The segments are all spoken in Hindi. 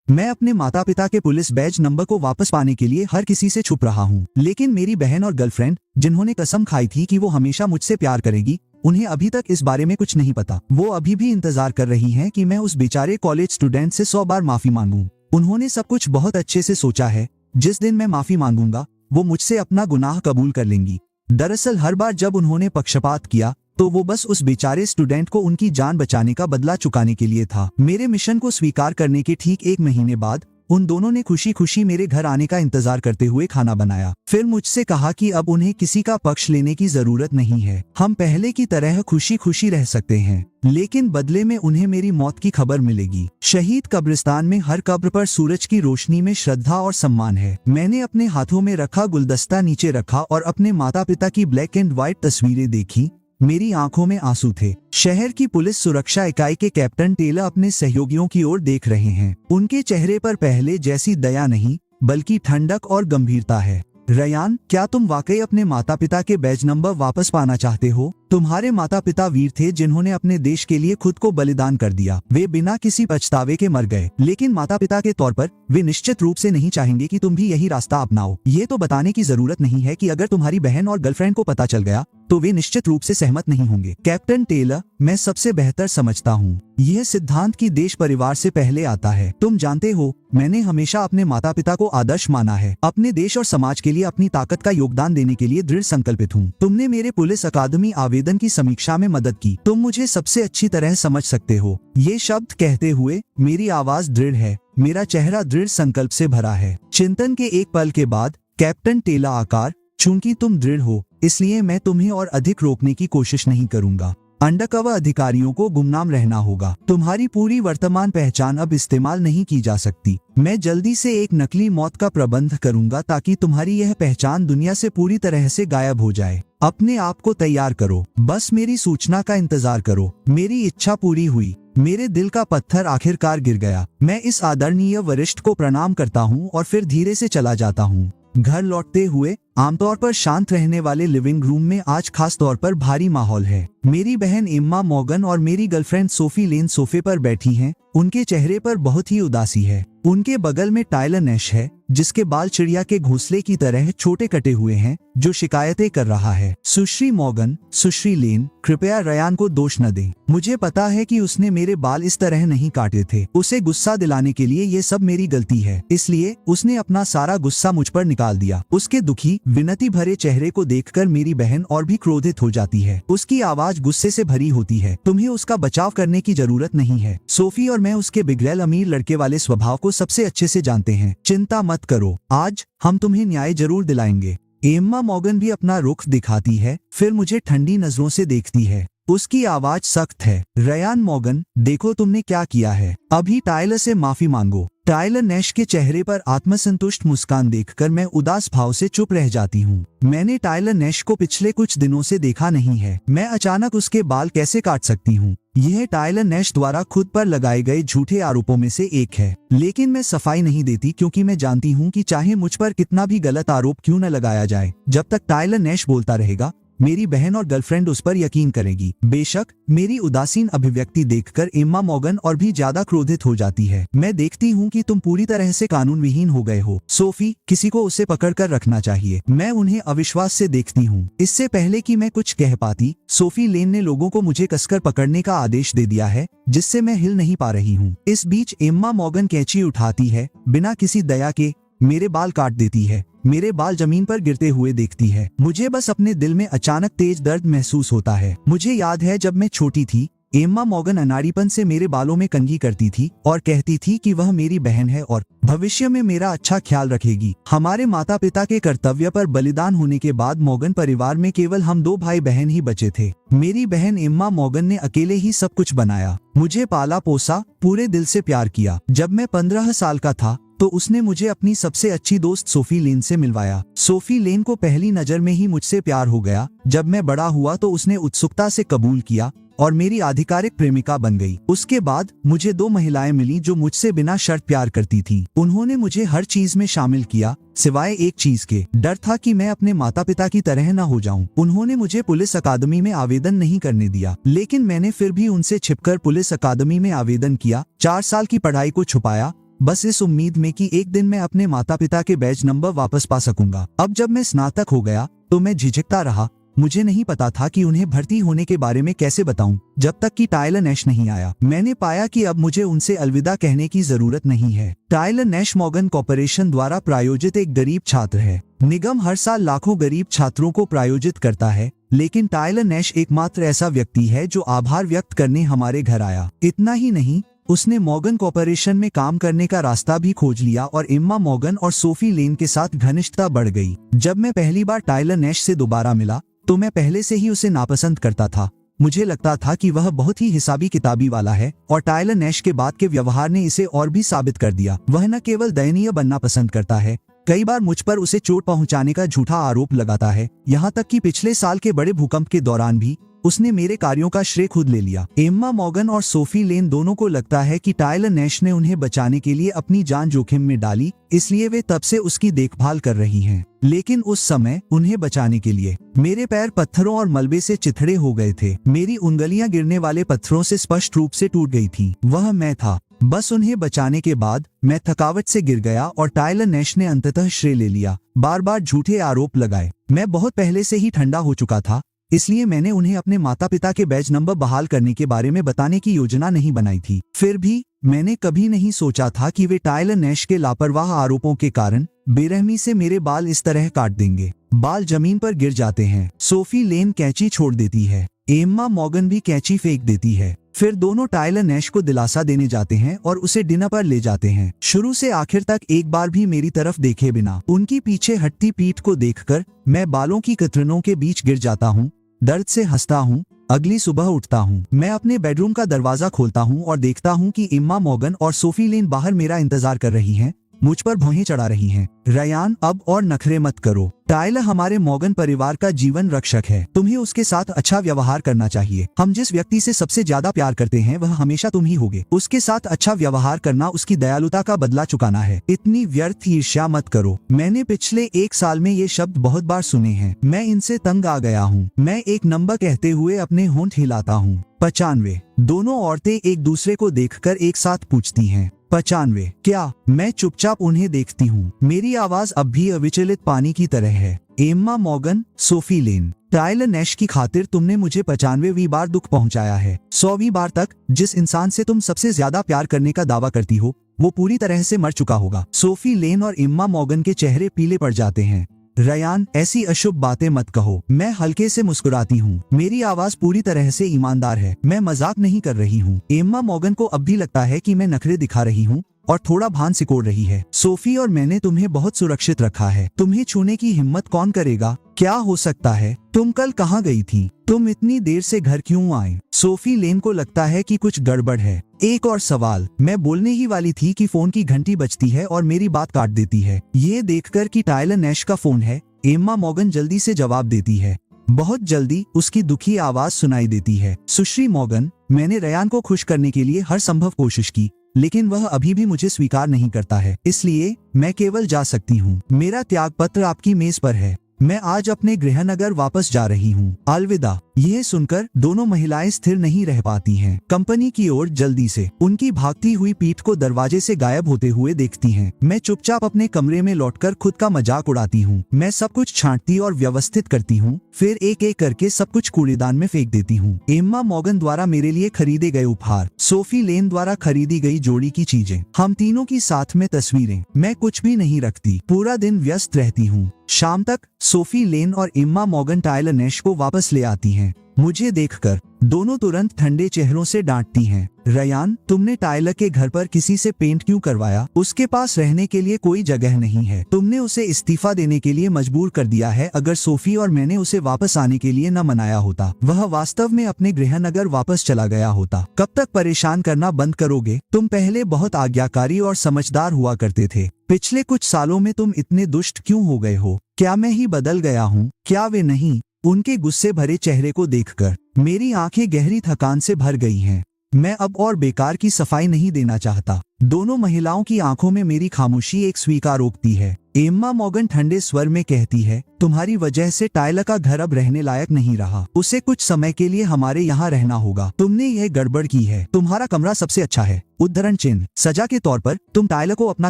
मैं अपने माता पिता के पुलिस बैज नंबर को वापस पाने के लिए हर किसी से छुप रहा हूँ, लेकिन मेरी बहन और गर्लफ्रेंड जिन्होंने कसम खाई थी कि वो हमेशा मुझसे प्यार करेगी, उन्हें अभी तक इस बारे में कुछ नहीं पता। वो अभी भी इंतजार कर रही हैं कि मैं उस बेचारे कॉलेज स्टूडेंट से 100 बार माफी मांगूं। उन्होंने सब कुछ बहुत अच्छे से सोचा है। जिस दिन मैं माफी मांगूंगा वो मुझसे अपना गुनाह कबूल कर लेंगी। दरअसल हर बार जब उन्होंने पक्षपात किया तो वो बस उस बेचारे स्टूडेंट को उनकी जान बचाने का बदला चुकाने के लिए था। मेरे मिशन को स्वीकार करने के ठीक 1 महीने बाद उन दोनों ने खुशी खुशी मेरे घर आने का इंतजार करते हुए खाना बनाया। फिर मुझसे कहा कि अब उन्हें किसी का पक्ष लेने की जरूरत नहीं है, हम पहले की तरह खुशी खुशी रह सकते हैं, लेकिन बदले में उन्हें मेरी मौत की खबर मिलेगी। शहीद कब्रिस्तान में हर कब्र पर सूरज की रोशनी में श्रद्धा और सम्मान है। मैंने अपने हाथों में रखा गुलदस्ता नीचे रखा और अपने माता पिता की ब्लैक एंड व्हाइट तस्वीरें देखी। मेरी आंखों में आंसू थे। शहर की पुलिस सुरक्षा इकाई के कैप्टन टेलर अपने सहयोगियों की ओर देख रहे हैं। उनके चेहरे पर पहले जैसी दया नहीं बल्कि ठंडक और गंभीरता है। रयान, क्या तुम वाकई अपने माता पिता के बैज नंबर वापस पाना चाहते हो? तुम्हारे माता पिता वीर थे जिन्होंने अपने देश के लिए खुद को बलिदान कर दिया। वे बिना किसी पछतावे के मर गए, लेकिन माता पिता के तौर पर वे निश्चित रूप से नहीं चाहेंगे कि तुम भी यही रास्ता अपनाओ। ये तो बताने की जरूरत नहीं है कि अगर तुम्हारी बहन और गर्लफ्रेंड को पता चल गया तो वे निश्चित रूप से सहमत नहीं होंगे। कैप्टन टेलर, मैं सबसे बेहतर समझता हूँ। यह सिद्धांत कि देश परिवार से पहले आता है। तुम जानते हो, मैंने हमेशा अपने माता पिता को आदर्श माना है। अपने देश और समाज के लिए अपनी ताकत का योगदान देने के लिए दृढ़ संकल्पित हूँ। तुमने मेरे पुलिस अकादमी आवेदन की समीक्षा में मदद की। तुम मुझे सबसे अच्छी तरह समझ सकते हो। ये शब्द कहते हुए मेरी आवाज दृढ़ है, मेरा चेहरा दृढ़ संकल्प से भरा है। चिंतन के एक पल के बाद कैप्टन टेलर आकार, चूंकि तुम दृढ़ हो इसलिए मैं तुम्हें और अधिक रोकने की कोशिश नहीं करूंगा। अंडरकवर अधिकारियों को गुमनाम रहना होगा। तुम्हारी पूरी वर्तमान पहचान अब इस्तेमाल नहीं की जा सकती। मैं जल्दी से एक नकली मौत का प्रबंध करूंगा ताकि तुम्हारी यह पहचान दुनिया से पूरी तरह से गायब हो जाए। अपने आप को तैयार करो, बस मेरी सूचना का इंतजार करो। मेरी इच्छा पूरी हुई। मेरे दिल का पत्थर आखिरकार गिर गया। मैं इस आदरणीय वरिष्ठ को प्रणाम करता हूँ और फिर धीरे से चला जाता हूँ। घर लौटते हुए आमतौर पर शांत रहने वाले लिविंग रूम में आज खास तौर पर भारी माहौल है। मेरी बहन एम्मा मॉर्गन और मेरी गर्लफ्रेंड सोफी लेन सोफे पर बैठी हैं। उनके चेहरे पर बहुत ही उदासी है। उनके बगल में टायलर नैश है, जिसके बाल चिड़िया के घोंसले की तरह छोटे कटे हुए हैं, जो शिकायतें कर रहा है। सुश्री मॉर्गन, सुश्री लेन, कृपया रयान को दोष न दें। मुझे पता है कि उसने मेरे बाल इस तरह नहीं काटे थे। उसे गुस्सा दिलाने के लिए ये सब मेरी गलती है, इसलिए उसने अपना सारा गुस्सा मुझ पर निकाल दिया। उसके दुखी विनती भरे चेहरे को देखकर मेरी बहन और भी क्रोधित हो जाती है। उसकी आवाज गुस्से से भरी होती है। तुम्हें उसका बचाव करने की जरूरत नहीं है। सोफी और मैं उसके बिगड़ैल अमीर लड़के वाले स्वभाव को सबसे अच्छे से जानते हैं। चिंता मत करो, आज हम तुम्हें न्याय जरूर दिलाएंगे। एम्मा मॉर्गन भी अपना रुख दिखाती है, फिर मुझे ठंडी नजरों से देखती है। उसकी आवाज सख्त है। रयान मॉर्गन, देखो तुमने क्या किया है। अभी टायलर से माफी मांगो। टायलर नैश के चेहरे पर आत्मसंतुष्ट मुस्कान देखकर मैं उदास भाव से चुप रह जाती हूँ। मैंने टायलर नैश को पिछले कुछ दिनों से देखा नहीं है। मैं अचानक उसके बाल कैसे काट सकती हूँ? यह टायलर नैश द्वारा खुद पर लगाए गए झूठे आरोपों में से एक है, लेकिन मैं सफाई नहीं देती क्योंकि मैं जानती हूँ कि चाहे मुझ पर कितना भी गलत आरोप क्यों न लगाया जाए, जब तक टायलर नैश बोलता रहेगा मेरी बहन और गर्लफ्रेंड उस पर यकीन करेगी। बेशक मेरी उदासीन अभिव्यक्ति देखकर एम्मा मॉर्गन और भी ज्यादा क्रोधित हो जाती है। मैं देखती हूँ कि तुम पूरी तरह से कानून विहीन हो गए हो। सोफी, किसी को उसे पकड़ कर रखना चाहिए। मैं उन्हें अविश्वास से देखती हूँ। इससे पहले कि मैं कुछ कह पाती, सोफी लेन ने लोगों को मुझे कसकर पकड़ने का आदेश दे दिया है, जिससे मैं हिल नहीं पा रही हूँ। इस बीच एम्मा मॉर्गन कैंची उठाती है, बिना किसी दया के मेरे बाल काट देती है। मेरे बाल जमीन पर गिरते हुए देखती है। मुझे बस अपने दिल में अचानक तेज दर्द महसूस होता है। मुझे याद है जब मैं छोटी थी, एम्मा मॉर्गन अनाड़ीपन से मेरे बालों में कंघी करती थी और कहती थी कि वह मेरी बहन है और भविष्य में मेरा अच्छा ख्याल रखेगी। हमारे माता पिता के कर्तव्य पर बलिदान होने के बाद मॉर्गन परिवार में केवल हम 2 भाई बहन ही बचे थे। मेरी बहन एम्मा मॉर्गन ने अकेले ही सब कुछ बनाया, मुझे पाला पोसा, पूरे दिल से प्यार किया। जब मैं 15 साल का था तो उसने मुझे अपनी सबसे अच्छी दोस्त सोफी लेन से मिलवाया। सोफी लेन को पहली नजर में ही मुझसे प्यार हो गया। जब मैं बड़ा हुआ तो उसने उत्सुकता से कबूल किया और मेरी आधिकारिक प्रेमिका बन गई। उसके बाद मुझे 2 महिलाएं मिली जो मुझसे बिना शर्त प्यार करती थी। उन्होंने मुझे हर चीज में शामिल किया सिवाय एक चीज के। डर था कि मैं अपने माता पिता की तरह न हो जाऊं। उन्होंने मुझे पुलिस अकादमी में आवेदन नहीं करने दिया, लेकिन मैंने फिर भी उनसे छिपकर पुलिस अकादमी में आवेदन किया। 4 साल की पढ़ाई को छुपाया बस इस उम्मीद में कि एक दिन मैं अपने माता पिता के बैज नंबर वापस पा सकूंगा। अब जब मैं स्नातक हो गया तो मैं झिझकता रहा। मुझे नहीं पता था कि उन्हें भर्ती होने के बारे में कैसे बताऊं, जब तक कि टायलर नैश नहीं आया। मैंने पाया कि अब मुझे उनसे अलविदा कहने की जरूरत नहीं है। टायलर नैश मॉर्गन कॉर्पोरेशन द्वारा प्रायोजित एक गरीब छात्र है। निगम हर साल लाखों गरीब छात्रों को प्रायोजित करता है, लेकिन टायलर नैश एकमात्र ऐसा व्यक्ति है जो आभार व्यक्त करने हमारे घर आया। इतना ही नहीं, उसने मॉर्गन कॉर्पोरेशन में काम करने का रास्ता भी खोज लिया और एम्मा मॉर्गन और सोफी लेन के साथ घनिष्ठता बढ़ गई। जब मैं पहली बार टायलर नैश से दोबारा मिला तो मैं पहले से ही उसे नापसंद करता था। मुझे लगता था कि वह बहुत ही हिसाबी किताबी वाला है और टायलर नैश के बाद के व्यवहार ने इसे और भी साबित कर दिया। वह न केवल दयनीय बनना पसंद करता है, कई बार मुझ पर उसे चोट पहुंचाने का झूठा आरोप लगाता है। यहाँ तक कि पिछले साल के बड़े भूकंप के दौरान भी उसने मेरे कार्यों का श्रेय खुद ले लिया। एम्मा मॉर्गन और सोफी लेन दोनों को लगता है कि टायलर नैश ने उन्हें बचाने के लिए अपनी जान जोखिम में डाली, इसलिए वे तब से उसकी देखभाल कर रही हैं। लेकिन उस समय उन्हें बचाने के लिए मेरे पैर पत्थरों और मलबे से चिथड़े हो गए थे। मेरी उंगलियां गिरने वाले पत्थरों से स्पष्ट रूप से टूट गई थी। वह मैं था। बस उन्हें बचाने के बाद मैं थकावट से गिर गया और टायलर नैश ने अंततः श्रेय ले लिया। बार बार झूठे आरोप लगाए। मैं बहुत पहले से ही ठंडा हो चुका था, इसलिए मैंने उन्हें अपने माता पिता के बैज नंबर बहाल करने के बारे में बताने की योजना नहीं बनाई थी। फिर भी मैंने कभी नहीं सोचा था कि वे टायलर नैश के लापरवाह आरोपों के कारण बेरहमी से मेरे बाल इस तरह काट देंगे। बाल जमीन पर गिर जाते हैं। सोफी लेन कैंची छोड़ देती है। एम्मा मॉर्गन भी कैंची फेंक देती है। फिर दोनों टायलर नैश को दिलासा देने जाते हैं और उसे डिनर पर ले जाते हैं। शुरू से आखिर तक एक बार भी मेरी तरफ देखे बिना उनकी पीछे हटती पीठ को देखकर मैं बालों की कतरनों के बीच गिर जाता हूँ, दर्द से हंसता हूँ। अगली सुबह उठता हूँ। मैं अपने बेडरूम का दरवाजा खोलता हूँ और देखता हूँ कि एम्मा मॉर्गन और सोफी लेन बाहर मेरा इंतजार कर रही हैं, मुझ पर भौहें चढ़ा रही हैं। रयान, अब और नखरे मत करो। टायलर हमारे मॉर्गन परिवार का जीवन रक्षक है। तुम्हें उसके साथ अच्छा व्यवहार करना चाहिए। हम जिस व्यक्ति से सबसे ज्यादा प्यार करते हैं वह हमेशा तुम ही होगे। उसके साथ अच्छा व्यवहार करना उसकी दयालुता का बदला चुकाना है। इतनी व्यर्थ ईर्ष्या मत करो। मैंने पिछले 1 साल में ये शब्द बहुत बार सुने हैं। मैं इनसे तंग आ गया हूँ। मैं एक नंबर कहते हुए अपने होंठ हिलाता हूँ। 95। दोनों औरतें एक दूसरे को देखकर एक साथ पूछती हैं, 95 क्या? मैं चुपचाप उन्हें देखती हूँ। मेरी आवाज अब भी अविचलित पानी की तरह है। एम्मा मॉर्गन, सोफी लेन, टायलर नैश की खातिर तुमने मुझे 95वीं बार दुख पहुंचाया है। 100वीं बार तक जिस इंसान से तुम सबसे ज्यादा प्यार करने का दावा करती हो वो पूरी तरह से मर चुका होगा। सोफी लेन और एम्मा मॉर्गन के चेहरे पीले पड़ जाते हैं। रयान, ऐसी अशुभ बातें मत कहो। मैं हल्के से मुस्कुराती हूँ। मेरी आवाज पूरी तरह से ईमानदार है। मैं मजाक नहीं कर रही हूँ। एम्मा मॉर्गन को अब भी लगता है कि मैं नखरे दिखा रही हूँ और थोड़ा भान सिकोड़ रही है। सोफी और मैंने तुम्हें बहुत सुरक्षित रखा है। तुम्हें छूने की हिम्मत कौन करेगा? क्या हो सकता है? तुम कल कहाँ गई थी? तुम इतनी देर से घर क्यों आए? सोफी लेन को लगता है कि कुछ गड़बड़ है। एक और सवाल। मैं बोलने ही वाली थी कि फोन की घंटी बजती है और मेरी बात काट देती है। ये देखकर कि टायलर नैश का फोन है, एम्मा मॉर्गन जल्दी से जवाब देती है। बहुत जल्दी उसकी दुखी आवाज सुनाई देती है। सुश्री मॉर्गन, मैंने रयान को खुश करने के लिए हर संभव कोशिश की, लेकिन वह अभी भी मुझे स्वीकार नहीं करता है, इसलिए मैं केवल जा सकती हूँ। मेरा त्याग पत्र आपकी मेज पर है। मैं आज अपने गृहनगर वापस जा रही हूँ। अलविदा। यह सुनकर दोनों महिलाएं स्थिर नहीं रह पाती हैं। कंपनी की ओर जल्दी से उनकी भागती हुई पीठ को दरवाजे से गायब होते हुए देखती हैं। मैं चुपचाप अपने कमरे में लौटकर खुद का मजाक उड़ाती हूँ। मैं सब कुछ छांटती और व्यवस्थित करती हूँ, फिर एक एक करके सब कुछ कूड़ेदान में फेंक देती हूँ। एम्मा मॉर्गन द्वारा मेरे लिए खरीदे गए उपहार, सोफी लेन द्वारा खरीदी गई जोड़ी की चीजें, हम तीनों की साथ में तस्वीरें। मैं कुछ भी नहीं रखती। पूरा दिन व्यस्त रहती हूँ। शाम तक सोफी लेन और एम्मा मॉर्गन टायलर नैश को वापस ले आती हैं। मुझे देखकर दोनों तुरंत ठंडे चेहरों से डांटती हैं। रयान, तुमने टायलर के घर पर किसी से पेंट क्यों करवाया? उसके पास रहने के लिए कोई जगह नहीं है। तुमने उसे इस्तीफा देने के लिए मजबूर कर दिया है। अगर सोफी और मैंने उसे वापस आने के लिए न मनाया होता, वह वास्तव में अपने गृहनगर वापस चला गया होता। कब तक परेशान करना बंद करोगे? तुम पहले बहुत आज्ञाकारी और समझदार हुआ करते थे। पिछले कुछ सालों में तुम इतने दुष्ट क्यों हो गए हो? क्या मैं ही बदल गया हूँ? क्या वे नहीं? उनके गुस्से भरे चेहरे को देखकर मेरी आंखें गहरी थकान से भर गई हैं। मैं अब और बेकार की सफाई नहीं देना चाहता। दोनों महिलाओं की आंखों में मेरी खामोशी एक स्वीकारोक्ति है। एम्मा मॉर्गन ठंडे स्वर में कहती है, तुम्हारी वजह से टायलर का घर अब रहने लायक नहीं रहा। उसे कुछ समय के लिए हमारे यहाँ रहना होगा। तुमने यह गड़बड़ की है। तुम्हारा कमरा सबसे अच्छा है। उद्धरण चिन्ह। सजा के तौर पर तुम टायलर को अपना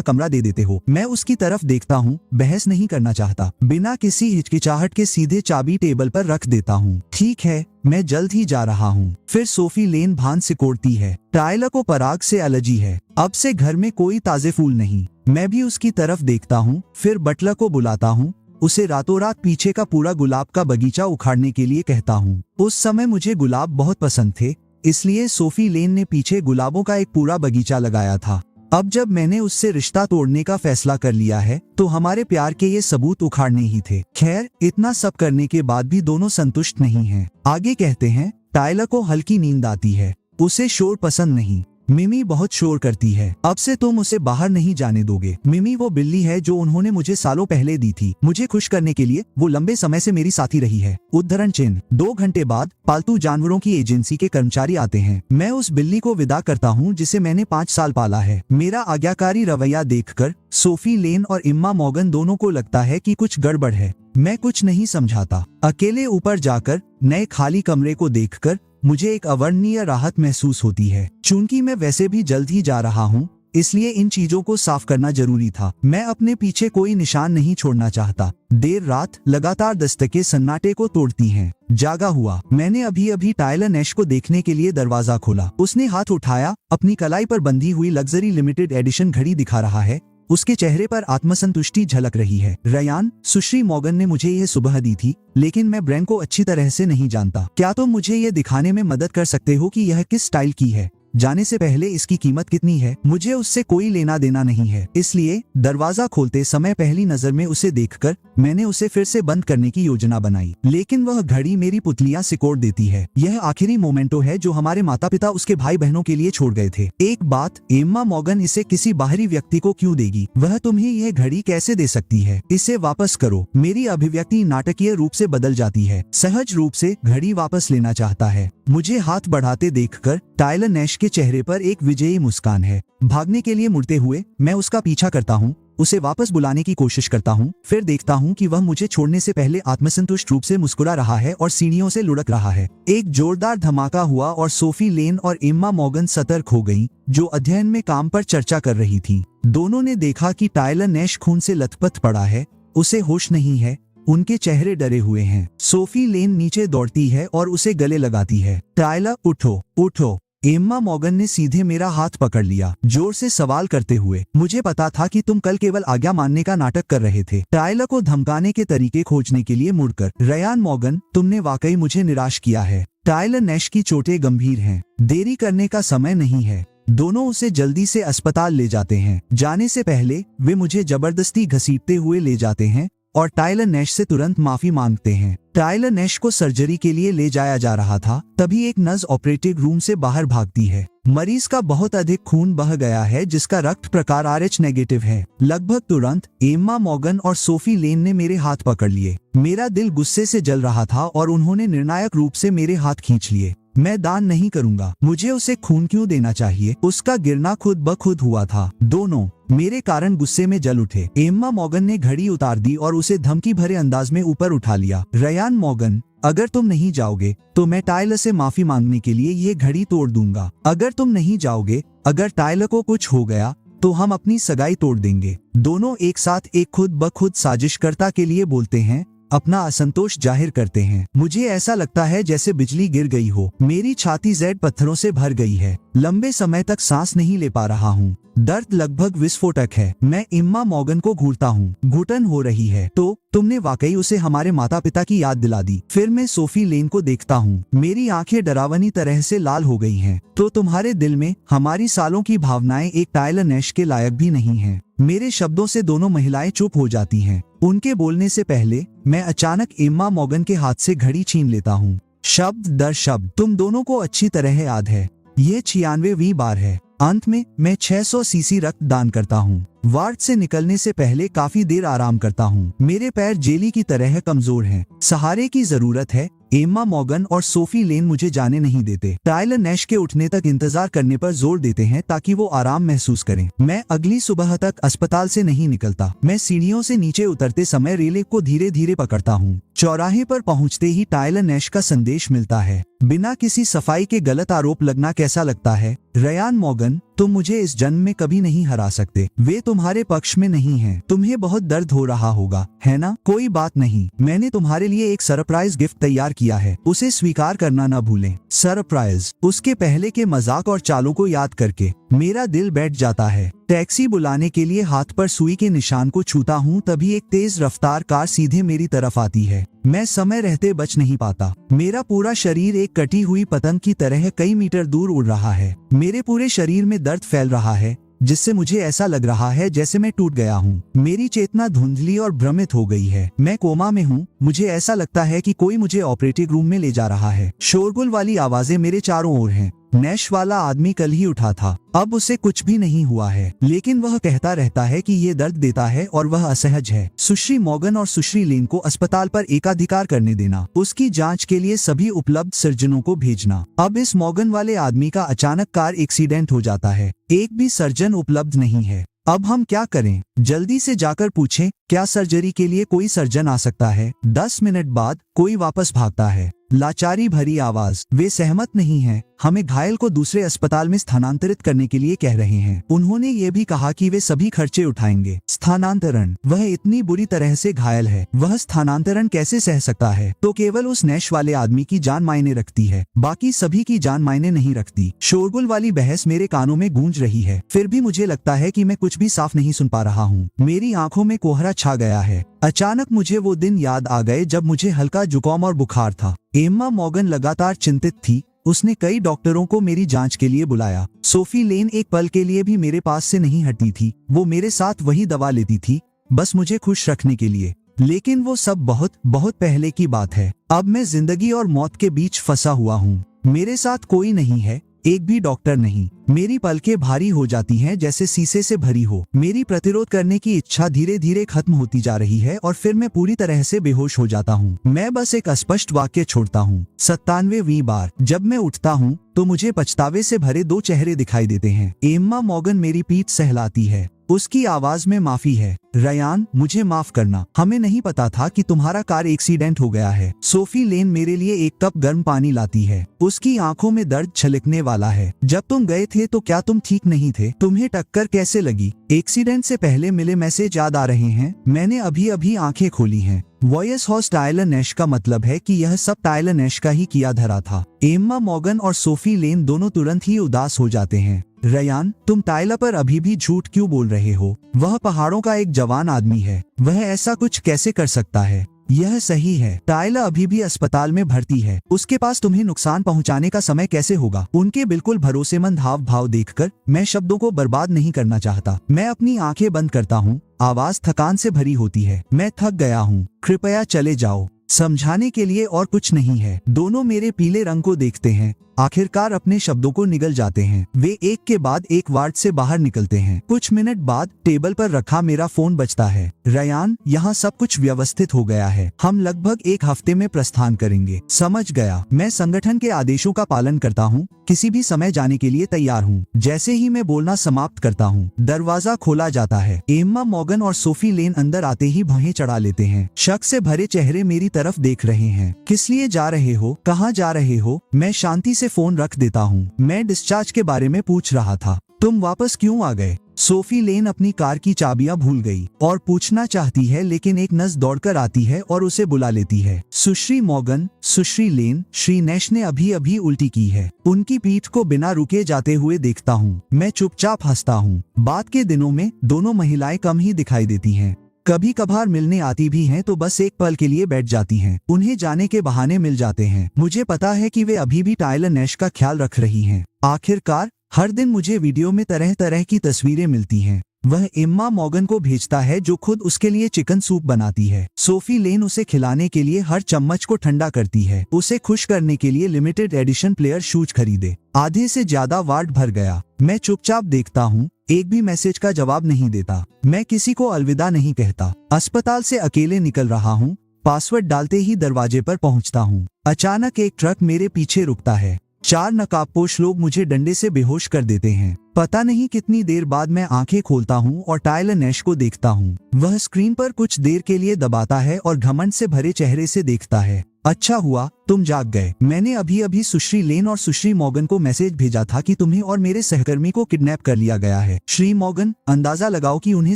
कमरा दे देते हो। मैं उसकी तरफ देखता हूँ, बहस नहीं करना चाहता। बिना किसी हिचकिचाहट के सीधे चाबी टेबल पर रख देता हूँ। ठीक है, मैं जल्द ही जा रहा हूँ। फिर सोफी लेन भान सिकोड़ती है। टायलर को पराग से एलर्जी है। अब से घर में कोई ताजे फूल नहीं। मैं भी उसकी तरफ देखता हूँ। फिर बटलर को बुलाता हूँ। उसे रातों रात पीछे का पूरा गुलाब का बगीचा उखाड़ने के लिए कहता हूँ। उस समय मुझे गुलाब बहुत पसंद थे, इसलिए सोफी लेन ने पीछे गुलाबों का एक पूरा बगीचा लगाया था। अब जब मैंने उससे रिश्ता तोड़ने का फैसला कर लिया है, तो हमारे प्यार के ये सबूत उखाड़ने ही थे। खैर, इतना सब करने के बाद भी दोनों संतुष्ट नहीं हैं। आगे कहते हैं, टायलर को हल्की नींद आती है। उसे शोर पसंद नहीं। मिमी बहुत शोर करती है। अब से तुम उसे बाहर नहीं जाने दोगे। मिमी वो बिल्ली है जो उन्होंने मुझे सालों पहले दी थी। मुझे खुश करने के लिए वो लंबे समय से मेरी साथी रही है। उद्धरण चिन्ह। 2 घंटे बाद पालतू जानवरों की एजेंसी के कर्मचारी आते हैं। मैं उस बिल्ली को विदा करता हूँ जिसे मैंने 5 साल पाला है। मेरा आज्ञाकारी रवैया देखकर सोफी लेन और इम्मा मॉर्गन दोनों को लगता है कि कुछ गड़बड़ है। मैं कुछ नहीं समझाता। अकेले ऊपर जाकर नए खाली कमरे को देखकर मुझे एक अवर्णनीय राहत महसूस होती है। चूंकि मैं वैसे भी जल्द ही जा रहा हूँ, इसलिए इन चीजों को साफ करना जरूरी था। मैं अपने पीछे कोई निशान नहीं छोड़ना चाहता। देर रात लगातार दस्तकें सन्नाटे को तोड़ती हैं। जागा हुआ, मैंने अभी अभी टायलर नैश को देखने के लिए दरवाजा खोला। उसने हाथ उठाया। अपनी कलाई पर बंधी हुई लग्जरी लिमिटेड एडिशन घड़ी दिखा रहा है। उसके चेहरे पर आत्मसंतुष्टि झलक रही है। रयान, सुश्री मॉर्गन ने मुझे ये सुबह दी थी, लेकिन मैं ब्रांड को अच्छी तरह से नहीं जानता। क्या तुम मुझे ये दिखाने में मदद कर सकते हो कि यह किस स्टाइल की है? जाने से पहले इसकी कीमत कितनी है? मुझे उससे कोई लेना देना नहीं है, इसलिए दरवाजा खोलते समय पहली नजर में उसे देखकर मैंने उसे फिर से बंद करने की योजना बनाई। लेकिन वह घड़ी मेरी पुतलियां सिकोड़ देती है। यह आखिरी मोमेंटो है जो हमारे माता पिता उसके भाई बहनों के लिए छोड़ गए थे। एक बात, एम्मा मॉर्गन इसे किसी बाहरी व्यक्ति को क्यों देगी? वह तुम्हें यह घड़ी कैसे दे सकती है? इसे वापस करो। मेरी अभिव्यक्ति नाटकीय रूप से बदल जाती है। सहज रूप से घड़ी वापस लेना चाहता है। मुझे हाथ बढ़ाते देखकर टायलर नैश के चेहरे पर एक विजयी मुस्कान है। भागने के लिए मुड़ते हुए मैं उसका पीछा करता हूँ। उसे वापस बुलाने की कोशिश करता हूँ। फिर देखता हूँ कि वह मुझे छोड़ने से पहले आत्मसंतुष्ट रूप से मुस्कुरा रहा है और सीढ़ियों से लुढ़क रहा है। एक जोरदार धमाका हुआ और सोफी लेन और एम्मा मॉर्गन सतर्क हो गईं, जो अध्ययन में काम पर चर्चा कर रही थीं। दोनों ने देखा कि टायलर नैश खून से लथपथ पड़ा है। उसे होश नहीं है। उनके चेहरे डरे हुए हैं। सोफी लेन नीचे दौड़ती है और उसे गले लगाती है। टायलर, उठो, उठो। एम्मा मॉर्गन ने सीधे मेरा हाथ पकड़ लिया, जोर से सवाल करते हुए। मुझे पता था कि तुम कल केवल आज्ञा मानने का नाटक कर रहे थे। टायलर को धमकाने के तरीके खोजने के लिए मुड़कर, रयान मॉर्गन, तुमने वाकई मुझे निराश किया है। टायलर नैश की चोटें गंभीर हैं। देरी करने का समय नहीं है। दोनों उसे जल्दी से अस्पताल ले जाते हैं। जाने से पहले वे मुझे जबरदस्ती घसीटते हुए ले जाते हैं और टायलर नैश से तुरंत माफी मांगते हैं। टायलर नैश को सर्जरी के लिए ले जाया जा रहा था, तभी एक नर्स ऑपरेटिंग रूम से बाहर भागती है। मरीज का बहुत अधिक खून बह गया है, जिसका रक्त प्रकार RH नेगेटिव है। लगभग तुरंत एम्मा मॉर्गन और सोफी लेन ने मेरे हाथ पकड़ लिए। मेरा दिल गुस्से से जल रहा था और उन्होंने निर्णायक रूप से मेरे हाथ खींच लिए। मैं दान नहीं करूंगा। मुझे उसे खून क्यों देना चाहिए? उसका गिरना खुद ब खुद हुआ था। दोनों मेरे कारण गुस्से में जल उठे। एम्मा मॉर्गन ने घड़ी उतार दी और उसे धमकी भरे अंदाज में ऊपर उठा लिया। रयान मॉर्गन, अगर तुम नहीं जाओगे तो मैं टायलर से माफी मांगने के लिए ये घड़ी तोड़ दूंगा। अगर तुम नहीं जाओगे, अगर टायलर को कुछ हो गया तो हम अपनी सगाई तोड़ देंगे। दोनों एक साथ एक खुद ब खुद साजिशकर्ता के लिए बोलते हैं, अपना असंतोष जाहिर करते हैं। मुझे ऐसा लगता है जैसे बिजली गिर गई हो। मेरी छाती ज़ेड पत्थरों से भर गई है। लंबे समय तक सांस नहीं ले पा रहा हूँ। दर्द लगभग विस्फोटक है। मैं इम्मा मॉर्गन को घूरता हूँ। घुटन हो रही है। तो तुमने वाकई उसे हमारे माता पिता की याद दिला दी। फिर मैं सोफी लेन को देखता हूँ। मेरी आंखें डरावनी तरह से लाल हो गई हैं। तो तुम्हारे दिल में हमारी सालों की भावनाएं एक टायलर नैश के लायक भी नहीं हैं। मेरे शब्दों से दोनों महिलाएं चुप हो जाती हैं। उनके बोलने से पहले मैं अचानक एम्मा मॉर्गन के हाथ से घड़ी छीन लेता हूँ। शब्द दर शब्द तुम दोनों को अच्छी तरह याद है। ये 96वीं बार है। अंत में मैं 600 सीसी रक्त दान करता हूँ। वार्ड से निकलने से पहले काफी देर आराम करता हूँ। मेरे पैर जेली की तरह कमजोर हैं। सहारे की जरूरत है। एम्मा मॉर्गन और सोफी लेन मुझे जाने नहीं देते। टायलर नैश के उठने तक इंतजार करने पर जोर देते हैं ताकि वो आराम महसूस करें। मैं अगली सुबह तक अस्पताल से नहीं निकलता। मैं सीढ़ियों से नीचे उतरते समय रेलिंग को धीरे धीरे पकड़ता हूँ। चौराहे पर पहुँचते ही टायलर नैश का संदेश मिलता है। बिना किसी सफाई के गलत आरोप लगना कैसा लगता है? रयान मॉर्गन, तुम मुझे इस जन्म में कभी नहीं हरा सकते। वे तुम्हारे पक्ष में नहीं हैं। तुम्हें बहुत दर्द हो रहा होगा, है ना? कोई बात नहीं, मैंने तुम्हारे लिए एक सरप्राइज गिफ्ट तैयार किया है, उसे स्वीकार करना न भूलें। सरप्राइज? उसके पहले के मजाक और चालों को याद करके मेरा दिल बैठ जाता है। टैक्सी बुलाने के लिए हाथ पर सुई के निशान को छूता हूँ, तभी एक तेज रफ्तार कार सीधे मेरी तरफ आती है। मैं समय रहते बच नहीं पाता। मेरा पूरा शरीर एक कटी हुई पतंग की तरह कई मीटर दूर उड़ रहा है। मेरे पूरे शरीर में दर्द फैल रहा है, जिससे मुझे ऐसा लग रहा है जैसे मैं टूट गया हूँ। मेरी चेतना धुंधली और भ्रमित हो गई है। मैं कोमा में हूँ। मुझे ऐसा लगता है कि कोई मुझे ऑपरेटिंग रूम में ले जा रहा है। शोरगुल वाली आवाजें मेरे चारों ओर हैं। नैश वाला आदमी कल ही उठा था, अब उसे कुछ भी नहीं हुआ है, लेकिन वह कहता रहता है कि ये दर्द देता है और वह असहज है। सुश्री मॉर्गन और सुश्री लेन को अस्पताल पर एकाधिकार करने देना, उसकी जांच के लिए सभी उपलब्ध सर्जनों को भेजना। अब इस मॉर्गन वाले आदमी का अचानक कार एक्सीडेंट हो जाता है। एक भी सर्जन उपलब्ध नहीं है। अब हम क्या करें? जल्दी से जाकर पूछें, क्या सर्जरी के लिए कोई सर्जन आ सकता है? 10 मिनट बाद कोई वापस भागता है। लाचारी भरी आवाज। वे सहमत नहीं हैं। हमें घायल को दूसरे अस्पताल में स्थानांतरित करने के लिए कह रहे हैं। उन्होंने ये भी कहा कि वे सभी खर्चे उठाएंगे। स्थानांतरण? वह इतनी बुरी तरह से घायल है, वह स्थानांतरण कैसे सह सकता है? तो केवल उस नैश वाले आदमी की जान मायने रखती है, बाकी सभी की जान मायने नहीं रखती। शोरगुल वाली बहस मेरे कानों में गूंज रही है, फिर भी मुझे लगता है कि मैं कुछ भी साफ नहीं सुन पा रहा हूँ। मेरी आंखों में कोहरा छा गया है। अचानक मुझे वो दिन याद आ गए जब मुझे हल्का जुकाम और बुखार था। एम्मा मॉर्गन लगातार चिंतित थी। उसने कई डॉक्टरों को मेरी जांच के लिए बुलाया। सोफी लेन एक पल के लिए भी मेरे पास से नहीं हटी थी। वो मेरे साथ वही दवा लेती थी, बस मुझे खुश रखने के लिए। लेकिन वो सब बहुत बहुत पहले की बात है। अब मैं जिंदगी और मौत के बीच फंसा हुआ हूँ। मेरे साथ कोई नहीं है, एक भी डॉक्टर नहीं। मेरी पलकें भारी हो जाती हैं जैसे शीशे से भरी हो। मेरी प्रतिरोध करने की इच्छा धीरे धीरे खत्म होती जा रही है और फिर मैं पूरी तरह से बेहोश हो जाता हूँ। मैं बस एक अस्पष्ट वाक्य छोड़ता हूँ। 97वीं बार जब मैं उठता हूँ तो मुझे पछतावे से भरे 2 चेहरे दिखाई देते हैं। एम्मा मॉर्गन मेरी पीठ सहलाती है। उसकी आवाज में माफी है। रयान, मुझे माफ करना, हमें नहीं पता था कि तुम्हारा कार एक्सीडेंट हो गया है। सोफी लेन मेरे लिए एक कप गर्म पानी लाती है। उसकी आंखों में दर्द छलकने वाला है। जब तुम गए थे तो क्या तुम ठीक नहीं थे? तुम्हें टक्कर कैसे लगी? एक्सीडेंट से पहले मिले मैसेज याद आ रहे हैं? मैंने अभी अभी आंखें खोली हैं। वॉयस हॉर्स टायलर नैश का मतलब है कि यह सब टायलर नैश का ही किया धरा था। एम्मा मॉर्गन और सोफी लेन दोनों तुरंत ही उदास हो जाते हैं। रयान, तुम टायलर पर अभी भी झूठ क्यों बोल रहे हो? वह पहाड़ों का एक जवान आदमी है। वह ऐसा कुछ कैसे कर सकता है? यह सही है। टायलर अभी भी अस्पताल में भर्ती है। उसके पास तुम्हें नुकसान पहुंचाने का समय कैसे होगा? उनके बिल्कुल भरोसेमंद हाव भाव देखकर मैं शब्दों को बर्बाद नहीं करना चाहता। मैं अपनी आंखें बंद करता हूँ। आवाज थकान से भरी होती है। मैं थक गया हूँ, कृपया चले जाओ। समझाने के लिए और कुछ नहीं है। दोनों मेरे पीले रंग को देखते हैं, आखिरकार अपने शब्दों को निगल जाते हैं। वे एक के बाद एक वार्ड से बाहर निकलते हैं। कुछ मिनट बाद टेबल पर रखा मेरा फोन बजता है। रयान, यहाँ सब कुछ व्यवस्थित हो गया है। हम लगभग 1 हफ्ते में प्रस्थान करेंगे। समझ गया। मैं संगठन के आदेशों का पालन करता हूँ। किसी भी समय जाने के लिए तैयार हूँ। जैसे ही मैं बोलना समाप्त करता हूँ, दरवाजा खोला जाता है। एम्मा मॉर्गन और सोफी लेन अंदर आते ही भौहें चढ़ा लेते हैं। शक से भरे चेहरे मेरी तरफ देख रहे हैं। किस लिए जा रहे हो? कहाँ जा रहे हो? मैं शांति से फोन रख देता हूँ। मैं डिस्चार्ज के बारे में पूछ रहा था। तुम वापस क्यों आ गए? सोफी लेन अपनी कार की चाबियां भूल गई और पूछना चाहती है, लेकिन एक नर्स दौड़कर आती है और उसे बुला लेती है। सुश्री मॉर्गन, सुश्री लेन, श्री नैश ने अभी अभी उल्टी की है। उनकी पीठ को बिना रुके जाते हुए देखता हूँ। मैं चुपचाप हंसता हूँ। बाद के दिनों में दोनों महिलाएं कम ही दिखाई देती हैं। कभी कभार मिलने आती भी हैं तो बस एक पल के लिए बैठ जाती हैं। उन्हें जाने के बहाने मिल जाते हैं। मुझे पता है कि वे अभी भी टायलर नैश का ख्याल रख रही हैं। आखिरकार हर दिन मुझे वीडियो में तरह तरह की तस्वीरें मिलती हैं। वह एम्मा मॉर्गन को भेजता है जो खुद उसके लिए चिकन सूप बनाती है। सोफी लेन उसे खिलाने के लिए हर चम्मच को ठंडा करती है। उसे खुश करने के लिए लिमिटेड एडिशन प्लेयर शूज खरीदे। आधे से ज्यादा वार्ड भर गया। मैं चुपचाप देखता हूँ, एक भी मैसेज का जवाब नहीं देता। मैं किसी को अलविदा नहीं कहता। अस्पताल से अकेले निकल रहा हूँ। पासवर्ड डालते ही दरवाजे पर पहुँचता हूँ। अचानक एक ट्रक मेरे पीछे रुकता है। 4 नकाबपोश लोग मुझे डंडे से बेहोश कर देते हैं। पता नहीं कितनी देर बाद मैं आंखें खोलता हूँ और टायलर नैश को देखता हूँ। वह स्क्रीन पर कुछ देर के लिए दबाता है और घमंड से भरे चेहरे से देखता है। अच्छा हुआ तुम जाग गए। मैंने अभी अभी सुश्री लेन और सुश्री मॉर्गन को मैसेज भेजा था कि तुम्हें और मेरे सहकर्मी को किडनैप कर लिया गया है। श्री मॉर्गन, अंदाजा लगाओ कि उन्हें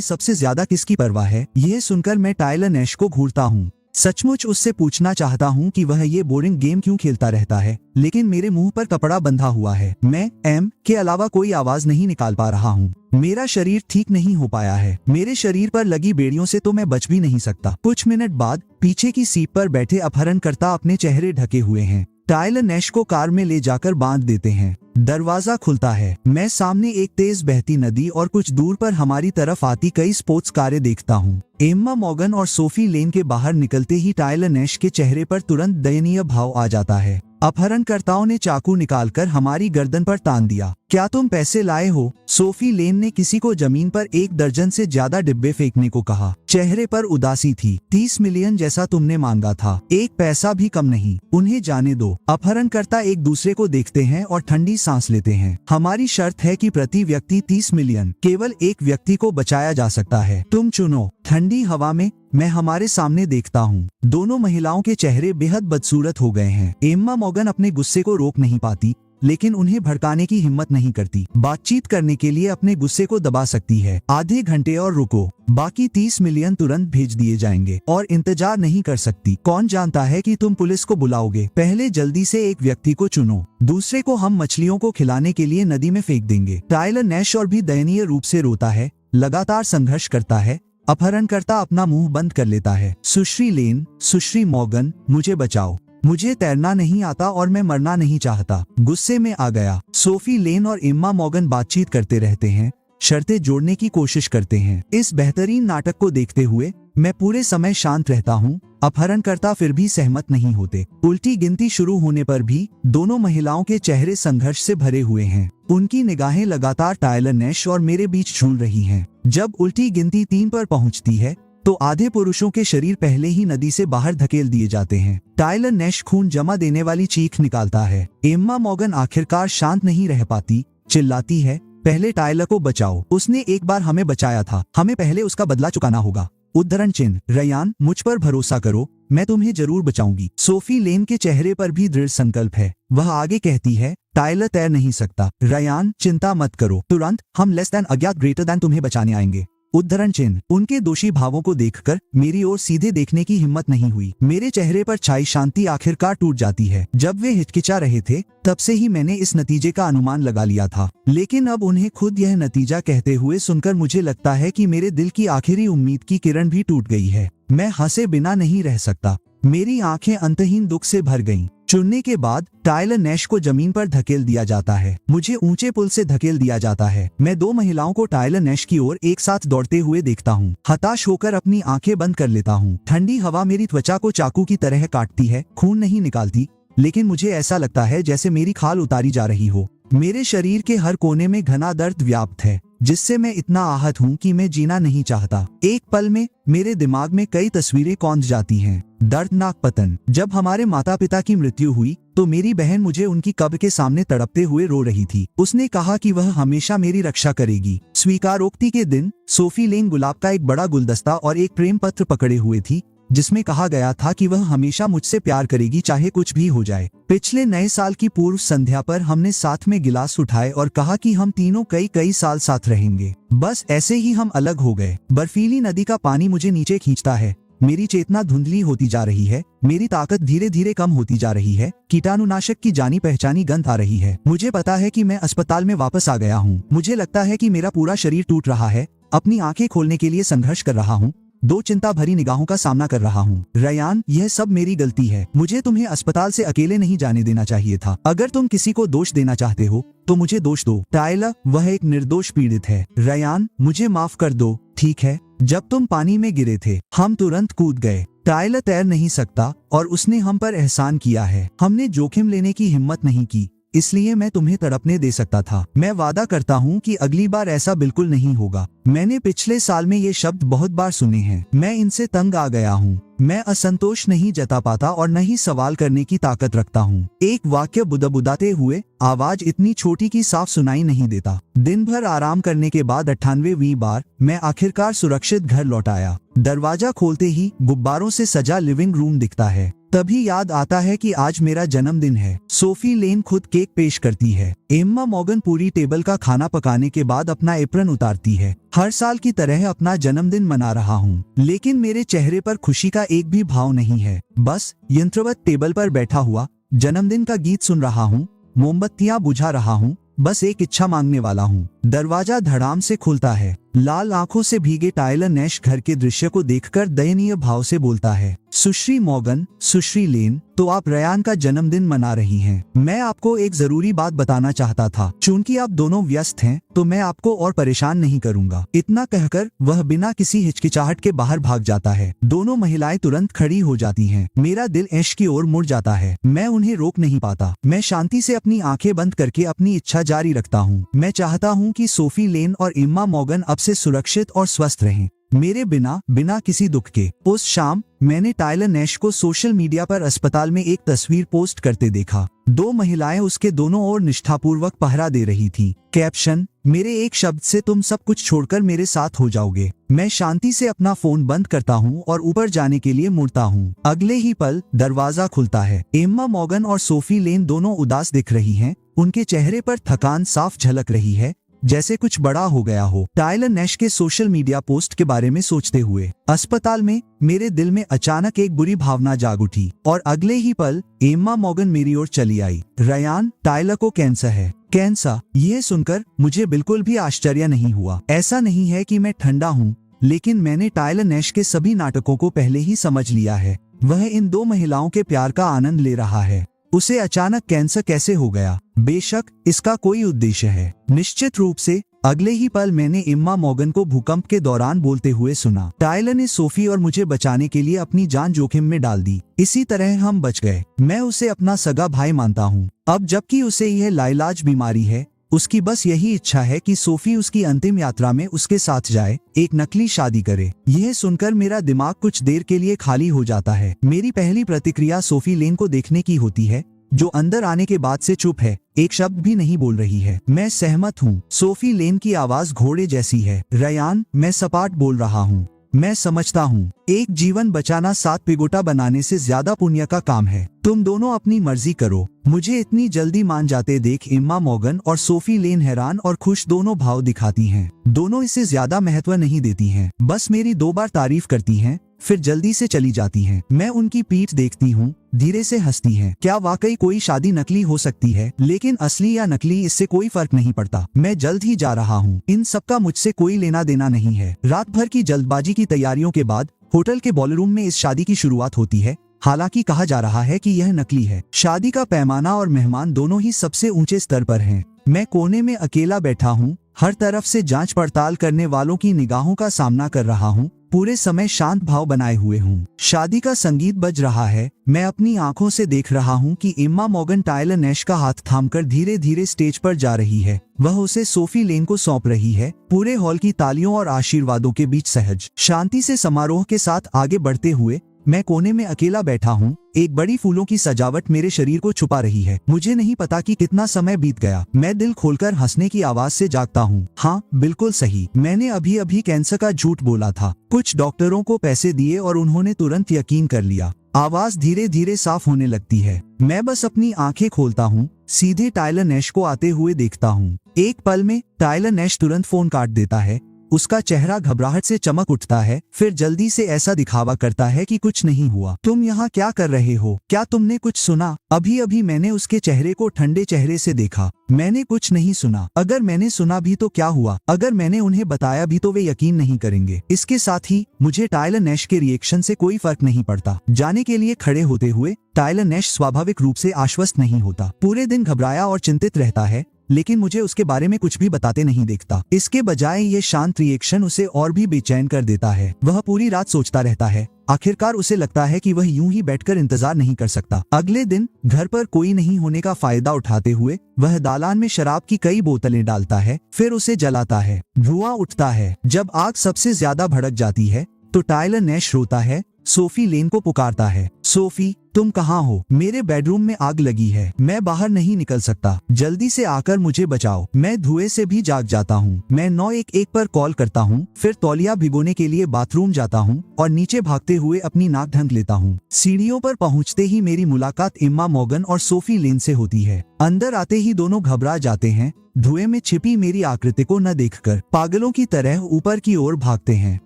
सबसे ज्यादा किसकी परवाह है। यह सुनकर मैं टायलर नैश को घूरता हूँ। सचमुच उससे पूछना चाहता हूँ कि वह ये बोरिंग गेम क्यों खेलता रहता है, लेकिन मेरे मुंह पर कपड़ा बंधा हुआ है। मैं एम के अलावा कोई आवाज नहीं निकाल पा रहा हूँ। मेरा शरीर ठीक नहीं हो पाया है। मेरे शरीर पर लगी बेड़ियों से तो मैं बच भी नहीं सकता। कुछ मिनट बाद पीछे की सीट पर बैठे अपहरणकर्ता अपने चेहरे ढके हुए हैं। टायलर नैश को कार में ले जाकर बांध देते हैं। दरवाजा खुलता है। मैं सामने एक तेज बहती नदी और कुछ दूर पर हमारी तरफ आती कई स्पोर्ट्स कारें देखता हूँ। एम्मा मॉर्गन और सोफी लेन के बाहर निकलते ही टायलर नैश के चेहरे पर तुरंत दयनीय भाव आ जाता है। अपहरणकर्ताओं ने चाकू निकालकर हमारी गर्दन पर तान दिया। क्या तुम पैसे लाए हो? सोफी लेन ने किसी को जमीन पर 1 दर्जन से ज्यादा डिब्बे फेंकने को कहा। चेहरे पर उदासी थी। 30 मिलियन जैसा तुमने मांगा था, 1 पैसा भी कम नहीं। उन्हें जाने दो। अपहरणकर्ता एक दूसरे को देखते हैं और ठंडी सांस लेते हैं। हमारी शर्त है कि प्रति व्यक्ति 30 मिलियन। केवल एक व्यक्ति को बचाया जा सकता है। तुम चुनो। ठंडी हवा में मैं हमारे सामने देखता हूँ। दोनों महिलाओं के चेहरे बेहद बदसूरत हो गए हैं। एम्मा मॉर्गन अपने गुस्से को रोक नहीं पाती, लेकिन उन्हें भड़काने की हिम्मत नहीं करती। बातचीत करने के लिए अपने गुस्से को दबा सकती है। आधे घंटे और रुको, बाकी 30 मिलियन तुरंत भेज दिए जाएंगे। और इंतजार नहीं कर सकती। कौन जानता है कि तुम पुलिस को बुलाओगे। पहले जल्दी से एक व्यक्ति को चुनो, दूसरे को हम मछलियों को खिलाने के लिए नदी में फेंक देंगे। टायलर नैश और भी दयनीय रूप से रोता है, लगातार संघर्ष करता है। अपहरणकर्ता अपना मुंह बंद कर लेता है। सुश्री लेन, सुश्री मॉर्गन, मुझे बचाओ। मुझे तैरना नहीं आता और मैं मरना नहीं चाहता। गुस्से में आ गया। सोफी लेन और एम्मा मॉर्गन बातचीत करते रहते हैं, शर्तें जोड़ने की कोशिश करते हैं। इस बेहतरीन नाटक को देखते हुए मैं पूरे समय शांत रहता हूँ। अपहरणकर्ता फिर भी सहमत नहीं होते। उल्टी गिनती शुरू होने पर भी दोनों महिलाओं के चेहरे संघर्ष से भरे हुए हैं। उनकी निगाहें लगातार टायलर नैश और मेरे बीच झूल रही हैं। जब उल्टी गिनती 3 पर पहुंचती है तो आधे पुरुषों के शरीर पहले ही नदी से बाहर धकेल दिए जाते हैं। टायलर नैश खून जमा देने वाली चीख निकालता है। एम्मा मॉर्गन आखिरकार शांत नहीं रह पाती, चिल्लाती है, पहले टायलर को बचाओ। उसने एक बार हमें बचाया था, हमें पहले उसका बदला चुकाना होगा। उद्धरण चिन्ह। रयान, मुझ पर भरोसा करो, मैं तुम्हें जरूर बचाऊंगी। सोफी लेन के चेहरे पर भी दृढ़ संकल्प है। वह आगे कहती है, टायलर तैर नहीं सकता। रयान, चिंता मत करो, तुरंत हम लेस देन अज्ञात ग्रेटर देन तुम्हें बचाने आएंगे। उद्धरण चिन्ह। उनके दोषी भावों को देखकर मेरी ओर सीधे देखने की हिम्मत नहीं हुई। मेरे चेहरे पर छाई शांति आखिरकार टूट जाती है। जब वे हिचकिचा रहे थे तब से ही मैंने इस नतीजे का अनुमान लगा लिया था, लेकिन अब उन्हें खुद यह नतीजा कहते हुए सुनकर मुझे लगता है कि मेरे दिल की आखिरी उम्मीद की किरण भी टूट गई है। मैं हंसे बिना नहीं रह सकता। मेरी आंखें अंतहीन दुख से भर गईं। चुनने के बाद टायलर नैश को जमीन पर धकेल दिया जाता है। मुझे ऊंचे पुल से धकेल दिया जाता है। मैं 2 महिलाओं को टायलर नैश की ओर एक साथ दौड़ते हुए देखता हूँ। हताश होकर अपनी आंखें बंद कर लेता हूँ। ठंडी हवा मेरी त्वचा को चाकू की तरह काटती है। खून नहीं निकालती, लेकिन मुझे ऐसा लगता है जैसे मेरी खाल उतारी जा रही हो। मेरे शरीर के हर कोने में घना दर्द व्याप्त है, जिससे मैं इतना आहत हूँ कि मैं जीना नहीं चाहता। एक पल में मेरे दिमाग में कई तस्वीरें कौंध जाती हैं। दर्दनाक पतन। जब हमारे माता पिता की मृत्यु हुई तो मेरी बहन मुझे उनकी कब्र के सामने तड़पते हुए रो रही थी। उसने कहा कि वह हमेशा मेरी रक्षा करेगी। स्वीकारोक्ति के दिन सोफी लेन गुलाब का एक बड़ा गुलदस्ता और एक प्रेम पत्र पकड़े हुए थी, जिसमें कहा गया था कि वह हमेशा मुझसे प्यार करेगी, चाहे कुछ भी हो जाए। पिछले नए साल की पूर्व संध्या पर हमने साथ में गिलास उठाए और कहा कि हम तीनों कई साल साथ रहेंगे। बस ऐसे ही हम अलग हो गए। बर्फीली नदी का पानी मुझे नीचे खींचता है। मेरी चेतना धुंधली होती जा रही है। मेरी ताकत धीरे धीरे कम होती जा रही है। कीटाणुनाशक की जानी पहचानी गंध आ रही है। मुझे पता है कि मैं अस्पताल में वापस आ गया हूँ। मुझे लगता है कि मेरा पूरा शरीर टूट रहा है। अपनी आंखें खोलने के लिए संघर्ष कर रहा हूँ। 2 चिंता भरी निगाहों का सामना कर रहा हूँ। रयान, यह सब मेरी गलती है। मुझे तुम्हें अस्पताल से अकेले नहीं जाने देना चाहिए था। अगर तुम किसी को दोष देना चाहते हो तो मुझे दोष दो। टायलर, वह एक निर्दोष पीड़ित है। रयान, मुझे माफ कर दो, ठीक है। जब तुम पानी में गिरे थे हम तुरंत कूद गए। टायलर तैर नहीं सकता और उसने हम पर एहसान किया है। हमने जोखिम लेने की हिम्मत नहीं की, इसलिए मैं तुम्हें तड़पने दे सकता था। मैं वादा करता हूँ कि अगली बार ऐसा बिल्कुल नहीं होगा। मैंने पिछले साल में ये शब्द बहुत बार सुने हैं। मैं इनसे तंग आ गया हूँ। मैं असंतोष नहीं जता पाता और न ही सवाल करने की ताकत रखता हूँ। एक वाक्य बुदबुदाते हुए आवाज इतनी छोटी कि साफ सुनाई नहीं देता। दिन भर आराम करने के बाद 98वीं बार मैं आखिरकार सुरक्षित घर लौट आया। दरवाजा खोलते ही गुब्बारों से सजा लिविंग रूम दिखता है। तभी याद आता है कि आज मेरा जन्मदिन है। सोफी लेन खुद केक पेश करती है। एम्मा मॉर्गन पूरी टेबल का खाना पकाने के बाद अपना एप्रन उतारती है। हर साल की तरह अपना जन्मदिन मना रहा हूँ, लेकिन मेरे चेहरे पर खुशी का एक भी भाव नहीं है। बस यंत्रवत टेबल पर बैठा हुआ जन्मदिन का गीत सुन रहा हूँ, मोमबत्तियां बुझा रहा हूँ, बस एक इच्छा मांगने वाला हूँ। दरवाजा धड़ाम से खुलता है। लाल आंखों से भीगे टायलर नैश घर के दृश्य को देखकर दयनीय भाव से बोलता है, सुश्री मॉर्गन, सुश्री लेन, तो आप रयान का जन्मदिन मना रही हैं। मैं आपको एक जरूरी बात बताना चाहता था। चूंकि आप दोनों व्यस्त हैं, तो मैं आपको और परेशान नहीं करूंगा। इतना कहकर वह बिना किसी हिचकिचाहट के बाहर भाग जाता है। दोनों महिलाएं तुरंत खड़ी हो जाती हैं। मेरा दिल ऐश की ओर मुड़ जाता है। मैं उन्हें रोक नहीं पाता। मैं शांति से अपनी आंखें बंद करके अपनी इच्छा जारी रखता हूँ। मैं चाहता हूँ कि सोफी लेन और एम्मा मॉर्गन अब से सुरक्षित और स्वस्थ रहें, मेरे बिना किसी दुख के। उस शाम मैंने टायलर नैश को सोशल मीडिया पर अस्पताल में एक तस्वीर पोस्ट करते देखा। दो महिलाएं उसके दोनों ओर निष्ठापूर्वक पहरा दे रही थी। कैप्शन, मेरे एक शब्द से तुम सब कुछ छोड़कर मेरे साथ हो जाओगे। मैं शांति से अपना फोन बंद करता हूँ और ऊपर जाने के लिए मुड़ता हूँ। अगले ही पल दरवाजा खुलता है। एम्मा मॉर्गन और सोफी लेन दोनों उदास दिख रही हैं। उनके चेहरे पर थकान साफ झलक रही है, जैसे कुछ बड़ा हो गया हो। टायलर नैश के सोशल मीडिया पोस्ट के बारे में सोचते हुए अस्पताल में मेरे दिल में अचानक एक बुरी भावना जाग उठी और अगले ही पल एम्मा मॉर्गन मेरी ओर चली आई। रयान, टायलर को कैंसर है। कैंसर? यह सुनकर मुझे बिल्कुल भी आश्चर्य नहीं हुआ। ऐसा नहीं है कि मैं ठंडा हूँ, लेकिन मैंने टायलर नैश के सभी नाटकों को पहले ही समझ लिया है। वह इन दो महिलाओं के प्यार का आनंद ले रहा है। उसे अचानक कैंसर कैसे हो गया? बेशक इसका कोई उद्देश्य है। निश्चित रूप से अगले ही पल मैंने एम्मा मॉर्गन को भूकंप के दौरान बोलते हुए सुना। टायलर ने सोफी और मुझे बचाने के लिए अपनी जान जोखिम में डाल दी। इसी तरह हम बच गए। मैं उसे अपना सगा भाई मानता हूँ। अब जबकि उसे यह लाइलाज बीमारी है, उसकी बस यही इच्छा है कि सोफी उसकी अंतिम यात्रा में उसके साथ जाए, एक नकली शादी करे। यह सुनकर मेरा दिमाग कुछ देर के लिए खाली हो जाता है। मेरी पहली प्रतिक्रिया सोफी लेन को देखने की होती है, जो अंदर आने के बाद से चुप है, एक शब्द भी नहीं बोल रही है। मैं सहमत हूँ। सोफी लेन की आवाज घोड़े जैसी है। रयान, मैं सपाट बोल रहा हूँ। मैं समझता हूँ, एक जीवन बचाना 7 पिगोटा बनाने से ज्यादा पुण्य का काम है। तुम दोनों अपनी मर्जी करो। मुझे इतनी जल्दी मान जाते देख एम्मा मॉर्गन और सोफी लेन हैरान और खुश दोनों भाव दिखाती हैं। दोनों इसे ज्यादा महत्व नहीं देती हैं, बस मेरी 2 बार तारीफ करती हैं, फिर जल्दी से चली जाती हैं। मैं उनकी पीठ देखती हूँ, धीरे से हंसती हैं। क्या वाकई कोई शादी नकली हो सकती है? लेकिन असली या नकली, इससे कोई फर्क नहीं पड़ता। मैं जल्द ही जा रहा हूँ। इन सबका मुझसे कोई लेना देना नहीं है। रात भर की जल्दबाजी की तैयारियों के बाद होटल के बॉलरूम में इस शादी की शुरुआत होती है। हालांकि कहा जा रहा है कि यह नकली है। शादी का पैमाना और मेहमान दोनों ही सबसे ऊंचे स्तर पर हैं। मैं कोने में अकेला बैठा हूँ, हर तरफ से जांच पड़ताल करने वालों की निगाहों का सामना कर रहा हूँ। पूरे समय शांत भाव बनाए हुए हूँ। शादी का संगीत बज रहा है। मैं अपनी आंखों से देख रहा हूँ कि एम्मा मॉर्गन टायलर नैश का हाथ थामकर धीरे धीरे स्टेज पर जा रही है। वह उसे सोफी लेन को सौंप रही है। पूरे हॉल की तालियों और आशीर्वादों के बीच सहज शांति से समारोह के साथ आगे बढ़ते हुए मैं कोने में अकेला बैठा हूँ। एक बड़ी फूलों की सजावट मेरे शरीर को छुपा रही है। मुझे नहीं पता कि कितना समय बीत गया। मैं दिल खोलकर हंसने की आवाज से जागता हूँ। हाँ, बिल्कुल सही। मैंने अभी अभी कैंसर का झूठ बोला था। कुछ डॉक्टरों को पैसे दिए और उन्होंने तुरंत यकीन कर लिया। आवाज धीरे धीरे साफ होने लगती है। मैं बस अपनी आंखें खोलता हूँ, सीधे टायलर नैश को आते हुए देखता हूँ। एक पल में टायलर नैश तुरंत फोन काट देता है। उसका चेहरा घबराहट से चमक उठता है, फिर जल्दी से ऐसा दिखावा करता है कि कुछ नहीं हुआ। तुम यहाँ क्या कर रहे हो? क्या तुमने कुछ सुना? अभी अभी मैंने उसके चेहरे को ठंडे चेहरे से देखा। मैंने कुछ नहीं सुना। अगर मैंने सुना भी तो क्या हुआ? अगर मैंने उन्हें बताया भी तो वे यकीन नहीं करेंगे। इसके साथ ही मुझे टायलर नैश के रिएक्शन से कोई फर्क नहीं पड़ता। जाने के लिए खड़े होते हुए टायलर नैश स्वाभाविक रूप से आश्वस्त नहीं होता। पूरे दिन घबराया और चिंतित रहता है, लेकिन मुझे उसके बारे में कुछ भी बताते नहीं देखता। इसके बजाय ये शांत रिएक्शन उसे और भी बेचैन कर देता है। वह पूरी रात सोचता रहता है। आखिरकार उसे लगता है कि वह यूं ही बैठकर इंतजार नहीं कर सकता। अगले दिन घर पर कोई नहीं होने का फायदा उठाते हुए वह दालान में शराब की कई बोतलें डालता है, फिर उसे जलाता है। धुआं उठता है। जब आग सबसे ज्यादा भड़क जाती है तो टायलर नैश रोता है, सोफी लेन को पुकारता है। सोफी, तुम कहाँ हो? मेरे बेडरूम में आग लगी है, मैं बाहर नहीं निकल सकता, जल्दी से आकर मुझे बचाओ। मैं धुएं से भी जाग जाता हूँ। मैं 911 पर कॉल करता हूँ, फिर तौलिया भिगोने के लिए बाथरूम जाता हूँ और नीचे भागते हुए अपनी नाक ढंक लेता हूँ। सीढ़ियों पर पहुँचते ही मेरी मुलाकात एम्मा मॉर्गन और सोफी लेन से होती है। अंदर आते ही दोनों घबरा जाते हैं। धुएं में छिपी मेरी आकृति को न देखकर पागलों की तरह ऊपर की ओर भागते हैं।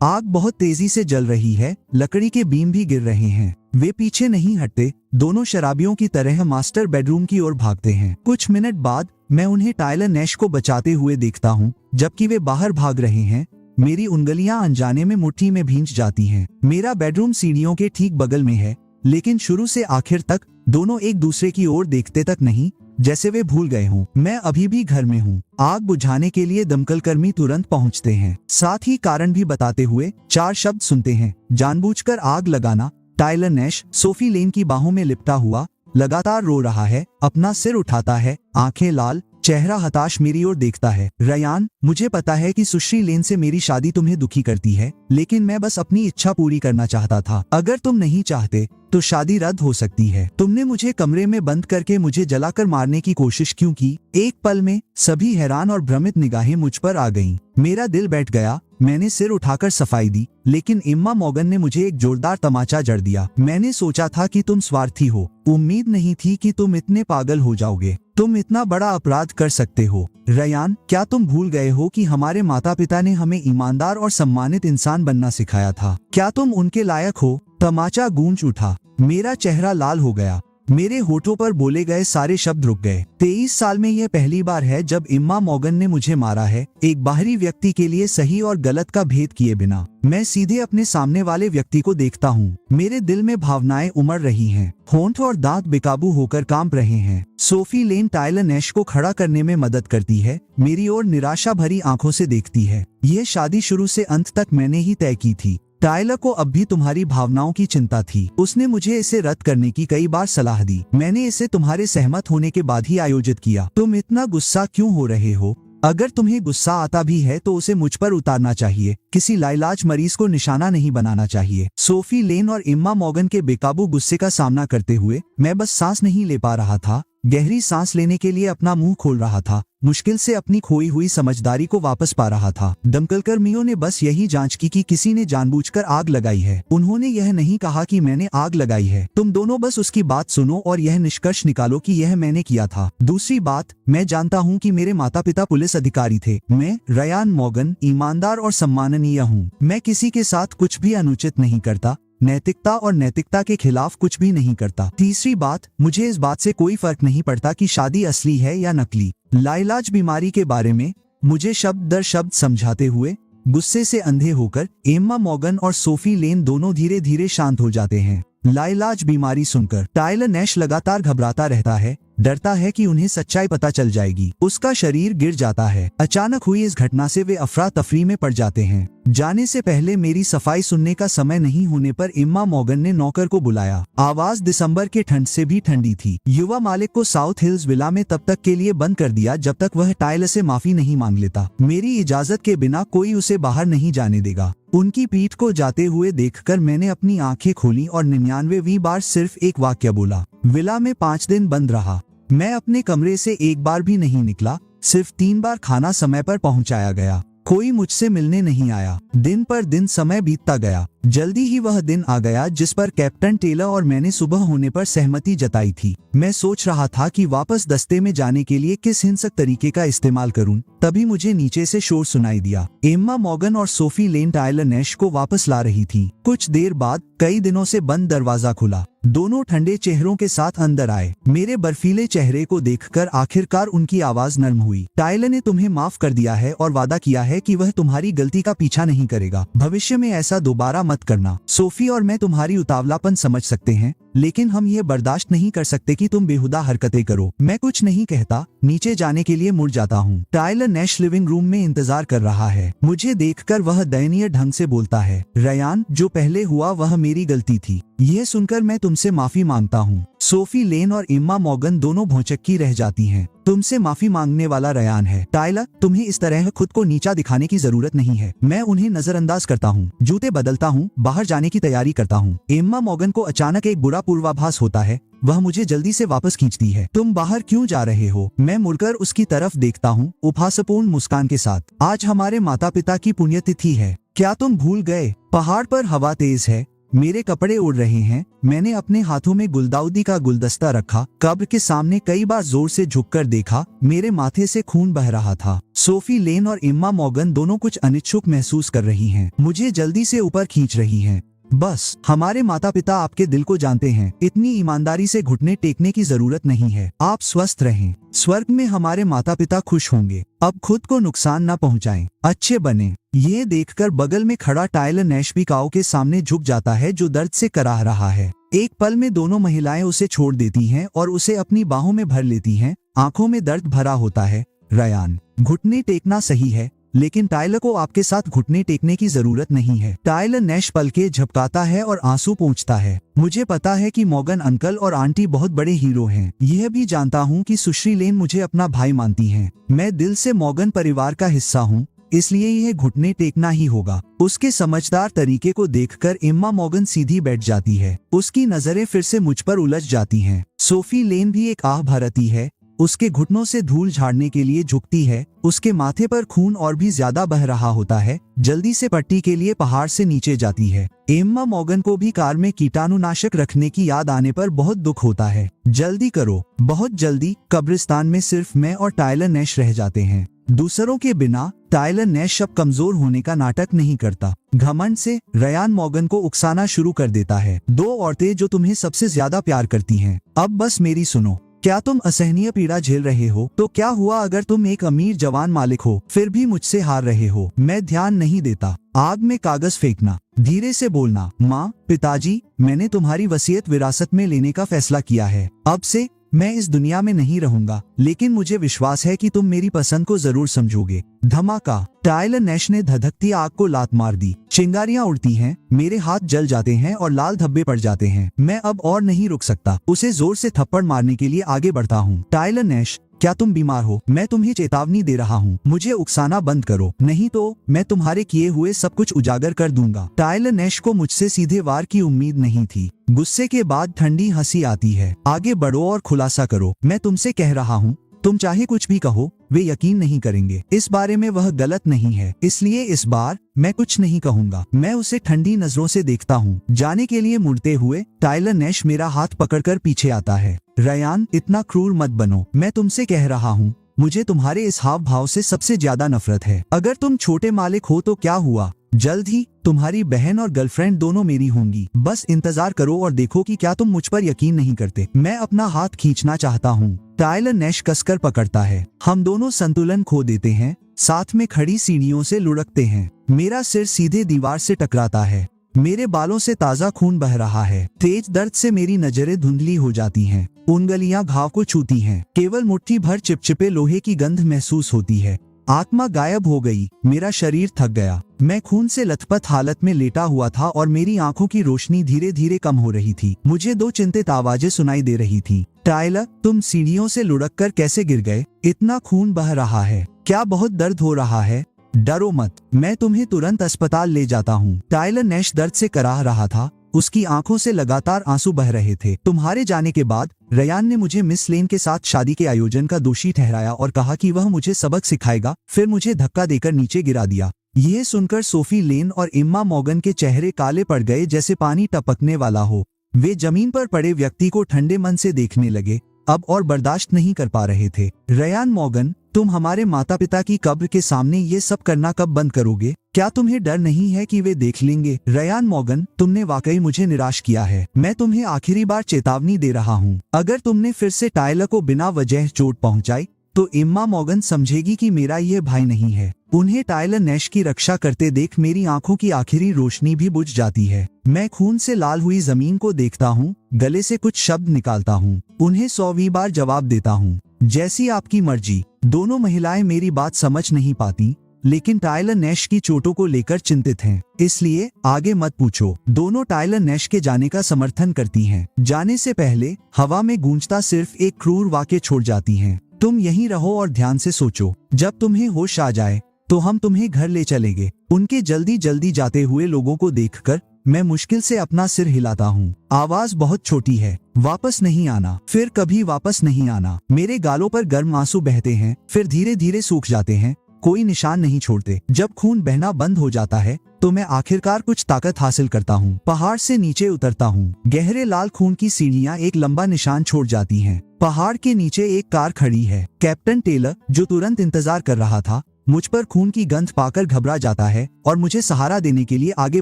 आग बहुत तेजी से जल रही है, लकड़ी के बीम भी गिर रहे हैं। वे पीछे नहीं हटते, दोनों शराबियों की तरह मास्टर बेडरूम की ओर भागते हैं। कुछ मिनट बाद मैं उन्हें टायलर नैश को बचाते हुए देखता हूँ, जबकि वे बाहर भाग रहे हैं। मेरी उंगलियां अनजाने में मुट्ठी में भींच जाती हैं। मेरा बेडरूम सीढ़ियों के ठीक बगल में है, लेकिन शुरू से आखिर तक दोनों एक दूसरे की ओर देखते तक नहीं, जैसे वे भूल गए हों। मैं अभी भी घर में हूँ। आग बुझाने के लिए दमकल कर्मी तुरंत पहुँचते हैं, साथ ही कारण भी बताते हुए 4 शब्द सुनते हैं। जानबूझकर आग लगाना। टायलर नैश सोफी लेन की बाहों में लिपटा हुआ लगातार रो रहा है, अपना सिर उठाता है, आंखें लाल, चेहरा हताश मेरी ओर देखता है। रयान, मुझे पता है कि सुश्री लेन से मेरी शादी तुम्हें दुखी करती है, लेकिन मैं बस अपनी इच्छा पूरी करना चाहता था। अगर तुम नहीं चाहते तो शादी रद्द हो सकती है। तुमने मुझे कमरे में बंद करके मुझे जलाकर मारने की कोशिश क्यों की? एक पल में सभी हैरान और भ्रमित निगाहें मुझ पर आ गईं। मेरा दिल बैठ गया। मैंने सिर उठाकर सफाई दी, लेकिन एम्मा मॉर्गन ने मुझे एक जोरदार तमाचा जड़ दिया। मैंने सोचा था कि तुम स्वार्थी हो, उम्मीद नहीं थी कि तुम इतने पागल हो जाओगे। तुम इतना बड़ा अपराध कर सकते हो। रयान, क्या तुम भूल गए हो कि हमारे माता पिता ने हमें ईमानदार और सम्मानित इंसान बनना सिखाया था? क्या तुम उनके लायक हो? तमाचा गूंज उठा। मेरा चेहरा लाल हो गया। मेरे होठों पर बोले गए सारे शब्द रुक गए। 23 साल में यह पहली बार है जब एम्मा मॉर्गन ने मुझे मारा है, एक बाहरी व्यक्ति के लिए सही और गलत का भेद किए बिना। मैं सीधे अपने सामने वाले व्यक्ति को देखता हूँ। मेरे दिल में भावनाएं उमड़ रही हैं, होंठ और दांत बेकाबू होकर कांप रहे हैं। सोफी लेन टायलर नैश को खड़ा करने में मदद करती है, मेरी ओर निराशा भरी आंखों से देखती है। यह शादी शुरू से अंत तक मैंने ही तय की थी। टायलर को अब भी तुम्हारी भावनाओं की चिंता थी। उसने मुझे इसे रद्द करने की कई बार सलाह दी। मैंने इसे तुम्हारे सहमत होने के बाद ही आयोजित किया। तुम इतना गुस्सा क्यों हो रहे हो? अगर तुम्हें गुस्सा आता भी है तो उसे मुझ पर उतारना चाहिए, किसी लाइलाज मरीज को निशाना नहीं बनाना चाहिए। सोफी लेन और एम्मा मॉर्गन के बेकाबू गुस्से का सामना करते हुए मैं बस सांस नहीं ले पा रहा था। गहरी सांस लेने के लिए अपना मुंह खोल रहा था, मुश्किल से अपनी खोई हुई समझदारी को वापस पा रहा था। दमकल कर्मियों ने बस यही जांच की कि किसी ने जानबूझकर आग लगाई है। उन्होंने यह नहीं कहा कि मैंने आग लगाई है। तुम दोनों बस उसकी बात सुनो और यह निष्कर्ष निकालो कि यह मैंने किया था। दूसरी बात, मैं जानता हूँ कि मेरे माता पिता पुलिस अधिकारी थे। मैं रयान मॉर्गन ईमानदार और सम्माननीय हूँ। मैं किसी के साथ कुछ भी अनुचित नहीं करता, नैतिकता और नैतिकता के खिलाफ कुछ भी नहीं करता। तीसरी बात, मुझे इस बात से कोई फर्क नहीं पड़ता कि शादी असली है या नकली। लाइलाज बीमारी के बारे में मुझे शब्द दर शब्द समझाते हुए गुस्से से अंधे होकर एम्मा मॉर्गन और सोफी लेन दोनों धीरे धीरे शांत हो जाते हैं। लाइलाज बीमारी सुनकर टायलर नैश लगातार घबराता रहता है, डरता है कि उन्हें सच्चाई पता चल जाएगी। उसका शरीर गिर जाता है। अचानक हुई इस घटना से वे अफरा तफरी में पड़ जाते हैं। जाने से पहले मेरी सफाई सुनने का समय नहीं होने पर एम्मा मॉर्गन ने नौकर को बुलाया। आवाज दिसंबर के ठंड से भी ठंडी थी। युवा मालिक को साउथ हिल्स विला में तब तक के लिए बंद कर दिया जब तक वह टायलर से माफी नहीं मांग लेता। मेरी इजाजत के बिना कोई उसे बाहर नहीं जाने देगा। उनकी पीठ को जाते हुए देखकर मैंने अपनी आंखें खोली और 99वीं बार सिर्फ एक वाक्य बोला। विला में 5 दिन बंद रहा। मैं अपने कमरे से एक बार भी नहीं निकला। सिर्फ 3 बार खाना समय पर पहुंचाया गया। कोई मुझसे मिलने नहीं आया। दिन पर दिन समय बीतता गया। जल्दी ही वह दिन आ गया जिस पर कैप्टन टेलर और मैंने सुबह होने पर सहमति जताई थी। मैं सोच रहा था कि वापस दस्ते में जाने के लिए किस हिंसक तरीके का इस्तेमाल करूं, तभी मुझे नीचे से शोर सुनाई दिया। एम्मा मॉर्गन और सोफी लेन टायलर नैश को वापस ला रही थी। कुछ देर बाद कई दिनों से बंद दरवाजा खुला। दोनों ठंडे चेहरों के साथ अंदर आए। मेरे बर्फीले चेहरे को देखकर आखिरकार उनकी आवाज नरम हुई। टायलर ने तुम्हें माफ कर दिया है और वादा किया है कि वह तुम्हारी गलती का पीछा नहीं करेगा। भविष्य में ऐसा दोबारा मत करना। सोफी और मैं तुम्हारी उतावलापन समझ सकते हैं, लेकिन हम ये बर्दाश्त नहीं कर सकते कि तुम बेहुदा हरकतें करो। मैं कुछ नहीं कहता, नीचे जाने के लिए मुड़ जाता हूँ। टायलर नैश लिविंग रूम में इंतजार कर रहा है। मुझे देखकर वह दयनीय ढंग से बोलता है, रयान, जो पहले हुआ वह मेरी गलती थी। यह सुनकर मैं तुमसे माफी मांगता हूँ। सोफी लेन और एम्मा मॉर्गन दोनों भौचक्की रह जाती हैं। तुमसे माफी मांगने वाला रयान है। टायलर, तुम्हें इस तरह खुद को नीचा दिखाने की जरूरत नहीं है। मैं उन्हें नजरअंदाज करता हूँ, जूते बदलता हूँ, बाहर जाने की तैयारी करता हूँ। एम्मा मॉर्गन को अचानक एक बुरा पूर्वाभास होता है। वह मुझे जल्दी से वापस खींचती है। तुम बाहर क्यों जा रहे हो? मैं मुड़कर उसकी तरफ देखता हूँ, उपहासपूर्ण मुस्कान के साथ। आज हमारे माता पिता की पुण्यतिथि है। क्या तुम भूल गए? पहाड़ पर हवा तेज है, मेरे कपड़े उड़ रहे हैं। मैंने अपने हाथों में गुलदाउदी का गुलदस्ता रखा, कब्र के सामने कई बार जोर से झुककर देखा। मेरे माथे से खून बह रहा था। सोफी लेन और एम्मा मॉर्गन दोनों कुछ अनिच्छुक महसूस कर रही हैं। मुझे जल्दी से ऊपर खींच रही हैं। बस, हमारे माता पिता आपके दिल को जानते हैं। इतनी ईमानदारी से घुटने टेकने की जरूरत नहीं है। आप स्वस्थ रहें। स्वर्ग में हमारे माता पिता खुश होंगे। अब खुद को नुकसान न पहुंचाएं। अच्छे बने। ये देखकर बगल में खड़ा टायलर नैश भी काऊ के सामने झुक जाता है, जो दर्द से कराह रहा है। एक पल में दोनों महिलाएं उसे छोड़ देती हैं और उसे अपनी बाहों में भर लेती हैं। आंखों में दर्द भरा होता है। रयान, घुटने टेकना सही है, लेकिन टायलर को आपके साथ घुटने टेकने की जरूरत नहीं है। टायलर नैश पलके झपकाता है और आंसू पोंछता है। मुझे पता है कि मॉर्गन अंकल और आंटी बहुत बड़े हीरो हैं। यह भी जानता हूँ कि सुश्री लेन मुझे अपना भाई मानती हैं। मैं दिल से मॉर्गन परिवार का हिस्सा हूँ, इसलिए यह घुटने टेकना ही होगा। उसके समझदार तरीके को देखकर एम्मा मॉर्गन सीधी बैठ जाती है। उसकी नजरें फिर से मुझ पर उलझ जाती हैं। सोफी लेन भी एक आह भरती है। उसके घुटनों से धूल झाड़ने के लिए झुकती है। उसके माथे पर खून और भी ज्यादा बह रहा होता है। जल्दी से पट्टी के लिए पहाड़ से नीचे जाती है। एम्मा मॉर्गन को भी कार में कीटाणुनाशक रखने की याद आने पर बहुत दुख होता है। जल्दी करो, बहुत जल्दी। कब्रिस्तान में सिर्फ मैं और टायलर नैश रह जाते हैं। दूसरों के बिना टायलर नैश अब कमजोर होने का नाटक नहीं करता। घमंड से रयान मॉर्गन को उकसाना शुरू कर देता है। दो औरतें जो तुम्हें सबसे ज्यादा प्यार करती हैं। अब बस मेरी सुनो। क्या तुम असहनीय पीड़ा झेल रहे हो? तो क्या हुआ अगर तुम एक अमीर जवान मालिक हो, फिर भी मुझसे हार रहे हो? मैं ध्यान नहीं देता। आग में कागज फेंकना, धीरे से बोलना। माँ, पिताजी, मैंने तुम्हारी वसीयत विरासत में लेने का फैसला किया है। अब से मैं इस दुनिया में नहीं रहूंगा, लेकिन मुझे विश्वास है कि तुम मेरी पसंद को जरूर समझोगे। धमाका। टायलर नैश ने धधकती आग को लात मार दी। चिंगारियां उड़ती हैं, मेरे हाथ जल जाते हैं और लाल धब्बे पड़ जाते हैं। मैं अब और नहीं रुक सकता। उसे जोर से थप्पड़ मारने के लिए आगे बढ़ता हूँ। टायलर नैश, क्या तुम बीमार हो? मैं तुम्हें चेतावनी दे रहा हूँ, मुझे उकसाना बंद करो, नहीं तो मैं तुम्हारे किए हुए सब कुछ उजागर कर दूंगा। टायलर नैश को मुझसे सीधे वार की उम्मीद नहीं थी। गुस्से के बाद ठंडी हंसी आती है। आगे बढ़ो और खुलासा करो। मैं तुमसे कह रहा हूँ, तुम चाहे कुछ भी कहो, वे यकीन नहीं करेंगे। इस बारे में वह गलत नहीं है, इसलिए इस बार मैं कुछ नहीं कहूँगा। मैं उसे ठंडी नजरों से देखता हूँ। जाने के लिए मुड़ते हुए टायलर नैश मेरा हाथ पकड़कर पीछे आता है। रयान, इतना क्रूर मत बनो। मैं तुमसे कह रहा हूँ, मुझे तुम्हारे इस हाव भाव से सबसे ज्यादा नफरत है। अगर तुम छोटे मालिक हो तो क्या हुआ, जल्द ही तुम्हारी बहन और गर्लफ्रेंड दोनों मेरी होंगी। बस इंतजार करो और देखो कि क्या तुम मुझ पर यकीन नहीं करते। मैं अपना हाथ खींचना चाहता हूँ। टायलर नैश कसकर पकड़ता है। हम दोनों संतुलन खो देते हैं, साथ में खड़ी सीढ़ियों से लुढ़कते हैं। मेरा सिर सीधे दीवार से टकराता है। मेरे बालों से ताजा खून बह रहा है। तेज दर्द से मेरी नजरें धुंधली हो जाती हैं। उंगलियां घाव को छूती हैं। केवल मुट्ठी भर चिपचिपे लोहे की गंध महसूस होती है। आत्मा गायब हो गई। मेरा शरीर थक गया। मैं खून से लथपथ हालत में लेटा हुआ था और मेरी आंखों की रोशनी धीरे धीरे कम हो रही थी। मुझे दो चिंतित आवाजें सुनाई दे रही थी। टायलर, तुम सीढ़ियों से लुढ़ककर कैसे गिर गए? इतना खून बह रहा है। क्या बहुत दर्द हो रहा है? डरो मत, मैं तुम्हें तुरंत अस्पताल ले जाता हूँ। टायलर नैश दर्द से कराह रहा था। उसकी आंखों से लगातार आंसू बह रहे थे। तुम्हारे जाने के बाद रयान ने मुझे मिस लेन के साथ शादी के आयोजन का दोषी ठहराया और कहा कि वह मुझे सबक सिखाएगा। फिर मुझे धक्का देकर नीचे गिरा दिया। यह सुनकर सोफी लेन और एम्मा मॉर्गन के चेहरे काले पड़ गए, जैसे पानी टपकने वाला हो। वे जमीन पर पड़े व्यक्ति को ठंडे मन से देखने लगे। अब और बर्दाश्त नहीं कर पा रहे थे। रयान मॉर्गन, तुम हमारे माता पिता की कब्र के सामने ये सब करना कब बंद करोगे? क्या तुम्हें डर नहीं है कि वे देख लेंगे? रयान मॉर्गन, तुमने वाकई मुझे निराश किया है। मैं तुम्हें आखिरी बार चेतावनी दे रहा हूँ। अगर तुमने फिर से टायलर को बिना वजह चोट पहुंचाई तो एम्मा मॉर्गन समझेगी कि मेरा ये भाई नहीं है। उन्हें टायलर नैश की रक्षा करते देख मेरी आंखों की आखिरी रोशनी भी बुझ जाती है। मैं खून से लाल हुई जमीन को देखता हूँ, गले से कुछ शब्द निकालता हूँ, उन्हें 100वीं बार जवाब देता हूँ, जैसी आपकी मर्जी। दोनों महिलाएं मेरी बात समझ नहीं पाती। लेकिन टायलर नैश की चोटों को लेकर चिंतित हैं, इसलिए आगे मत पूछो। दोनों टायलर नैश के जाने का समर्थन करती हैं। जाने से पहले हवा में गूंजता सिर्फ एक क्रूर वाक्य छोड़ जाती हैं, तुम यहीं रहो और ध्यान से सोचो, जब तुम्हें होश आ जाए तो हम तुम्हें घर ले चलेंगे। उनके जल्दी जल्दी जाते हुए लोगों को देखकर मैं मुश्किल से अपना सिर हिलाता हूँ। आवाज बहुत छोटी है, वापस नहीं आना, फिर कभी वापस नहीं आना। मेरे गालों पर गर्म आंसू बहते हैं, फिर धीरे धीरे सूख जाते हैं, कोई निशान नहीं छोड़ते। जब खून बहना बंद हो जाता है तो मैं आखिरकार कुछ ताकत हासिल करता हूँ। पहाड़ से नीचे उतरता हूँ। गहरे लाल खून की सीढ़ियाँ एक लंबा निशान छोड़ जाती हैं। पहाड़ के नीचे एक कार खड़ी है। कैप्टन टेलर, जो तुरंत इंतजार कर रहा था, मुझ पर खून की गंध पाकर घबरा जाता है और मुझे सहारा देने के लिए आगे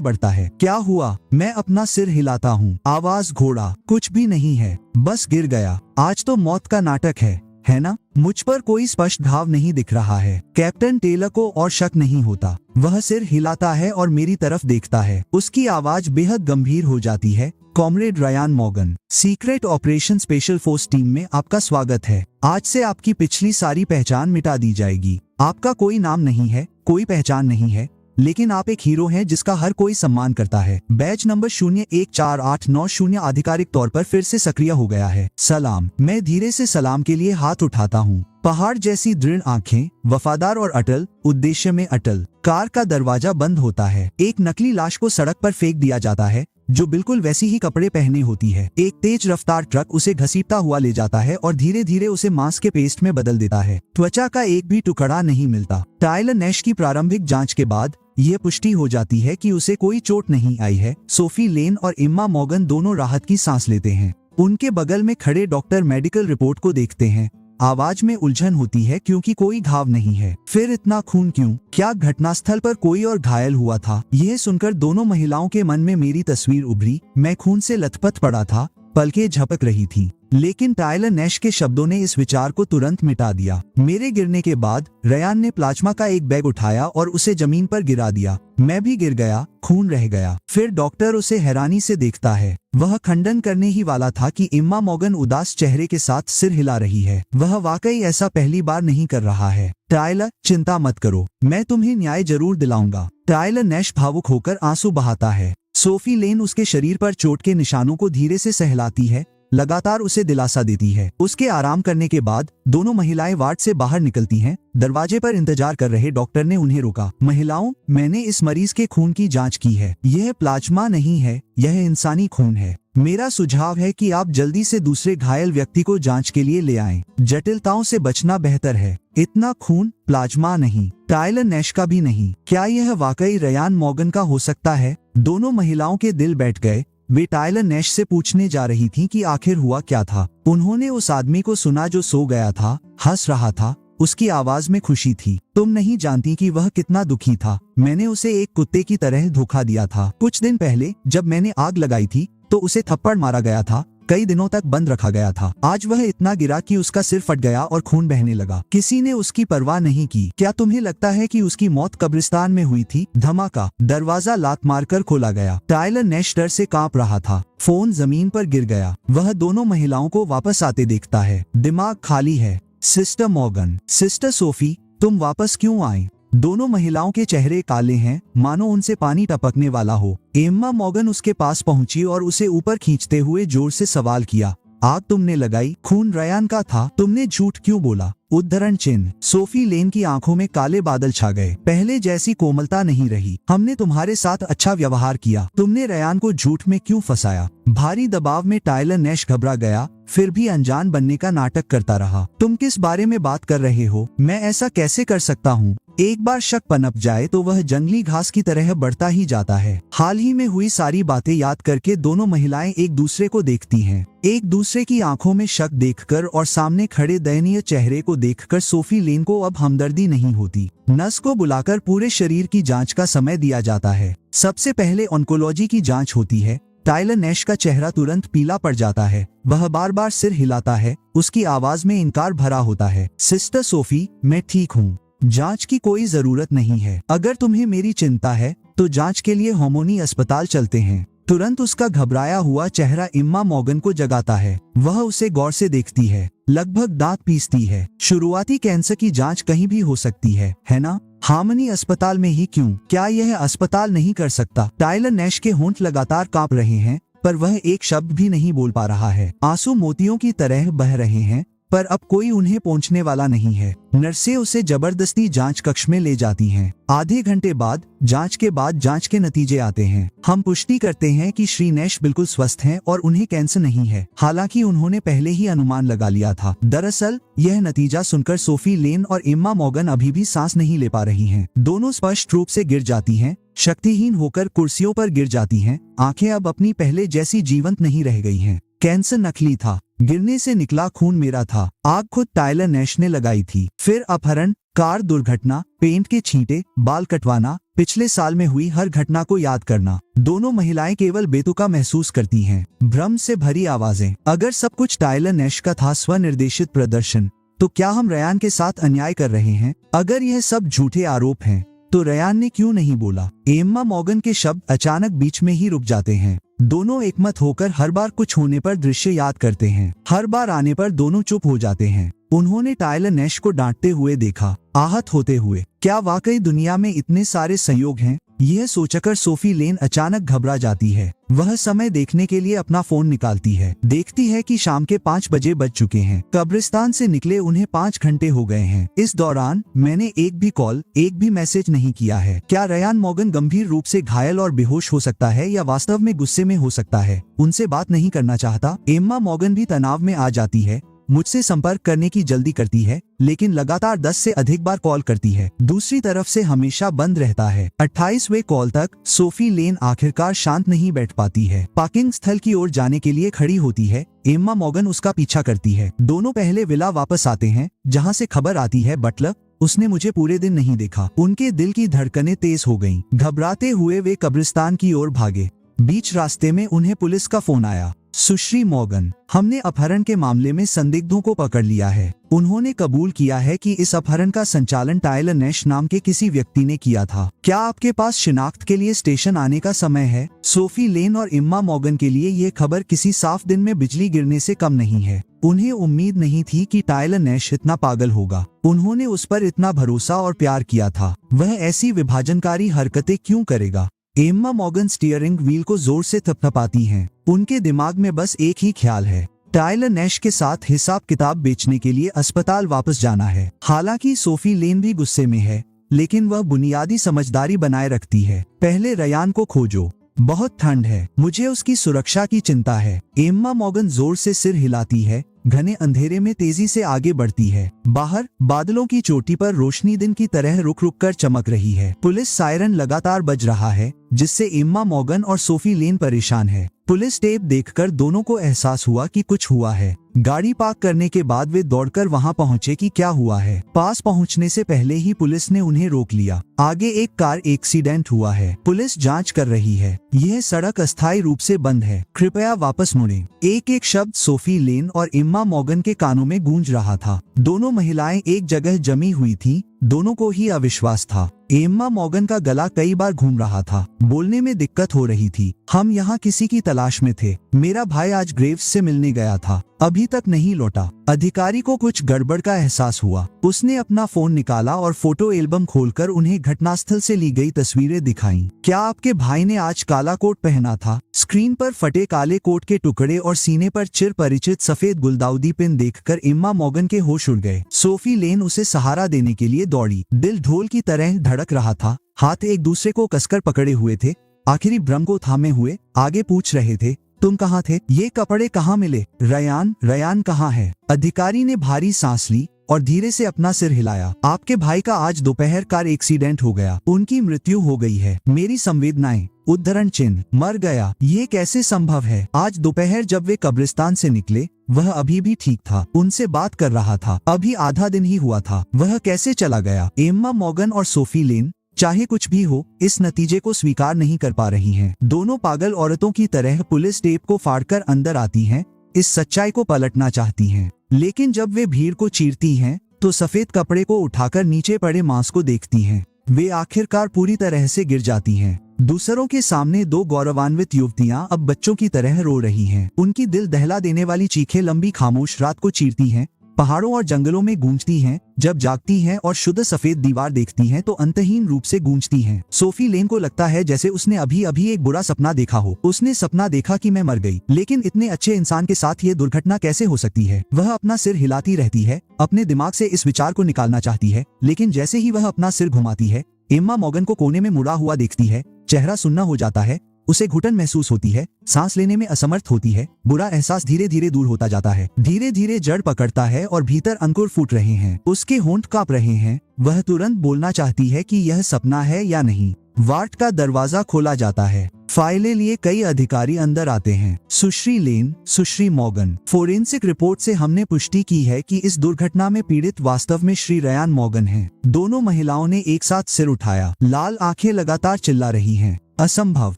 बढ़ता है। क्या हुआ? मैं अपना सिर हिलाता हूँ। आवाज घोड़ा, कुछ भी नहीं है, बस गिर गया। आज तो मौत का नाटक है ना? मुझ पर कोई स्पष्ट घाव नहीं दिख रहा है। कैप्टन टेलर को और शक नहीं होता। वह सिर हिलाता है और मेरी तरफ देखता है। उसकी आवाज बेहद गंभीर हो जाती है। Comrade Ryan Morgan, secret operation special force team में आपका स्वागत है। आज से आपकी पिछली सारी पहचान मिटा दी जाएगी। आपका कोई नाम नहीं है, कोई पहचान नहीं है, लेकिन आप एक हीरो हैं जिसका हर कोई सम्मान करता है। बैच नंबर 014890 आधिकारिक तौर पर फिर से सक्रिय हो गया है। सलाम। मैं धीरे से सलाम के लिए हाथ उठाता हूँ। पहाड़ जैसी दृढ़ आंखें, वफादार और अटल, उद्देश्य में अटल। कार का दरवाजा बंद होता है। एक नकली लाश को सड़क पर फेंक दिया जाता है, जो बिल्कुल वैसी ही कपड़े पहने होती है। एक तेज रफ्तार ट्रक उसे घसीटता हुआ ले जाता है और धीरे धीरे उसे मांस के पेस्ट में बदल देता है। त्वचा का एक भी टुकड़ा नहीं मिलता। टायलर नैश की प्रारंभिक जांच के बाद यह पुष्टि हो जाती है कि उसे कोई चोट नहीं आई है। सोफी लेन और इम्मा मॉर्गन दोनों राहत की सांस लेते हैं। उनके बगल में खड़े डॉक्टर मेडिकल रिपोर्ट को देखते हैं। आवाज में उलझन होती है क्योंकि कोई घाव नहीं है। फिर इतना खून क्यों? क्या घटनास्थल पर कोई और घायल हुआ था? यह सुनकर दोनों महिलाओं के मन में मेरी तस्वीर उभरी। मैं खून से लथपथ पड़ा था, पलकें झपक रही थी, लेकिन टायलर नैश के शब्दों ने इस विचार को तुरंत मिटा दिया। मेरे गिरने के बाद रयान ने प्लाज्मा का एक बैग उठाया और उसे जमीन पर गिरा दिया। मैं भी गिर गया, खून रह गया। फिर डॉक्टर उसे हैरानी से देखता है। वह खंडन करने ही वाला था कि इम्मा मॉर्गन उदास चेहरे के साथ सिर हिला रही है। वह वाकई ऐसा पहली बार नहीं कर रहा है। टायलर, चिंता मत करो, मैं तुम्हें न्याय जरूर दिलाऊंगा। टायलर नैश भावुक होकर आंसू बहाता है। सोफी लेन उसके शरीर पर चोट के निशानों को धीरे से सहलाती है, लगातार उसे दिलासा देती है। उसके आराम करने के बाद दोनों महिलाएं वार्ड से बाहर निकलती हैं। दरवाजे पर इंतजार कर रहे डॉक्टर ने उन्हें रोका। महिलाओं, मैंने इस मरीज के खून की जांच की है। यह प्लाज्मा नहीं है, यह इंसानी खून है। मेरा सुझाव है कि आप जल्दी से दूसरे घायल व्यक्ति को जांच के लिए ले आएं। जटिलताओं से बचना बेहतर है। इतना खून प्लाज्मा नहीं, टायलर नैश का भी नहीं। क्या यह वाकई रयान मॉर्गन का हो सकता है? दोनों महिलाओं के दिल बैठ गए। वे टायलर नैश से पूछने जा रही थीं कि आखिर हुआ क्या था। उन्होंने उस आदमी को सुना जो सो गया था, हंस रहा था। उसकी आवाज में खुशी थी। तुम नहीं जानती कि वह कितना दुखी था। मैंने उसे एक कुत्ते की तरह धोखा दिया था। कुछ दिन पहले जब मैंने आग लगाई थी तो उसे थप्पड़ मारा गया था। कई दिनों तक बंद रखा गया था। आज वह इतना गिरा कि उसका सिर फट गया और खून बहने लगा। किसी ने उसकी परवाह नहीं की। क्या तुम्हें लगता है कि उसकी मौत कब्रिस्तान में हुई थी? धमाका, दरवाजा लात मारकर खोला गया। टायलर नैश डर से कांप रहा था। फोन जमीन पर गिर गया। वह दोनों महिलाओं को वापस आते देखता है। दिमाग खाली है। सिस्टर मॉर्गन, सिस्टर सोफी, तुम वापस क्यों आई? दोनों महिलाओं के चेहरे काले हैं, मानो उनसे पानी टपकने वाला हो। इम्मा मॉर्गन उसके पास पहुंची और उसे ऊपर खींचते हुए जोर से सवाल किया, आग तुमने लगाई? खून रयान का था, तुमने झूठ क्यों बोला? उद्धरण चिन्ह। सोफी लेन की आंखों में काले बादल छा गए। पहले जैसी कोमलता नहीं रही। हमने तुम्हारे साथ अच्छा व्यवहार किया, तुमने रयान को झूठ में क्यों फंसाया? भारी दबाव में टायलर नैश घबरा गया, फिर भी अनजान बनने का नाटक करता रहा। तुम किस बारे में बात कर रहे हो? मैं ऐसा कैसे कर सकता हूँ? एक बार शक पनप जाए तो वह जंगली घास की तरह बढ़ता ही जाता है। हाल ही में हुई सारी बातें याद करके दोनों महिलाएं एक दूसरे को देखती हैं। एक दूसरे की आंखों में शक देखकर और सामने खड़े दयनीय चेहरे को देखकर सोफी लेन को अब हमदर्दी नहीं होती। नर्स को बुलाकर पूरे शरीर की जांच का समय दिया जाता है। सबसे पहले ऑन्कोलॉजी की जांच होती है। टायलर नैश का चेहरा तुरंत पीला पड़ जाता है। वह बार बार सिर हिलाता है। उसकी आवाज में इनकार भरा होता है। सिस्टर सोफी, मैं ठीक हूँ, जांच की कोई जरूरत नहीं है। अगर तुम्हें मेरी चिंता है तो जांच के लिए होमोनी अस्पताल चलते हैं। तुरंत उसका घबराया हुआ चेहरा इम्मा मॉर्गन को जगाता है। वह उसे गौर से देखती है, लगभग दांत पीसती है। शुरुआती कैंसर की जांच कहीं भी हो सकती है ना? हार्मनी अस्पताल में ही क्यों? क्या यह अस्पताल नहीं कर सकता? टायलर नैश के होंठ लगातार कांप रहे हैं, पर वह एक शब्द भी नहीं बोल पा रहा है। आंसू मोतियों की तरह बह रहे हैं, पर अब कोई उन्हें पहुंचने वाला नहीं है। नर्सें उसे जबरदस्ती जांच कक्ष में ले जाती हैं। आधे घंटे बाद जांच के नतीजे आते हैं। हम पुष्टि करते हैं कि श्री नैश बिल्कुल स्वस्थ हैं और उन्हें कैंसर नहीं है, हालांकि उन्होंने पहले ही अनुमान लगा लिया था। दरअसल यह नतीजा सुनकर सोफी लेन और एम्मा मॉर्गन अभी भी सांस नहीं ले पा रही हैं। दोनों स्पष्ट रूप से गिर जाती हैं, शक्तिहीन होकर कुर्सियों पर गिर जाती हैं। आंखें अब अपनी पहले जैसी जीवंत नहीं रह गई हैं। कैंसर नकली था, गिरने से निकला खून मेरा था। आग खुद टायलर नैश ने लगाई थी। फिर अपहरण, कार दुर्घटना, पेंट के छींटे, बाल कटवाना, पिछले साल में हुई हर घटना को याद करना। दोनों महिलाएं केवल बेतुका महसूस करती हैं, भ्रम से भरी आवाजें। अगर सब कुछ टायलर नैश का था, स्वनिर्देशित प्रदर्शन, तो क्या हम रयान के साथ अन्याय कर रहे हैं? अगर यह सब झूठे आरोप हैं, तो रयान ने क्यों नहीं बोला? एम्मा मॉर्गन के शब्द अचानक बीच में ही रुक जाते हैं। दोनों एकमत होकर हर बार कुछ होने पर दृश्य याद करते हैं। हर बार आने पर दोनों चुप हो जाते हैं। उन्होंने टायलर नैश को डांटते हुए देखा, आहत होते हुए। क्या वाकई दुनिया में इतने सारे संयोग हैं? यह सोचकर सोफी लेन अचानक घबरा जाती है। वह समय देखने के लिए अपना फोन निकालती है। देखती है कि शाम के 5 बजे बज चुके हैं। कब्रिस्तान से निकले उन्हें 5 घंटे हो गए हैं। इस दौरान मैंने एक भी कॉल, एक भी मैसेज नहीं किया है। क्या रयान मॉर्गन गंभीर रूप से घायल और बेहोश हो सकता है, या वास्तव में गुस्से में हो सकता है? उनसे बात नहीं करना चाहता। एम्मा मॉर्गन भी तनाव में आ जाती है। मुझसे संपर्क करने की जल्दी करती है, लेकिन लगातार 10 से अधिक बार कॉल करती है। दूसरी तरफ से हमेशा बंद रहता है। 28वें कॉल तक सोफी लेन आखिरकार शांत नहीं बैठ पाती है। पार्किंग स्थल की ओर जाने के लिए खड़ी होती है। एम्मा मॉर्गन उसका पीछा करती है। दोनों पहले विला वापस आते हैं, जहाँ से खबर आती है, बटलर, उसने मुझे पूरे दिन नहीं देखा। उनके दिल की धड़कनें तेज हो गईं। घबराते हुए वे कब्रिस्तान की ओर भागे। बीच रास्ते में उन्हें पुलिस का फोन आया। सुश्री मॉर्गन, हमने अपहरण के मामले में संदिग्धों को पकड़ लिया है। उन्होंने कबूल किया है कि इस अपहरण का संचालन टायलर नैश नाम के किसी व्यक्ति ने किया था। क्या आपके पास शिनाख्त के लिए स्टेशन आने का समय है? सोफी लेन और एम्मा मॉर्गन के लिए ये खबर किसी साफ दिन में बिजली गिरने से कम नहीं है। उन्हें उम्मीद नहीं थी कि टायलर नैश इतना पागल होगा। उन्होंने उस पर इतना भरोसा और प्यार किया था। वह ऐसी विभाजनकारी हरकतें क्यों करेगा? एम्मा मॉर्गन स्टीयरिंग व्हील को जोर से थपथपाती हैं। उनके दिमाग में बस एक ही ख्याल है, टायलर नैश के साथ हिसाब किताब बेचने के लिए अस्पताल वापस जाना है। हालांकि सोफी लेन भी गुस्से में है, लेकिन वह बुनियादी समझदारी बनाए रखती है। पहले रयान को खोजो, बहुत ठंड है, मुझे उसकी सुरक्षा की चिंता है। एम्मा मॉर्गन जोर से सिर हिलाती है। घने अंधेरे में तेजी से आगे बढ़ती है। बाहर बादलों की चोटी पर रोशनी दिन की तरह रुक रुक कर चमक रही है। पुलिस सायरन लगातार बज रहा है, जिससे एम्मा मॉर्गन और सोफी लेन परेशान है। पुलिस टेप देखकर दोनों को एहसास हुआ कि कुछ हुआ है। गाड़ी पार्क करने के बाद वे दौड़कर वहां पहुंचे कि क्या हुआ है। पास पहुंचने से पहले ही पुलिस ने उन्हें रोक लिया। आगे एक कार एक्सीडेंट हुआ है। पुलिस जांच कर रही है। यह सड़क अस्थायी रूप से बंद है, कृपया वापस मुड़ें। एक एक शब्द सोफी लेन और एम्मा मॉर्गन के कानों में गूंज रहा था। दोनों महिलाएं एक जगह जमी हुई थीं। दोनों को ही अविश्वास था। एम्मा मॉर्गन का गला कई बार घूम रहा था, बोलने में दिक्कत हो रही थी। हम यहाँ किसी की तलाश में थे। मेरा भाई आज ग्रेव्स से मिलने गया था, अभी तक नहीं लौटा। अधिकारी को कुछ गड़बड़ का एहसास हुआ। उसने अपना फोन निकाला और फोटो एल्बम खोलकर उन्हें घटनास्थल से ली गई तस्वीरें दिखाईं। क्या आपके भाई ने आज काला कोट पहना था? स्क्रीन पर फटे काले कोट के टुकड़े और सीने पर चिर परिचित सफेद गुलदाउदी पिन देखकर एम्मा मॉर्गन के होश उड़ गए। सोफी लेन उसे सहारा देने के लिए दौड़ी। दिल ढोल की तरह धड़क रहा था। हाथ एक दूसरे को कसकर पकड़े हुए थे, आखिरी भ्रम को थामे हुए। आगे पूछ रहे थे, तुम कहाँ थे? ये कपड़े कहाँ मिले? रयान कहाँ है? अधिकारी ने भारी सांस ली और धीरे से अपना सिर हिलाया। आपके भाई का आज दोपहर कार एक्सीडेंट हो गया। उनकी मृत्यु हो गई है। मेरी संवेदनाएं, उद्धरण चिन्ह, मर गया। ये कैसे संभव है? आज दोपहर जब वे कब्रिस्तान से निकले, वह अभी भी ठीक था, उनसे बात कर रहा था। अभी आधा दिन ही हुआ था। वह कैसे चला गया? एम्मा मॉर्गन और सोफी लेन चाहे कुछ भी हो, इस नतीजे को स्वीकार नहीं कर पा रही हैं। दोनों पागल औरतों की तरह पुलिस टेप को फाड़कर अंदर आती हैं, इस सच्चाई को पलटना चाहती हैं। लेकिन जब वे भीड़ को चीरती हैं, तो सफेद कपड़े को उठाकर नीचे पड़े मांस को देखती हैं। वे आखिरकार पूरी तरह से गिर जाती हैं। दूसरों के सामने दो गौरवान्वित युवतियां अब बच्चों की तरह रो रही हैं। उनकी दिल दहला देने वाली चीखें लंबी खामोश रात को चीरती हैं, पहाड़ों और जंगलों में गूंजती हैं, जब जागती हैं और शुद्ध सफेद दीवार देखती हैं तो अंतहीन रूप से गूंजती हैं। सोफी लेन को लगता है जैसे उसने अभी अभी एक बुरा सपना देखा हो। उसने सपना देखा कि मैं मर गई, लेकिन इतने अच्छे इंसान के साथ ये दुर्घटना कैसे हो सकती है। वह अपना सिर हिलाती रहती है, अपने दिमाग से इस विचार को निकालना चाहती है, लेकिन जैसे ही वह अपना सिर घुमाती है, एम्मा मॉर्गन को कोने में मुड़ा हुआ देखती है। चेहरा सुन्ना हो जाता है, उसे घुटन महसूस होती है, सांस लेने में असमर्थ होती है। बुरा एहसास धीरे धीरे दूर होता जाता है, धीरे धीरे जड़ पकड़ता है और भीतर अंकुर फूट रहे हैं। उसके होंठ कांप रहे हैं। वह तुरंत बोलना चाहती है कि यह सपना है या नहीं। वार्ड का दरवाजा खोला जाता है। फाइलें लिए कई अधिकारी अंदर आते हैं। सुश्री लेन, सुश्री मॉर्गन। फोरेंसिक रिपोर्ट से हमने पुष्टि की है कि इस दुर्घटना में पीड़ित वास्तव में श्री रयान मॉर्गन हैं। दोनों महिलाओं ने एक साथ सिर उठाया। लाल आंखें लगातार चिल्ला रही हैं। असंभव,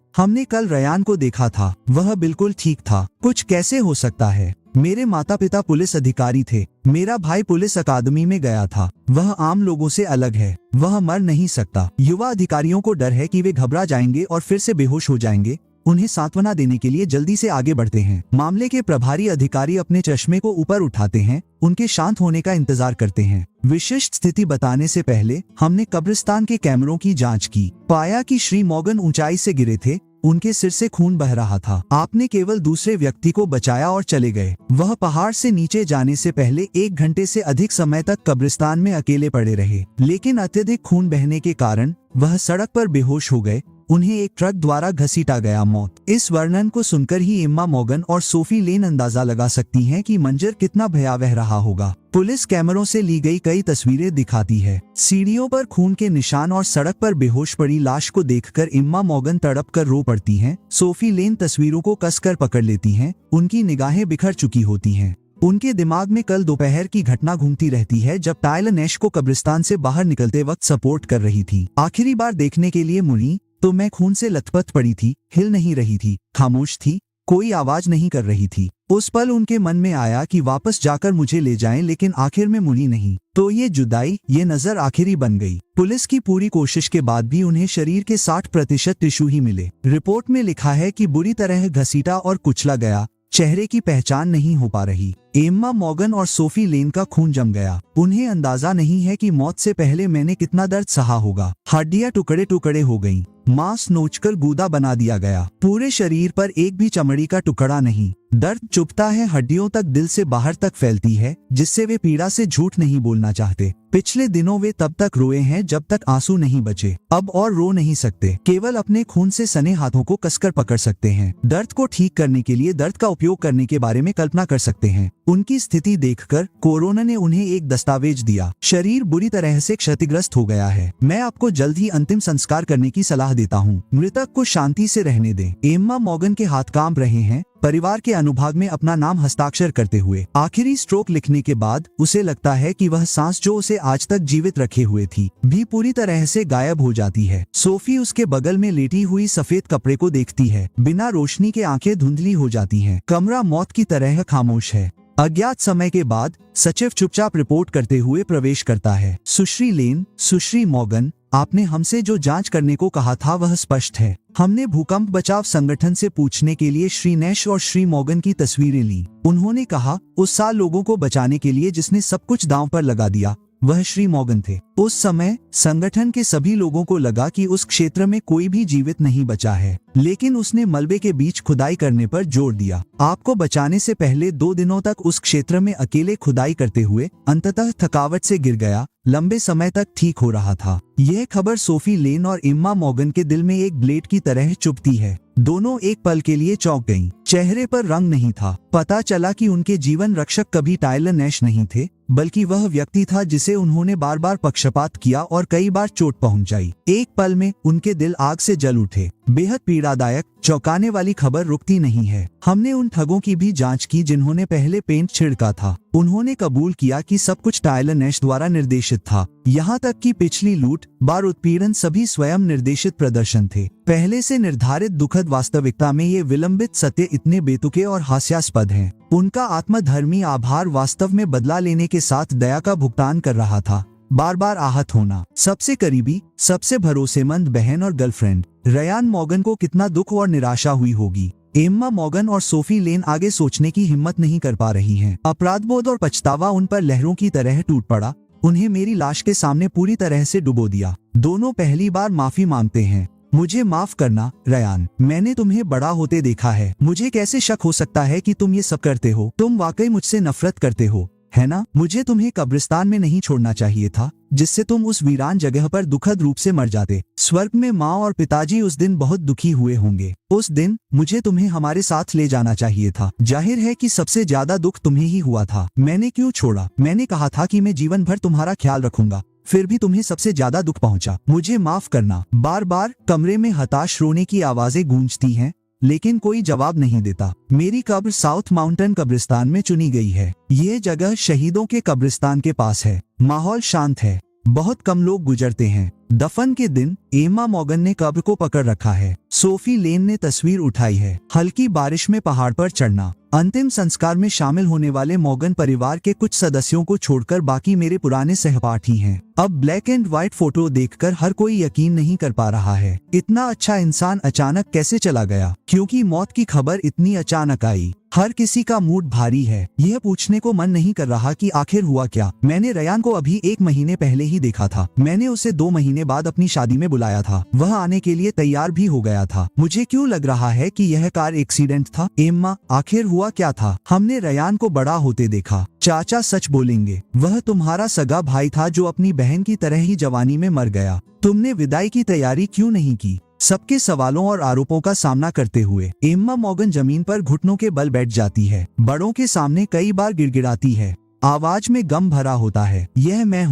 हमने कल रयान को देखा था, वह बिल्कुल ठीक था। कुछ कैसे हो सकता है? मेरे माता पिता पुलिस अधिकारी थे, मेरा भाई पुलिस अकादमी में गया था। वह आम लोगों से अलग है, वह मर नहीं सकता। युवा अधिकारियों को डर है कि वे घबरा जाएंगे और फिर से बेहोश हो जाएंगे। उन्हें सांत्वना देने के लिए जल्दी से आगे बढ़ते हैं। मामले के प्रभारी अधिकारी अपने चश्मे को ऊपर उठाते हैं, उनके शांत होने का इंतजार करते हैं। विशिष्ट स्थिति बताने से पहले हमने कब्रिस्तान के कैमरों की जांच की। पाया कि श्री मॉर्गन ऊंचाई से गिरे थे, उनके सिर से खून बह रहा था। आपने केवल दूसरे व्यक्ति को बचाया और चले गए। वह पहाड़ से नीचे जाने से पहले 1 घंटे से अधिक समय तक कब्रिस्तान में अकेले पड़े रहे, लेकिन अत्यधिक खून बहने के कारण वह सड़क पर बेहोश हो गए। उन्हें एक ट्रक द्वारा घसीटा गया। मौत। इस वर्णन को सुनकर ही एम्मा मॉर्गन और सोफी लेन अंदाजा लगा सकती हैं कि मंजर कितना भयावह रहा होगा। पुलिस कैमरों से ली गई कई तस्वीरें दिखाती है। सीढ़ियों पर खून के निशान और सड़क पर बेहोश पड़ी लाश को देखकर एम्मा मॉर्गन तड़प कर रो पड़ती हैं। सोफी लेन तस्वीरों को कसकर पकड़ लेती हैं। उनकी निगाहें बिखर चुकी होती हैं। उनके दिमाग में कल दोपहर की घटना घूमती रहती है जब टायलर नैश को कब्रिस्तान से बाहर निकलते वक्त सपोर्ट कर रही थी। आखिरी बार देखने के लिए मुड़ी तो मैं खून से लथपथ पड़ी थी, हिल नहीं रही थी, खामोश थी, कोई आवाज नहीं कर रही थी। उस पल उनके मन में आया कि वापस जाकर मुझे ले जाएं, लेकिन आखिर में मुड़ी नहीं। तो ये जुदाई, ये नजर आखिरी बन गई। पुलिस की पूरी कोशिश के बाद भी उन्हें शरीर के 60% टिश्यू ही मिले। रिपोर्ट में लिखा है कि बुरी तरह घसीटा और कुचला गया, चेहरे की पहचान नहीं हो पा रही। एम्मा मॉर्गन और सोफी लेन का खून जम गया। उन्हें अंदाजा नहीं है कि मौत से पहले मैंने कितना दर्द सहा होगा। हड्डियां टुकड़े टुकड़े हो गईं, मांस नोचकर गूदा बना दिया गया। पूरे शरीर पर एक भी चमड़ी का टुकड़ा नहीं। दर्द चुभता है, हड्डियों तक, दिल से बाहर तक फैलती है, जिससे वे पीड़ा से झूठ नहीं बोलना चाहते। पिछले दिनों वे तब तक रोए हैं जब तक आंसू नहीं बचे। अब और रो नहीं सकते, केवल अपने खून से सने हाथों को कसकर पकड़ सकते हैं। दर्द को ठीक करने के लिए दर्द का उपयोग करने के बारे में कल्पना कर सकते हैं। उनकी स्थिति देखकर कोरोना ने उन्हें एक दस्तावेज दिया। शरीर बुरी तरह से क्षतिग्रस्त हो गया है। मैं आपको जल्द ही अंतिम संस्कार करने की सलाह देता हूँ। मृतक को शांति से रहने दें। एम्मा मॉर्गन के हाथ कांप रहे हैं, परिवार के अनुभाग में अपना नाम हस्ताक्षर करते हुए। आखिरी स्ट्रोक लिखने के बाद उसे लगता है कि वह सांस जो उसे आज तक जीवित रखे हुए थी, भी पूरी तरह से गायब हो जाती है। सोफी उसके बगल में लेटी हुई सफेद कपड़े को देखती है। बिना रोशनी के आंखें धुंधली हो जाती हैं। कमरा मौत की तरह खामोश है। अज्ञात समय के बाद सचिव चुपचाप रिपोर्ट करते हुए प्रवेश करता है। सुश्री लेन, सुश्री मॉर्गन, आपने हमसे जो जांच करने को कहा था वह स्पष्ट है। हमने भूकंप बचाव संगठन से पूछने के लिए श्री नैश और श्री मॉर्गन की तस्वीरें ली। उन्होंने कहा उस साल लोगों को बचाने के लिए जिसने सब कुछ दांव पर लगा दिया वह श्री मॉर्गन थे। उस समय संगठन के सभी लोगों को लगा कि उस क्षेत्र में कोई भी जीवित नहीं बचा है, लेकिन उसने मलबे के बीच खुदाई करने पर जोर दिया। आपको बचाने से पहले 2 दिनों तक उस क्षेत्र में अकेले खुदाई करते हुए अंततः थकावट से गिर गया। लंबे समय तक ठीक हो रहा था। यह खबर सोफी लेन और एम्मा मॉर्गन के दिल में एक ब्लेड की तरह चुभती है। दोनों एक पल के लिए चौंक गईं। चेहरे पर रंग नहीं था। पता चला कि उनके जीवन रक्षक कभी टायलर नैश नहीं थे, बल्कि वह व्यक्ति था जिसे उन्होंने बार बार पक्षपात किया और कई बार चोट पहुंचाई। एक पल में उनके दिल आग से जल उठे। बेहद पीड़ादायक, चौंकाने वाली खबर रुकती नहीं है। हमने उन ठगों की भी जांच की जिन्होंने पहले पेंट छिड़का था। उन्होंने कबूल किया कि सब कुछ टायलर नैश द्वारा निर्देशित था। यहाँ तक कि पिछली लूट, बार उत्पीड़न सभी स्वयं निर्देशित प्रदर्शन थे। पहले से निर्धारित दुखद वास्तविकता में ये विलंबित सत्य इतने बेतुके और हास्यास्पद हैं। उनका आत्मधर्मी आभार वास्तव में बदला लेने के साथ दया का भुगतान कर रहा था। बार बार आहत होना। सबसे करीबी, सबसे भरोसेमंद बहन और गर्लफ्रेंड रयान मॉर्गन को कितना दुख और निराशा हुई होगी। एम्मा मॉर्गन और सोफी लेन आगे सोचने की हिम्मत नहीं कर पा रही हैं। अपराधबोध और पछतावा उन पर लहरों की तरह टूट पड़ा। उन्हें मेरी लाश के सामने पूरी तरह से डुबो दिया। दोनों पहली बार माफी मांगते हैं। मुझे माफ करना रयान, मैंने तुम्हें बड़ा होते देखा है। मुझे कैसे शक हो सकता है कि तुम ये सब करते हो? तुम वाकई मुझसे नफरत करते हो, है ना? मुझे तुम्हें कब्रिस्तान में नहीं छोड़ना चाहिए था, जिससे तुम उस वीरान जगह पर दुखद रूप से मर जाते। स्वर्ग में माँ और पिताजी उस दिन बहुत दुखी हुए होंगे। उस दिन मुझे तुम्हें हमारे साथ ले जाना चाहिए था। जाहिर है कि सबसे ज्यादा दुख तुम्हें ही हुआ था। मैंने क्यों छोड़ा? मैंने कहा था कि मैं जीवन भर तुम्हारा ख्याल रखूंगा, फिर भी तुम्हें सबसे ज्यादा दुख पहुंचा। मुझे माफ करना। बार बार कमरे में हताश रोने की आवाजें गूंजती हैं, लेकिन कोई जवाब नहीं देता। मेरी कब्र साउथ माउंटेन कब्रिस्तान में चुनी गई है। ये जगह शहीदों के कब्रिस्तान के पास है। माहौल शांत है, बहुत कम लोग गुजरते हैं। दफन के दिन एम्मा मॉर्गन ने कब्र को पकड़ रखा है। सोफी लेन ने तस्वीर उठाई है। हल्की बारिश में पहाड़ पर चढ़ना। अंतिम संस्कार में शामिल होने वाले मॉर्गन परिवार के कुछ सदस्यों को छोड़कर बाकी मेरे पुराने सहपाठी हैं। अब ब्लैक एंड व्हाइट फोटो देखकर हर कोई यकीन नहीं कर पा रहा है, इतना अच्छा इंसान अचानक कैसे चला गया, क्योंकि मौत की खबर इतनी अचानक आई। हर किसी का मूड भारी है। यह पूछने को मन नहीं कर रहा कि आखिर हुआ क्या। मैंने रयान को अभी 1 महीने पहले ही देखा था। मैंने उसे 2 महीने बाद अपनी शादी में बुलाया था। वह आने के लिए तैयार भी हो गया था। मुझे क्यों लग रहा है कि यह कार एक्सीडेंट था? एम्मा, आखिर हुआ क्या था? हमने रयान को बड़ा होते देखा। चाचा सच बोलेंगे, वह तुम्हारा सगा भाई था जो अपनी बहन की तरह ही जवानी में मर गया। तुमने विदाई की तैयारी क्यों नहीं की? सबके सवालों और आरोपों का सामना करते हुए एम्मा मॉर्गन जमीन पर घुटनों के बल बैठ जाती है। बड़ों के सामने कई बार गिड़गिड़ाती है। आवाज में गम भरा होता है। यह मैं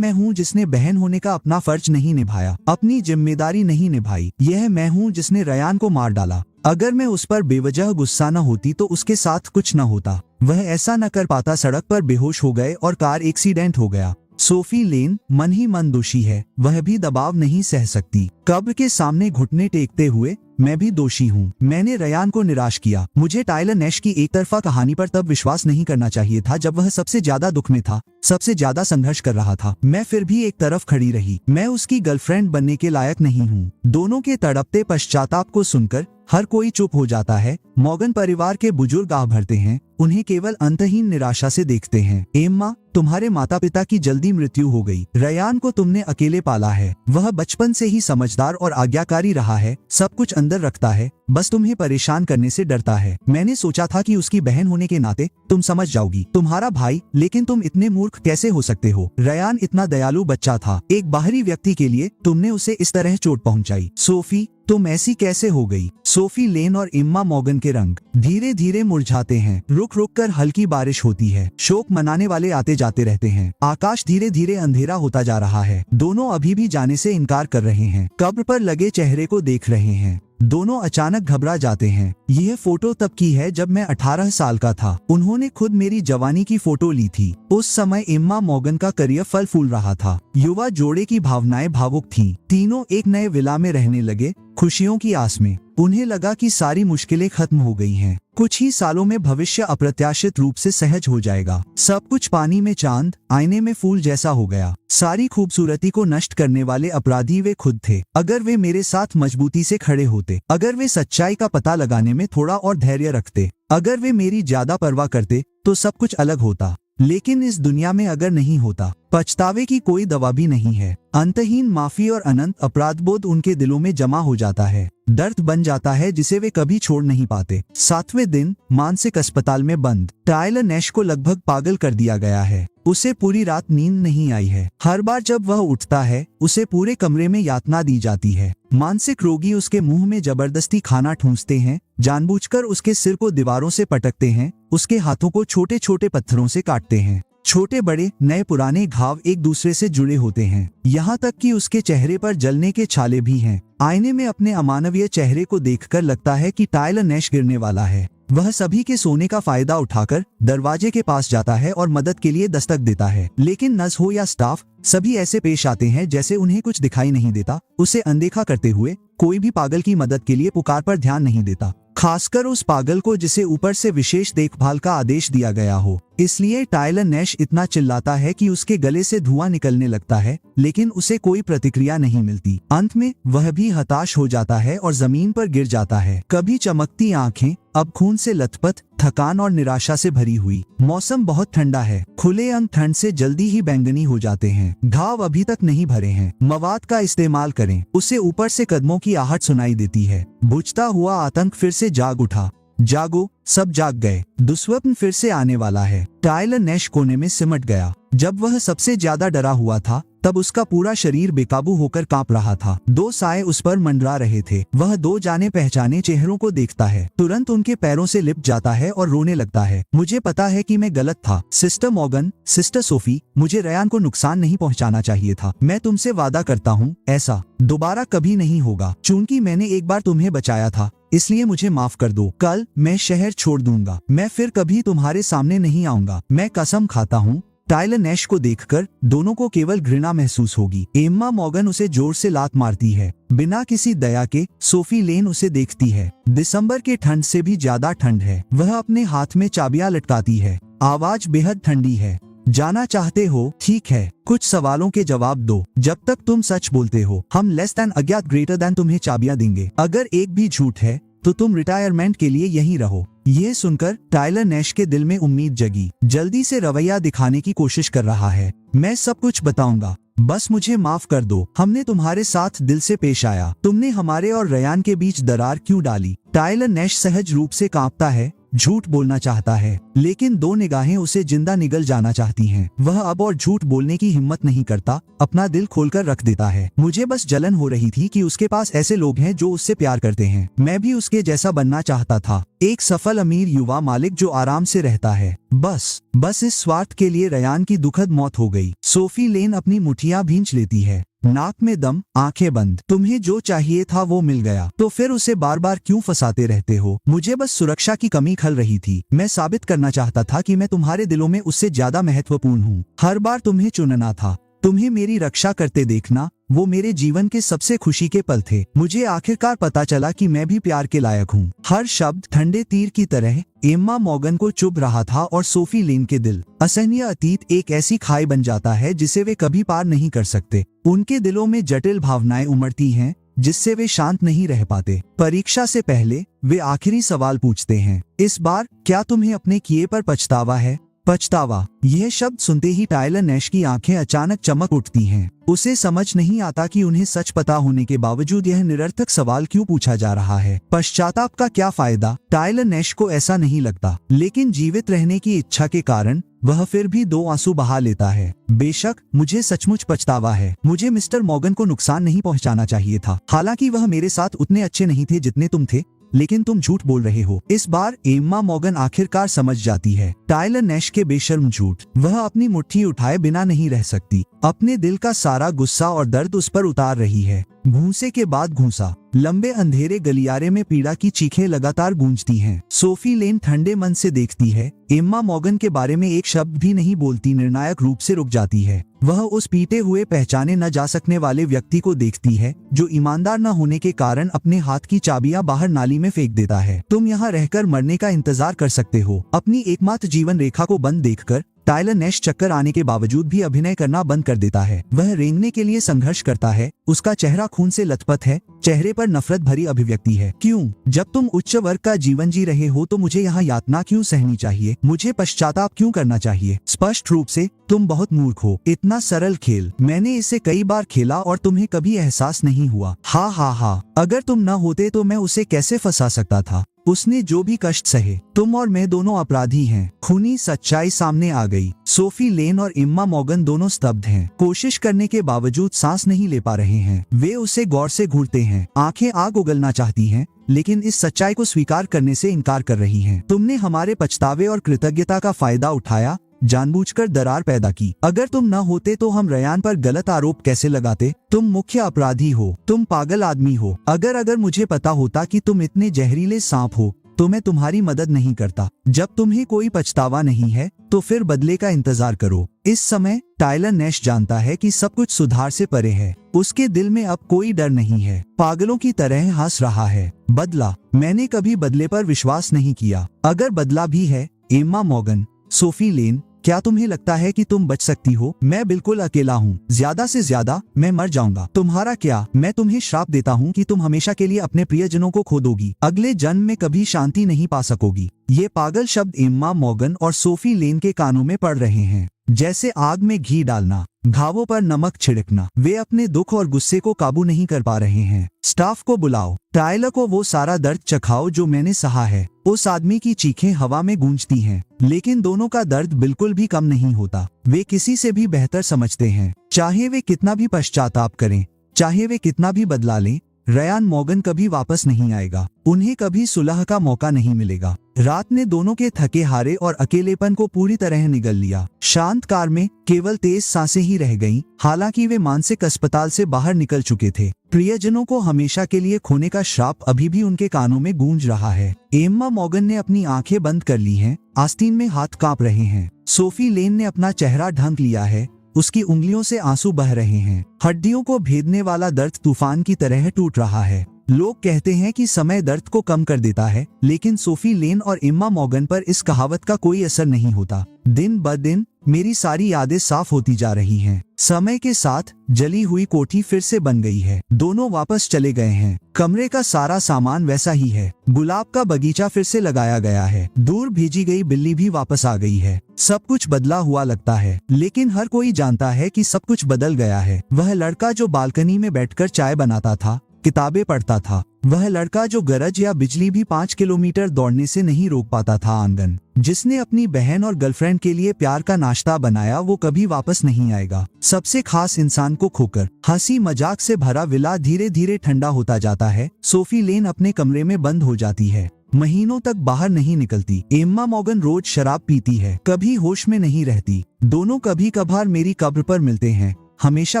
हूँ जिसने बहन होने का अपना फर्ज नहीं निभाया, अपनी जिम्मेदारी नहीं निभाई। यह मैं हूँ जिसने रयान को मार डाला। अगर मैं उस पर बेवजह गुस्सा न होती तो उसके साथ कुछ न होता। वह ऐसा न कर पाता। सड़क पर बेहोश हो गए और कार एक्सीडेंट हो गया। सोफी लेन मन ही मन दोषी है। वह भी दबाव नहीं सह सकती। कब्र के सामने घुटने टेकते हुए मैं भी दोषी हूँ। मैंने रयान को निराश किया। मुझे टायलर नैश की एक तरफा कहानी पर तब विश्वास नहीं करना चाहिए था जब वह सबसे ज्यादा दुख में था, सबसे ज्यादा संघर्ष कर रहा था। मैं फिर भी एक तरफ खड़ी रही। मैं उसकी गर्लफ्रेंड बनने के लायक नहीं हूँ। दोनों के तड़पते पश्चाताप को सुनकर हर कोई चुप हो जाता है। मॉर्गन परिवार के बुजुर्ग आह भरते हैं, उन्हें केवल अंतहीन निराशा से देखते हैं। एम्मा, तुम्हारे माता पिता की जल्दी मृत्यु हो गई। रयान को तुमने अकेले पाला है। वह बचपन से ही समझदार और आज्ञाकारी रहा है, सब कुछ अंदर रखता है, बस तुम्हें परेशान करने से डरता है। मैंने सोचा था कि उसकी बहन होने के नाते तुम समझ जाओगी, तुम्हारा भाई, लेकिन तुम इतने मूर्ख कैसे हो सकते हो? रयान इतना दयालु बच्चा था। एक बाहरी व्यक्ति के लिए तुमने उसे इस तरह चोट पहुंचाई। सोफी, तुम ऐसी कैसे हो गई? सोफी लेन और एम्मा मॉर्गन के रंग धीरे धीरे मुरझाते हैं। रुक रुक कर हल्की बारिश होती है। शोक मनाने वाले आते जाते रहते हैं। आकाश धीरे धीरे अंधेरा होता जा रहा है। दोनों अभी भी जाने से इनकार कर रहे हैं। कब्र पर लगे चेहरे को देख रहे हैं। दोनों अचानक घबरा जाते हैं। यह फोटो तब की है जब मैं 18 साल का था। उन्होंने खुद मेरी जवानी की फोटो ली थी। उस समय एम्मा मॉर्गन का करियर फल फूल रहा था। युवा जोड़े की भावनाएं भावुक थीं। तीनों एक नए विला में रहने लगे, खुशियों की आस में। उन्हें लगा कि सारी मुश्किलें खत्म हो गई हैं। कुछ ही सालों में भविष्य अप्रत्याशित रूप से सहज हो जाएगा। सब कुछ पानी में चांद, आईने में फूल जैसा हो गया। सारी खूबसूरती को नष्ट करने वाले अपराधी वे खुद थे। अगर वे मेरे साथ मजबूती से खड़े होते, अगर वे सच्चाई का पता लगाने में थोड़ा और धैर्य रखते, अगर वे मेरी ज्यादा परवाह करते, तो सब कुछ अलग होता। लेकिन इस दुनिया में अगर नहीं होता, पछतावे की कोई दवा भी नहीं है। अंतहीन माफी और अनंत अपराधबोध उनके दिलों में जमा हो जाता है। दर्द बन जाता है जिसे वे कभी छोड़ नहीं पाते। 7वें दिन मानसिक अस्पताल में बंद। टायलर नैश को लगभग पागल कर दिया गया है। उसे पूरी रात नींद नहीं आई है। हर बार जब वह उठता है, उसे पूरे कमरे में यातना दी जाती है। मानसिक रोगी उसके मुंह में जबरदस्ती खाना ठूंसते हैं, जानबूझकर उसके सिर को दीवारों से पटकते हैं, उसके हाथों को छोटे छोटे पत्थरों से काटते हैं। छोटे बड़े, नए पुराने घाव एक दूसरे से जुड़े होते हैं। यहाँ तक कि उसके चेहरे पर जलने के छाले भी हैं। आईने में अपने अमानवीय चेहरे को देखकर लगता है कि टायलर नैश गिरने वाला है। वह सभी के सोने का फायदा उठाकर दरवाजे के पास जाता है और मदद के लिए दस्तक देता है। लेकिन नर्स हो या स्टाफ, सभी ऐसे पेश आते हैं जैसे उन्हें कुछ दिखाई नहीं देता। उसे अनदेखा करते हुए कोई भी पागल की मदद के लिए पुकार पर ध्यान नहीं देता, खासकर उस पागल को जिसे ऊपर से विशेष देखभाल का आदेश दिया गया हो। इसलिए टायलर नैश इतना चिल्लाता है कि उसके गले से धुआं निकलने लगता है, लेकिन उसे कोई प्रतिक्रिया नहीं मिलती। अंत में वह भी हताश हो जाता है और जमीन पर गिर जाता है। कभी चमकती आंखें, अब खून से लथपथ, थकान और निराशा से भरी हुई। मौसम बहुत ठंडा है, खुले अंग ठंड से जल्दी ही बैंगनी हो जाते हैं। घाव अभी तक नहीं भरे हैं, मवाद का इस्तेमाल करें। उसे ऊपर से कदमों की आहट सुनाई देती है। बुझता हुआ आतंक फिर से जाग उठा। जागो, सब जाग गए, दुस्वप्न फिर से आने वाला है। टायलर नैश कोने में सिमट गया। जब वह सबसे ज्यादा डरा हुआ था तब उसका पूरा शरीर बेकाबू होकर कांप रहा था। दो साए उस पर मंडरा रहे थे। वह दो जाने पहचाने चेहरों को देखता है, तुरंत उनके पैरों से लिपट जाता है और रोने लगता है। मुझे पता है कि मैं गलत था, सिस्टर मॉर्गन, सिस्टर सोफी, मुझे रयान को नुकसान नहीं पहुंचाना चाहिए था। मैं तुमसे वादा करता हूँ ऐसा दोबारा कभी नहीं होगा। चूंकि मैंने एक बार तुम्हें बचाया था, इसलिए मुझे माफ कर दो। कल मैं शहर छोड़ दूंगा, मैं फिर कभी तुम्हारे सामने नहीं आऊंगा, मैं कसम खाता हूँ। टायलर नैश को देखकर दोनों को केवल घृणा महसूस होगी। एम्मा मॉर्गन उसे जोर से लात मारती है। बिना किसी दया के सोफी लेन उसे देखती है। दिसंबर के ठंड से भी ज्यादा ठंड है। वह अपने हाथ में चाबियां लटकाती है। आवाज बेहद ठंडी है। जाना चाहते हो? ठीक है, कुछ सवालों के जवाब दो। जब तक तुम सच बोलते हो, हम लेस देन अज्ञात ग्रेटर देन तुम्हें चाबियां देंगे। अगर एक भी झूठ है तो तुम रिटायरमेंट के लिए यहीं रहो। ये सुनकर टायलर नैश के दिल में उम्मीद जगी। जल्दी से रवैया दिखाने की कोशिश कर रहा है। मैं सब कुछ बताऊंगा, बस मुझे माफ कर दो। हमने तुम्हारे साथ दिल से पेश आया। तुमने हमारे और रयान के बीच दरार क्यों डाली? टायलर नैश सहज रूप से कांपता है, झूठ बोलना चाहता है, लेकिन दो निगाहें उसे जिंदा निगल जाना चाहती हैं। वह अब और झूठ बोलने की हिम्मत नहीं करता, अपना दिल खोलकर रख देता है। मुझे बस जलन हो रही थी कि उसके पास ऐसे लोग हैं जो उससे प्यार करते हैं। मैं भी उसके जैसा बनना चाहता था, एक सफल अमीर युवा मालिक जो आराम से रहता है। बस इस स्वार्थ के लिए रयान की दुखद मौत हो गई। सोफी लेन अपनी मुठियां भींच लेती है, नाक में दम, आंखें बंद। तुम्हें जो चाहिए था वो मिल गया, तो फिर उसे बार बार क्यों फंसाते रहते हो? मुझे बस सुरक्षा की कमी खल रही थी। मैं साबित करना चाहता था कि मैं तुम्हारे दिलों में उससे ज्यादा महत्वपूर्ण हूँ। हर बार तुम्हें चुनना था, तुम्हें मेरी रक्षा करते देखना, वो मेरे जीवन के सबसे खुशी के पल थे। मुझे आखिरकार पता चला कि मैं भी प्यार के लायक हूँ। हर शब्द ठंडे तीर की तरह एम्मा मॉर्गन को चुभ रहा था और सोफी लेन के दिल। असहनीय अतीत एक ऐसी खाई बन जाता है जिसे वे कभी पार नहीं कर सकते। उनके दिलों में जटिल भावनाएं उमड़ती हैं जिससे वे शांत नहीं रह पाते। परीक्षा से पहले वे आखिरी सवाल पूछते हैं, इस बार क्या तुम्हें अपने किए पर पछतावा है? पछतावा, यह शब्द सुनते ही टायलर नैश की आंखें अचानक चमक उठती हैं। उसे समझ नहीं आता कि उन्हें सच पता होने के बावजूद यह निरर्थक सवाल क्यों पूछा जा रहा है। पश्चाताप का क्या फायदा? टायलर नैश को ऐसा नहीं लगता, लेकिन जीवित रहने की इच्छा के कारण वह फिर भी दो आंसू बहा लेता है। बेशक मुझे सचमुच पछतावा है। मुझे मिस्टर मॉर्गन को नुकसान नहीं पहुंचाना चाहिए था। हालांकि वह मेरे साथ उतने अच्छे नहीं थे जितने तुम थे, लेकिन तुम झूठ बोल रहे हो। इस बार एम्मा मॉर्गन आखिरकार समझ जाती है टायलर नैश के बेशर्म झूठ। वह अपनी मुट्ठी उठाए बिना नहीं रह सकती। अपने दिल का सारा गुस्सा और दर्द उस पर उतार रही है। घूंसे के बाद घूंसा। लंबे अंधेरे गलियारे में पीड़ा की चीखें लगातार गूंजती हैं। सोफी लेन ठंडे मन से देखती है। एम्मा मॉर्गन के बारे में एक शब्द भी नहीं बोलती, निर्णायक रूप से रुक जाती है। वह उस पीटे हुए, पहचाने न जा सकने वाले व्यक्ति को देखती है जो ईमानदार न होने के कारण अपने हाथ की चाबियां बाहर नाली में फेंक देता है। तुम यहाँ रहकर मरने का इंतजार कर सकते हो। अपनी एकमात्र जीवन रेखा को बंद देखकर टायलर नैश चक्कर आने के बावजूद भी अभिनय करना बंद कर देता है। वह रेंगने के लिए संघर्ष करता है। उसका चेहरा खून से लथपथ है, चेहरे पर नफरत भरी अभिव्यक्ति है। क्यों? जब तुम उच्च वर्ग का जीवन जी रहे हो तो मुझे यहाँ यातना क्यों सहनी चाहिए? मुझे पश्चाताप क्यों करना चाहिए? स्पष्ट रूप से तुम बहुत मूर्ख हो। इतना सरल खेल मैंने इसे कई बार खेला और तुम्हें कभी एहसास नहीं हुआ। हा हा हा, अगर तुम न होते तो मैं उसे कैसे फंसा सकता था? उसने जो भी कष्ट सहे, तुम और मैं दोनों अपराधी हैं। खूनी सच्चाई सामने आ गई। सोफी लेन और एम्मा मॉर्गन दोनों स्तब्ध हैं। कोशिश करने के बावजूद सांस नहीं ले पा रहे हैं। वे उसे गौर से घूरते हैं। आंखें आग उगलना चाहती हैं, लेकिन इस सच्चाई को स्वीकार करने से इनकार कर रही हैं। तुमने हमारे पछतावे और कृतज्ञता का फायदा उठाया, जानबूझकर दरार पैदा की। अगर तुम न होते तो हम रयान पर गलत आरोप कैसे लगाते? तुम मुख्य अपराधी हो। तुम पागल आदमी हो। अगर मुझे पता होता कि तुम इतने जहरीले सांप हो तो मैं तुम्हारी मदद नहीं करता। जब तुम्हें कोई पछतावा नहीं है तो फिर बदले का इंतजार करो। इस समय टायलर नैश जानता है कि सब कुछ सुधार से परे है। उसके दिल में अब कोई डर नहीं है। पागलों की तरह हंस रहा है। बदला? मैंने कभी बदले पर विश्वास नहीं किया। अगर बदला भी है, एम्मा मॉर्गन, सोफी लेन, क्या तुम्हें लगता है कि तुम बच सकती हो? मैं बिल्कुल अकेला हूँ, ज्यादा से ज्यादा मैं मर जाऊंगा। तुम्हारा क्या? मैं तुम्हें श्राप देता हूँ कि तुम हमेशा के लिए अपने प्रियजनों को खो दोगी, अगले जन्म में कभी शांति नहीं पा सकोगी। ये पागल शब्द एम्मा मॉर्गन और सोफी लेन के कानों में पड़ रहे हैं, जैसे आग में घी डालना, घावों पर नमक छिड़कना। वे अपने दुख और गुस्से को काबू नहीं कर पा रहे हैं। स्टाफ को बुलाओ, टायलर को वो सारा दर्द चखाओ जो मैंने सहा है। उस आदमी की चीखें हवा में गूंजती हैं, लेकिन दोनों का दर्द बिल्कुल भी कम नहीं होता। वे किसी से भी बेहतर समझते हैं, चाहे वे कितना भी पश्चाताप करें, चाहे वे कितना भी बदला लें। रयान मॉर्गन कभी वापस नहीं आएगा, उन्हें कभी सुलह का मौका नहीं मिलेगा। रात ने दोनों के थके हारे और अकेलेपन को पूरी तरह निगल लिया। शांत कार में केवल तेज सांसें ही रह गईं, हालांकि वे मानसिक अस्पताल से बाहर निकल चुके थे। प्रियजनों को हमेशा के लिए खोने का श्राप अभी भी उनके कानों में गूंज रहा है। एम्मा मॉर्गन ने अपनी आंखें बंद कर ली हैं, आस्तीन में हाथ कांप रहे हैं। सोफी लेन ने अपना चेहरा ढक लिया है, उसकी उंगलियों से आंसू बह रहे हैं। हड्डियों को भेदने वाला दर्द तूफान की तरह टूट रहा है। लोग कहते हैं कि समय दर्द को कम कर देता है, लेकिन सोफी लेन और एम्मा मॉर्गन पर इस कहावत का कोई असर नहीं होता। दिन ब दिन मेरी सारी यादें साफ होती जा रही हैं। समय के साथ जली हुई कोठी फिर से बन गई है। दोनों वापस चले गए हैं। कमरे का सारा सामान वैसा ही है। गुलाब का बगीचा फिर से लगाया गया है। दूर भेजी गई बिल्ली भी वापस आ गई है। सब कुछ बदला हुआ लगता है, लेकिन हर कोई जानता है कि सब कुछ बदल गया है। वह लड़का जो बालकनी में बैठकर चाय बनाता था, किताबें पढ़ता था, वह लड़का जो गरज या बिजली भी 5 किलोमीटर दौड़ने से नहीं रोक पाता था, आंगन जिसने अपनी बहन और गर्लफ्रेंड के लिए प्यार का नाश्ता बनाया, वो कभी वापस नहीं आएगा। सबसे खास इंसान को खोकर हंसी मजाक से भरा विला धीरे धीरे ठंडा होता जाता है। सोफी लेन अपने कमरे में बंद हो जाती है, महीनों तक बाहर नहीं निकलती। एम्मा मॉर्गन रोज शराब पीती है, कभी होश में नहीं रहती। दोनों कभी कभार मेरी कब्र पर मिलते हैं, हमेशा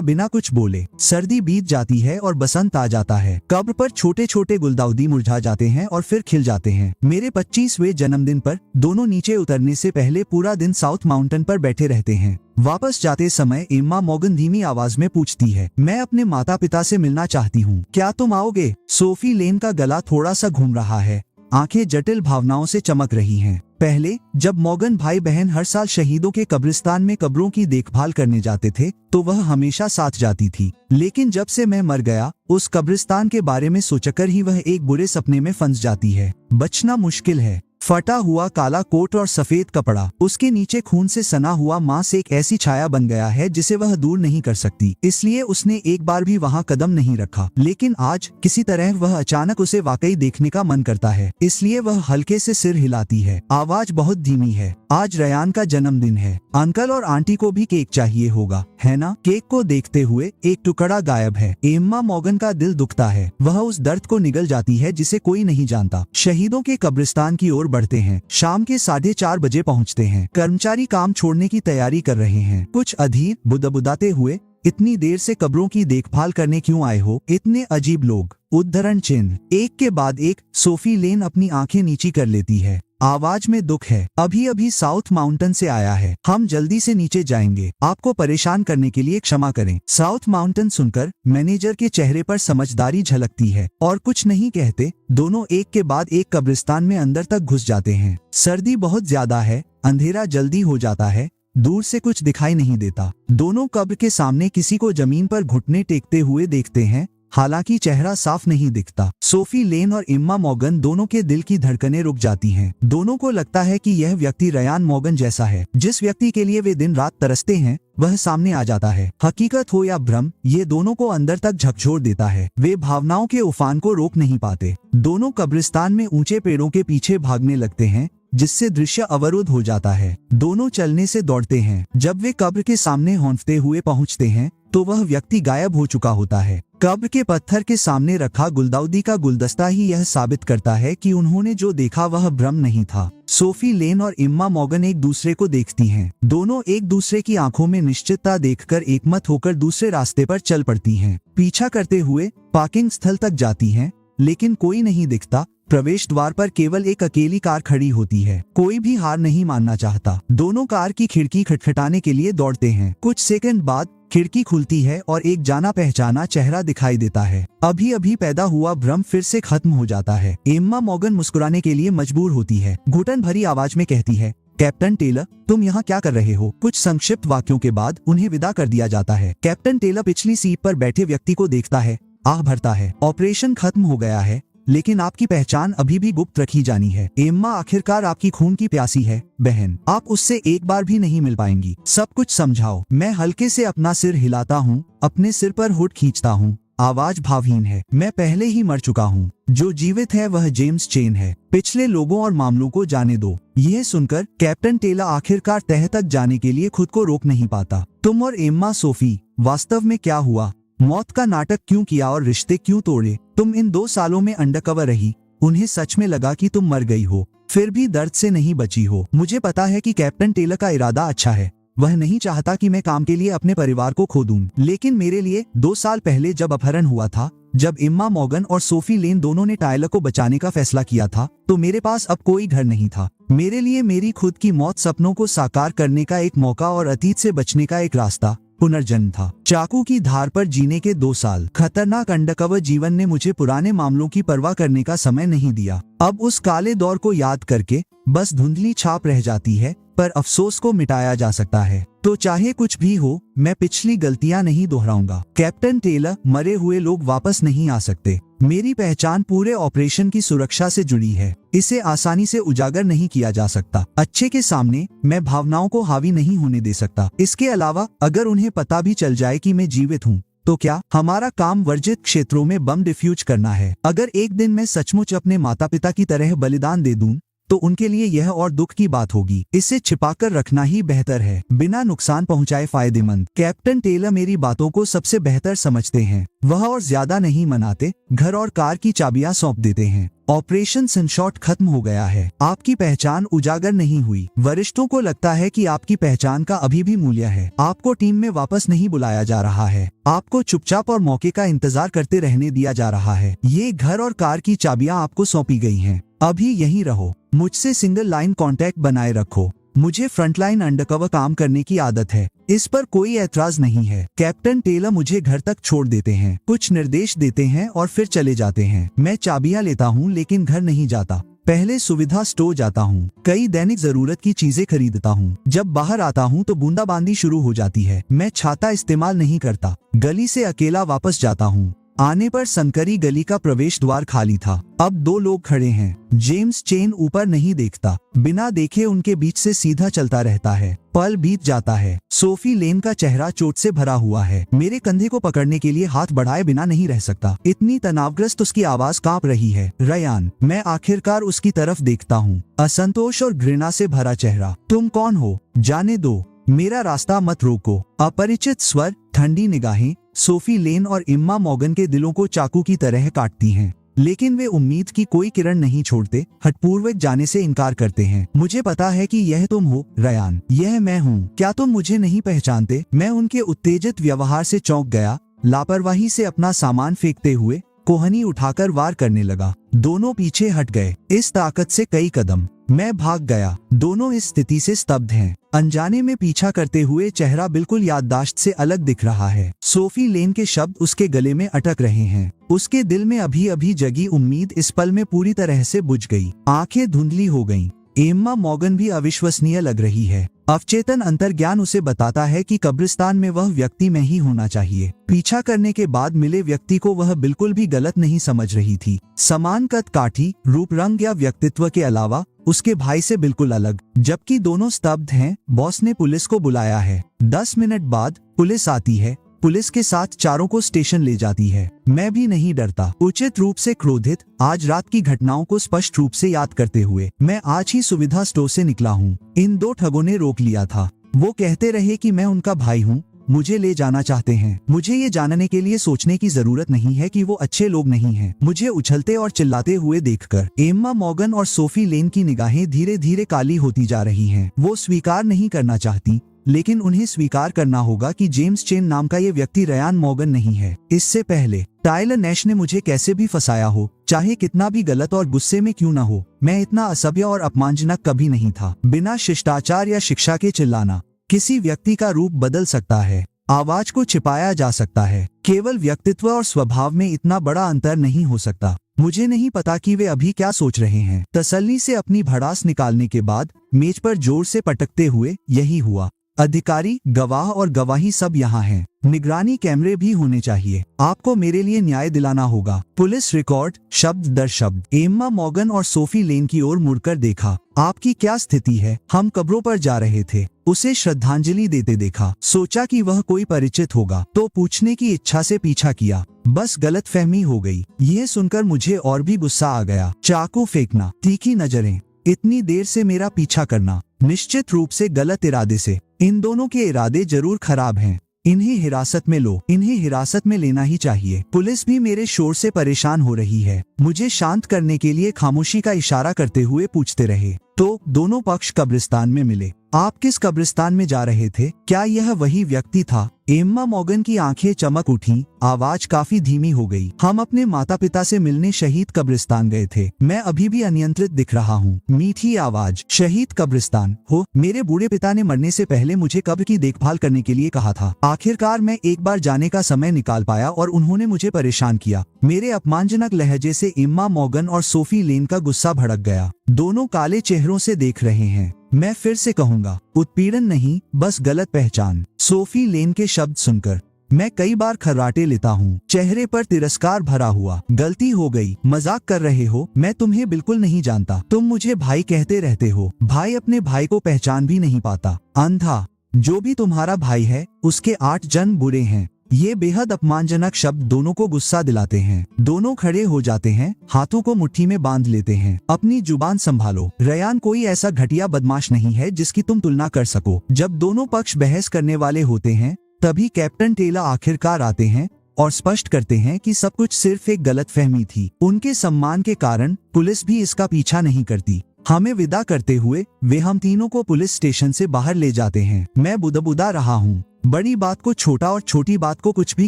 बिना कुछ बोले। सर्दी बीत जाती है और बसंत आ जाता है। कब्र पर छोटे छोटे गुलदाउदी मुरझा जाते हैं और फिर खिल जाते हैं। मेरे 25वें जन्मदिन पर दोनों नीचे उतरने से पहले पूरा दिन साउथ माउंटेन पर बैठे रहते हैं। वापस जाते समय एम्मा मॉर्गन धीमी आवाज में पूछती है, मैं अपने माता पिता से मिलना चाहती हूँ, क्या तुम आओगे? सोफी लेन का गला थोड़ा सा घूम रहा है, आंखें जटिल भावनाओं से चमक रही हैं। पहले जब मॉर्गन भाई बहन हर साल शहीदों के कब्रिस्तान में कब्रों की देखभाल करने जाते थे, तो वह हमेशा साथ जाती थी। लेकिन जब से मैं मर गया, उस कब्रिस्तान के बारे में सोचकर ही वह एक बुरे सपने में फंस जाती है। बचना मुश्किल है। फटा हुआ काला कोट और सफेद कपड़ा, उसके नीचे खून से सना हुआ मांस एक ऐसी छाया बन गया है जिसे वह दूर नहीं कर सकती। इसलिए उसने एक बार भी वहां कदम नहीं रखा। लेकिन आज किसी तरह वह अचानक उसे वाकई देखने का मन करता है, इसलिए वह हल्के से सिर हिलाती है। आवाज बहुत धीमी है। आज रयान का जन्मदिन है, अंकल और आंटी को भी केक चाहिए होगा, है ना? केक को देखते हुए एक टुकड़ा गायब है। एम्मा मॉर्गन का दिल दुखता है। वह उस दर्द को निगल जाती है जिसे कोई नहीं जानता। शहीदों के कब्रिस्तान की ओर बढ़ते हैं। शाम के 4:30 बजे पहुंचते हैं। कर्मचारी काम छोड़ने की तैयारी कर रहे हैं। कुछ अधीर बुदबुदाते हुए, इतनी देर से कब्रों की देखभाल करने क्यों आए हो? इतने अजीब लोग। उद्धरण चिन्ह। एक के बाद एक सोफी लेन अपनी आंखें नीची कर लेती है। आवाज में दुख है। अभी अभी साउथ माउंटेन से आया है, हम जल्दी से नीचे जाएंगे, आपको परेशान करने के लिए क्षमा करें। साउथ माउंटेन सुनकर मैनेजर के चेहरे पर समझदारी झलकती है और कुछ नहीं कहते दोनों एक के बाद एक कब्रिस्तान में अंदर तक घुस जाते हैं। सर्दी बहुत ज्यादा है, अंधेरा जल्दी हो जाता है, दूर से कुछ दिखाई नहीं देता। दोनों कब्र के सामने किसी को जमीन पर घुटने टेकते हुए देखते हैं, हालांकि चेहरा साफ नहीं दिखता। सोफी लेन और एम्मा मॉर्गन दोनों के दिल की धड़कनें रुक जाती हैं। दोनों को लगता है कि यह व्यक्ति रयान मॉर्गन जैसा है। जिस व्यक्ति के लिए वे दिन रात तरसते हैं, वह सामने आ जाता है। हकीकत हो या भ्रम, ये दोनों को अंदर तक झकझोर देता है। वे भावनाओं के उफान को रोक नहीं पाते। दोनों कब्रिस्तान में ऊंचे पेड़ों के पीछे भागने लगते हैं, जिससे दृश्य अवरुद्ध हो जाता है। दोनों चलने से दौड़ते हैं। जब वे कब्र के सामने हौंफते हुए पहुंचते हैं, तो वह व्यक्ति गायब हो चुका होता है। कब्र के पत्थर के सामने रखा गुलदाउदी का गुलदस्ता ही यह साबित करता है कि उन्होंने जो देखा वह भ्रम नहीं था। सोफी लेन और एम्मा मॉर्गन एक दूसरे को देखती हैं। दोनों एक दूसरे की आंखों में निश्चितता देखकर एकमत होकर दूसरे रास्ते पर चल पड़ती हैं। पीछा करते हुए पार्किंग स्थल तक जाती हैं, लेकिन कोई नहीं दिखता। प्रवेश द्वार पर केवल एक अकेली कार खड़ी होती है। कोई भी हार नहीं मानना चाहता। दोनों कार की खिड़की खटखटाने के लिए दौड़ते हैं। कुछ सेकंड बाद खिड़की खुलती है और एक जाना पहचाना चेहरा दिखाई देता है। अभी अभी पैदा हुआ भ्रम फिर से खत्म हो जाता है। एम्मा मॉर्गन मुस्कुराने के लिए मजबूर होती है। घुटन भरी आवाज में कहती है, कैप्टन टेलर, तुम यहाँ क्या कर रहे हो? कुछ संक्षिप्त वाक्यों के बाद उन्हें विदा कर दिया जाता है। कैप्टन टेलर पिछली सीट पर बैठे व्यक्ति को देखता है, आह भरता है। ऑपरेशन खत्म हो गया है, लेकिन आपकी पहचान अभी भी गुप्त रखी जानी है। एम्मा आखिरकार आपकी खून की प्यासी है, बहन। आप उससे एक बार भी नहीं मिल पाएंगी। सब कुछ समझाओ। मैं हल्के से अपना सिर हिलाता हूँ, अपने सिर पर हुड खींचता हूँ। आवाज भावहीन है। मैं पहले ही मर चुका हूँ। जो जीवित है वह जेम्स चेन है। पिछले लोगों और मामलों को जाने दो। यह सुनकर कैप्टन टेलर आखिरकार तह तक जाने के लिए खुद को रोक नहीं पाता। तुम और एम्मा सोफी, वास्तव में क्या हुआ? मौत का नाटक क्यों किया और रिश्ते क्यों तोड़े? तुम इन 2 सालों में अंडरकवर रही। उन्हें सच में लगा कि तुम मर गई हो, फिर भी दर्द से नहीं बची हो। मुझे पता है कि कैप्टन टेलर का इरादा अच्छा है। वह नहीं चाहता कि मैं काम के लिए अपने परिवार को खो दूं। लेकिन मेरे लिए 2 साल पहले जब अपहरण हुआ था, जब एम्मा मॉर्गन और सोफी लेन दोनों ने टायलर को बचाने का फैसला किया था, तो मेरे पास अब कोई घर नहीं था। मेरे लिए मेरी खुद की मौत सपनों को साकार करने का एक मौका और अतीत से बचने का एक रास्ता, पुनर्जन्म था। चाकू की धार पर जीने के 2 साल खतरनाक अंडरकवर जीवन ने मुझे पुराने मामलों की परवाह करने का समय नहीं दिया। अब उस काले दौर को याद करके बस धुंधली छाप रह जाती है, पर अफसोस को मिटाया जा सकता है। तो चाहे कुछ भी हो, मैं पिछली गलतियां नहीं दोहराऊंगा। कैप्टन टेलर, मरे हुए लोग वापस नहीं आ सकते। मेरी पहचान पूरे ऑपरेशन की सुरक्षा से जुड़ी है। इसे आसानी से उजागर नहीं किया जा सकता। अच्छे के सामने मैं भावनाओं को हावी नहीं होने दे सकता। इसके अलावा अगर उन्हें पता भी चल जाए कि मैं जीवित हूँ, तो क्या? हमारा काम वर्जित क्षेत्रों में बम डिफ्यूज करना है। अगर एक दिन मैं सचमुच अपने माता पिता की तरह बलिदान दे दूं, तो उनके लिए यह और दुख की बात होगी। इसे छिपाकर रखना ही बेहतर है, बिना नुकसान पहुंचाए फायदेमंद। कैप्टन टेलर मेरी बातों को सबसे बेहतर समझते हैं। वह और ज्यादा नहीं मनाते, घर और कार की चाबियां सौंप देते हैं। ऑपरेशन सनशॉट खत्म हो गया है। आपकी पहचान उजागर नहीं हुई। वरिष्ठों को लगता है कि आपकी पहचान का अभी भी मूल्य है। आपको टीम में वापस नहीं बुलाया जा रहा है। आपको चुपचाप और मौके का इंतजार करते रहने दिया जा रहा है। ये घर और कार की चाबियां आपको सौंपी गई हैं। अभी यहीं रहो। मुझसे सिंगल लाइन कांटेक्ट बनाए रखो। मुझे फ्रंटलाइन अंडरकवर काम करने की आदत है। इस पर कोई ऐतराज नहीं है। कैप्टन टेलर मुझे घर तक छोड़ देते हैं, कुछ निर्देश देते हैं और फिर चले जाते हैं। मैं चाबियां लेता हूं, लेकिन घर नहीं जाता। पहले सुविधा स्टोर जाता हूं, कई दैनिक जरूरत की चीजें खरीदता हूं। जब बाहर आता हूं तो बूंदाबांदी शुरू हो जाती है। मैं छाता इस्तेमाल नहीं करता। गली से अकेला वापस जाता हूं। आने पर संकरी गली का प्रवेश द्वार खाली था। अब 2 लोग खड़े हैं। जेम्स चेन ऊपर नहीं देखता। बिना देखे उनके बीच से सीधा चलता रहता है। पल बीत जाता है। सोफी लेन का चेहरा चोट से भरा हुआ है। मेरे कंधे को पकड़ने के लिए हाथ बढ़ाए बिना नहीं रह सकता। इतनी तनावग्रस्त उसकी आवाज कांप रही है। रयान। मैं आखिरकार उसकी तरफ देखता हूँ। असंतोष और घृणा से भरा चेहरा। तुम कौन हो? जाने दो। मेरा रास्ता मत रोको। अपरिचित स्वर, ठंडी निगाहें सोफी लेन और एम्मा मॉर्गन के दिलों को चाकू की तरह काटती हैं। लेकिन वे उम्मीद की कोई किरण नहीं छोड़ते, हठपूर्वक जाने से इनकार करते हैं। मुझे पता है कि यह तुम हो, रयान। यह मैं हूँ। क्या तुम मुझे नहीं पहचानते? मैं उनके उत्तेजित व्यवहार से चौंक गया। लापरवाही से अपना सामान फेंकते हुए कोहनी उठाकर वार करने लगा। दोनों पीछे हट गए। इस ताकत से कई कदम। मैं भाग गया। दोनों इस स्थिति से स्तब्ध हैं। अनजाने में पीछा करते हुए चेहरा बिल्कुल याददाश्त से अलग दिख रहा है। सोफी लेन के शब्द उसके गले में अटक रहे हैं। उसके दिल में अभी अभी जगी उम्मीद इस पल में पूरी तरह से बुझ गई। आंखें धुंधली हो गईं। एम्मा मॉर्गन भी अविश्वसनीय लग रही है। अवचेतन अंतर्ज्ञान उसे बताता है कि कब्रिस्तान में वह व्यक्ति में ही होना चाहिए। पीछा करने के बाद मिले व्यक्ति को वह बिल्कुल भी गलत नहीं समझ रही थी। समान कद काठी, रूप रंग या व्यक्तित्व के अलावा उसके भाई से बिल्कुल अलग। जबकि दोनों स्तब्ध हैं, बॉस ने पुलिस को बुलाया है। 10 मिनट बाद पुलिस आती है। पुलिस के साथ चारों को स्टेशन ले जाती है। मैं भी नहीं डरता। उचित रूप से क्रोधित, आज रात की घटनाओं को स्पष्ट रूप से याद करते हुए मैं आज ही सुविधा स्टोर से निकला हूँ। इन 2 ठगों ने रोक लिया था। वो कहते रहे कि मैं उनका भाई हूँ, मुझे ले जाना चाहते हैं। मुझे ये जानने के लिए सोचने की जरूरत नहीं है कि वो अच्छे लोग नहीं हैं। मुझे उछलते और चिल्लाते हुए देखकर एम्मा मॉर्गन और सोफी लेन की निगाहें धीरे धीरे काली होती जा रही हैं। वो स्वीकार नहीं करना चाहती, लेकिन उन्हें स्वीकार करना होगा कि जेम्स चेन नाम का ये व्यक्ति रयान मॉर्गन नहीं है। इससे पहले टायलर नैश ने मुझे कैसे भी फंसाया हो, चाहे कितना भी गलत और गुस्से में क्यों न हो, मैं इतना असभ्य और अपमानजनक कभी नहीं था। बिना शिष्टाचार या शिक्षा के चिल्लाना किसी व्यक्ति का रूप बदल सकता है। आवाज को छिपाया जा सकता है, केवल व्यक्तित्व और स्वभाव में इतना बड़ा अंतर नहीं हो सकता। मुझे नहीं पता कि वे अभी क्या सोच रहे हैं। तसल्ली से अपनी भड़ास निकालने के बाद मेज पर जोर से पटकते हुए, यही हुआ। अधिकारी, गवाह और गवाही सब यहाँ हैं। निगरानी कैमरे भी होने चाहिए। आपको मेरे लिए न्याय दिलाना होगा। पुलिस रिकॉर्ड शब्द दर शब्द। एम्मा मॉर्गन और सोफी लेन की ओर मुड़कर देखा। आपकी क्या स्थिति है? हम कब्रों पर जा रहे थे। उसे श्रद्धांजलि देते देखा। सोचा कि वह कोई परिचित होगा, तो पूछने की इच्छा से पीछा किया। बस गलतफहमी हो गई। यह सुनकर मुझे और भी गुस्सा आ गया। चाकू फेंकना, तीखी नजरें, इतनी देर से मेरा पीछा करना, निश्चित रूप से गलत इरादे से। इन दोनों के इरादे जरूर खराब हैं। इन्हें हिरासत में लो। इन्हें हिरासत में लेना ही चाहिए। पुलिस भी मेरे शोर से परेशान हो रही है। मुझे शांत करने के लिए खामोशी का इशारा करते हुए पूछते रहे। तो दोनों पक्ष कब्रिस्तान में मिले। आप किस कब्रिस्तान में जा रहे थे? क्या यह वही व्यक्ति था? एम्मा मॉर्गन की आंखें चमक उठी, आवाज काफी धीमी हो गई। हम अपने माता पिता से मिलने शहीद कब्रिस्तान गए थे। मैं अभी भी अनियंत्रित दिख रहा हूँ। मीठी आवाज, शहीद कब्रिस्तान हो? मेरे बूढ़े पिता ने मरने से पहले मुझे कब्र की देखभाल करने के लिए कहा था। आखिरकार मैं एक बार जाने का समय निकाल पाया और उन्होंने मुझे परेशान किया। मेरे अपमानजनक लहजे से एम्मा मॉर्गन और सोफी लेन का गुस्सा भड़क गया। दोनों काले चेहरों से देख रहे हैं। मैं फिर से कहूंगा, उत्पीड़न नहीं, बस गलत पहचान। सोफी लेन के शब्द सुनकर मैं कई बार खर्राटे लेता हूँ, चेहरे पर तिरस्कार भरा हुआ। गलती हो गई। मजाक कर रहे हो? मैं तुम्हें बिल्कुल नहीं जानता। तुम मुझे भाई कहते रहते हो। भाई अपने भाई को पहचान भी नहीं पाता। अंधा। जो भी तुम्हारा भाई है, उसके 8 जन्म बुरे हैं। ये बेहद अपमानजनक शब्द दोनों को गुस्सा दिलाते हैं। दोनों खड़े हो जाते हैं, हाथों को मुट्ठी में बांध लेते हैं। अपनी जुबान संभालो। रयान कोई ऐसा घटिया बदमाश नहीं है जिसकी तुम तुलना कर सको। जब दोनों पक्ष बहस करने वाले होते हैं, तभी कैप्टन टेलर आखिरकार आते हैं और स्पष्ट करते हैं कि सब कुछ सिर्फ एक गलतफहमी थी। उनके सम्मान के कारण पुलिस भी इसका पीछा नहीं करती। हमें विदा करते हुए वे हम तीनों को पुलिस स्टेशन से बाहर ले जाते हैं। मैं बुदबुदा रहा हूँ। बड़ी बात को छोटा और छोटी बात को कुछ भी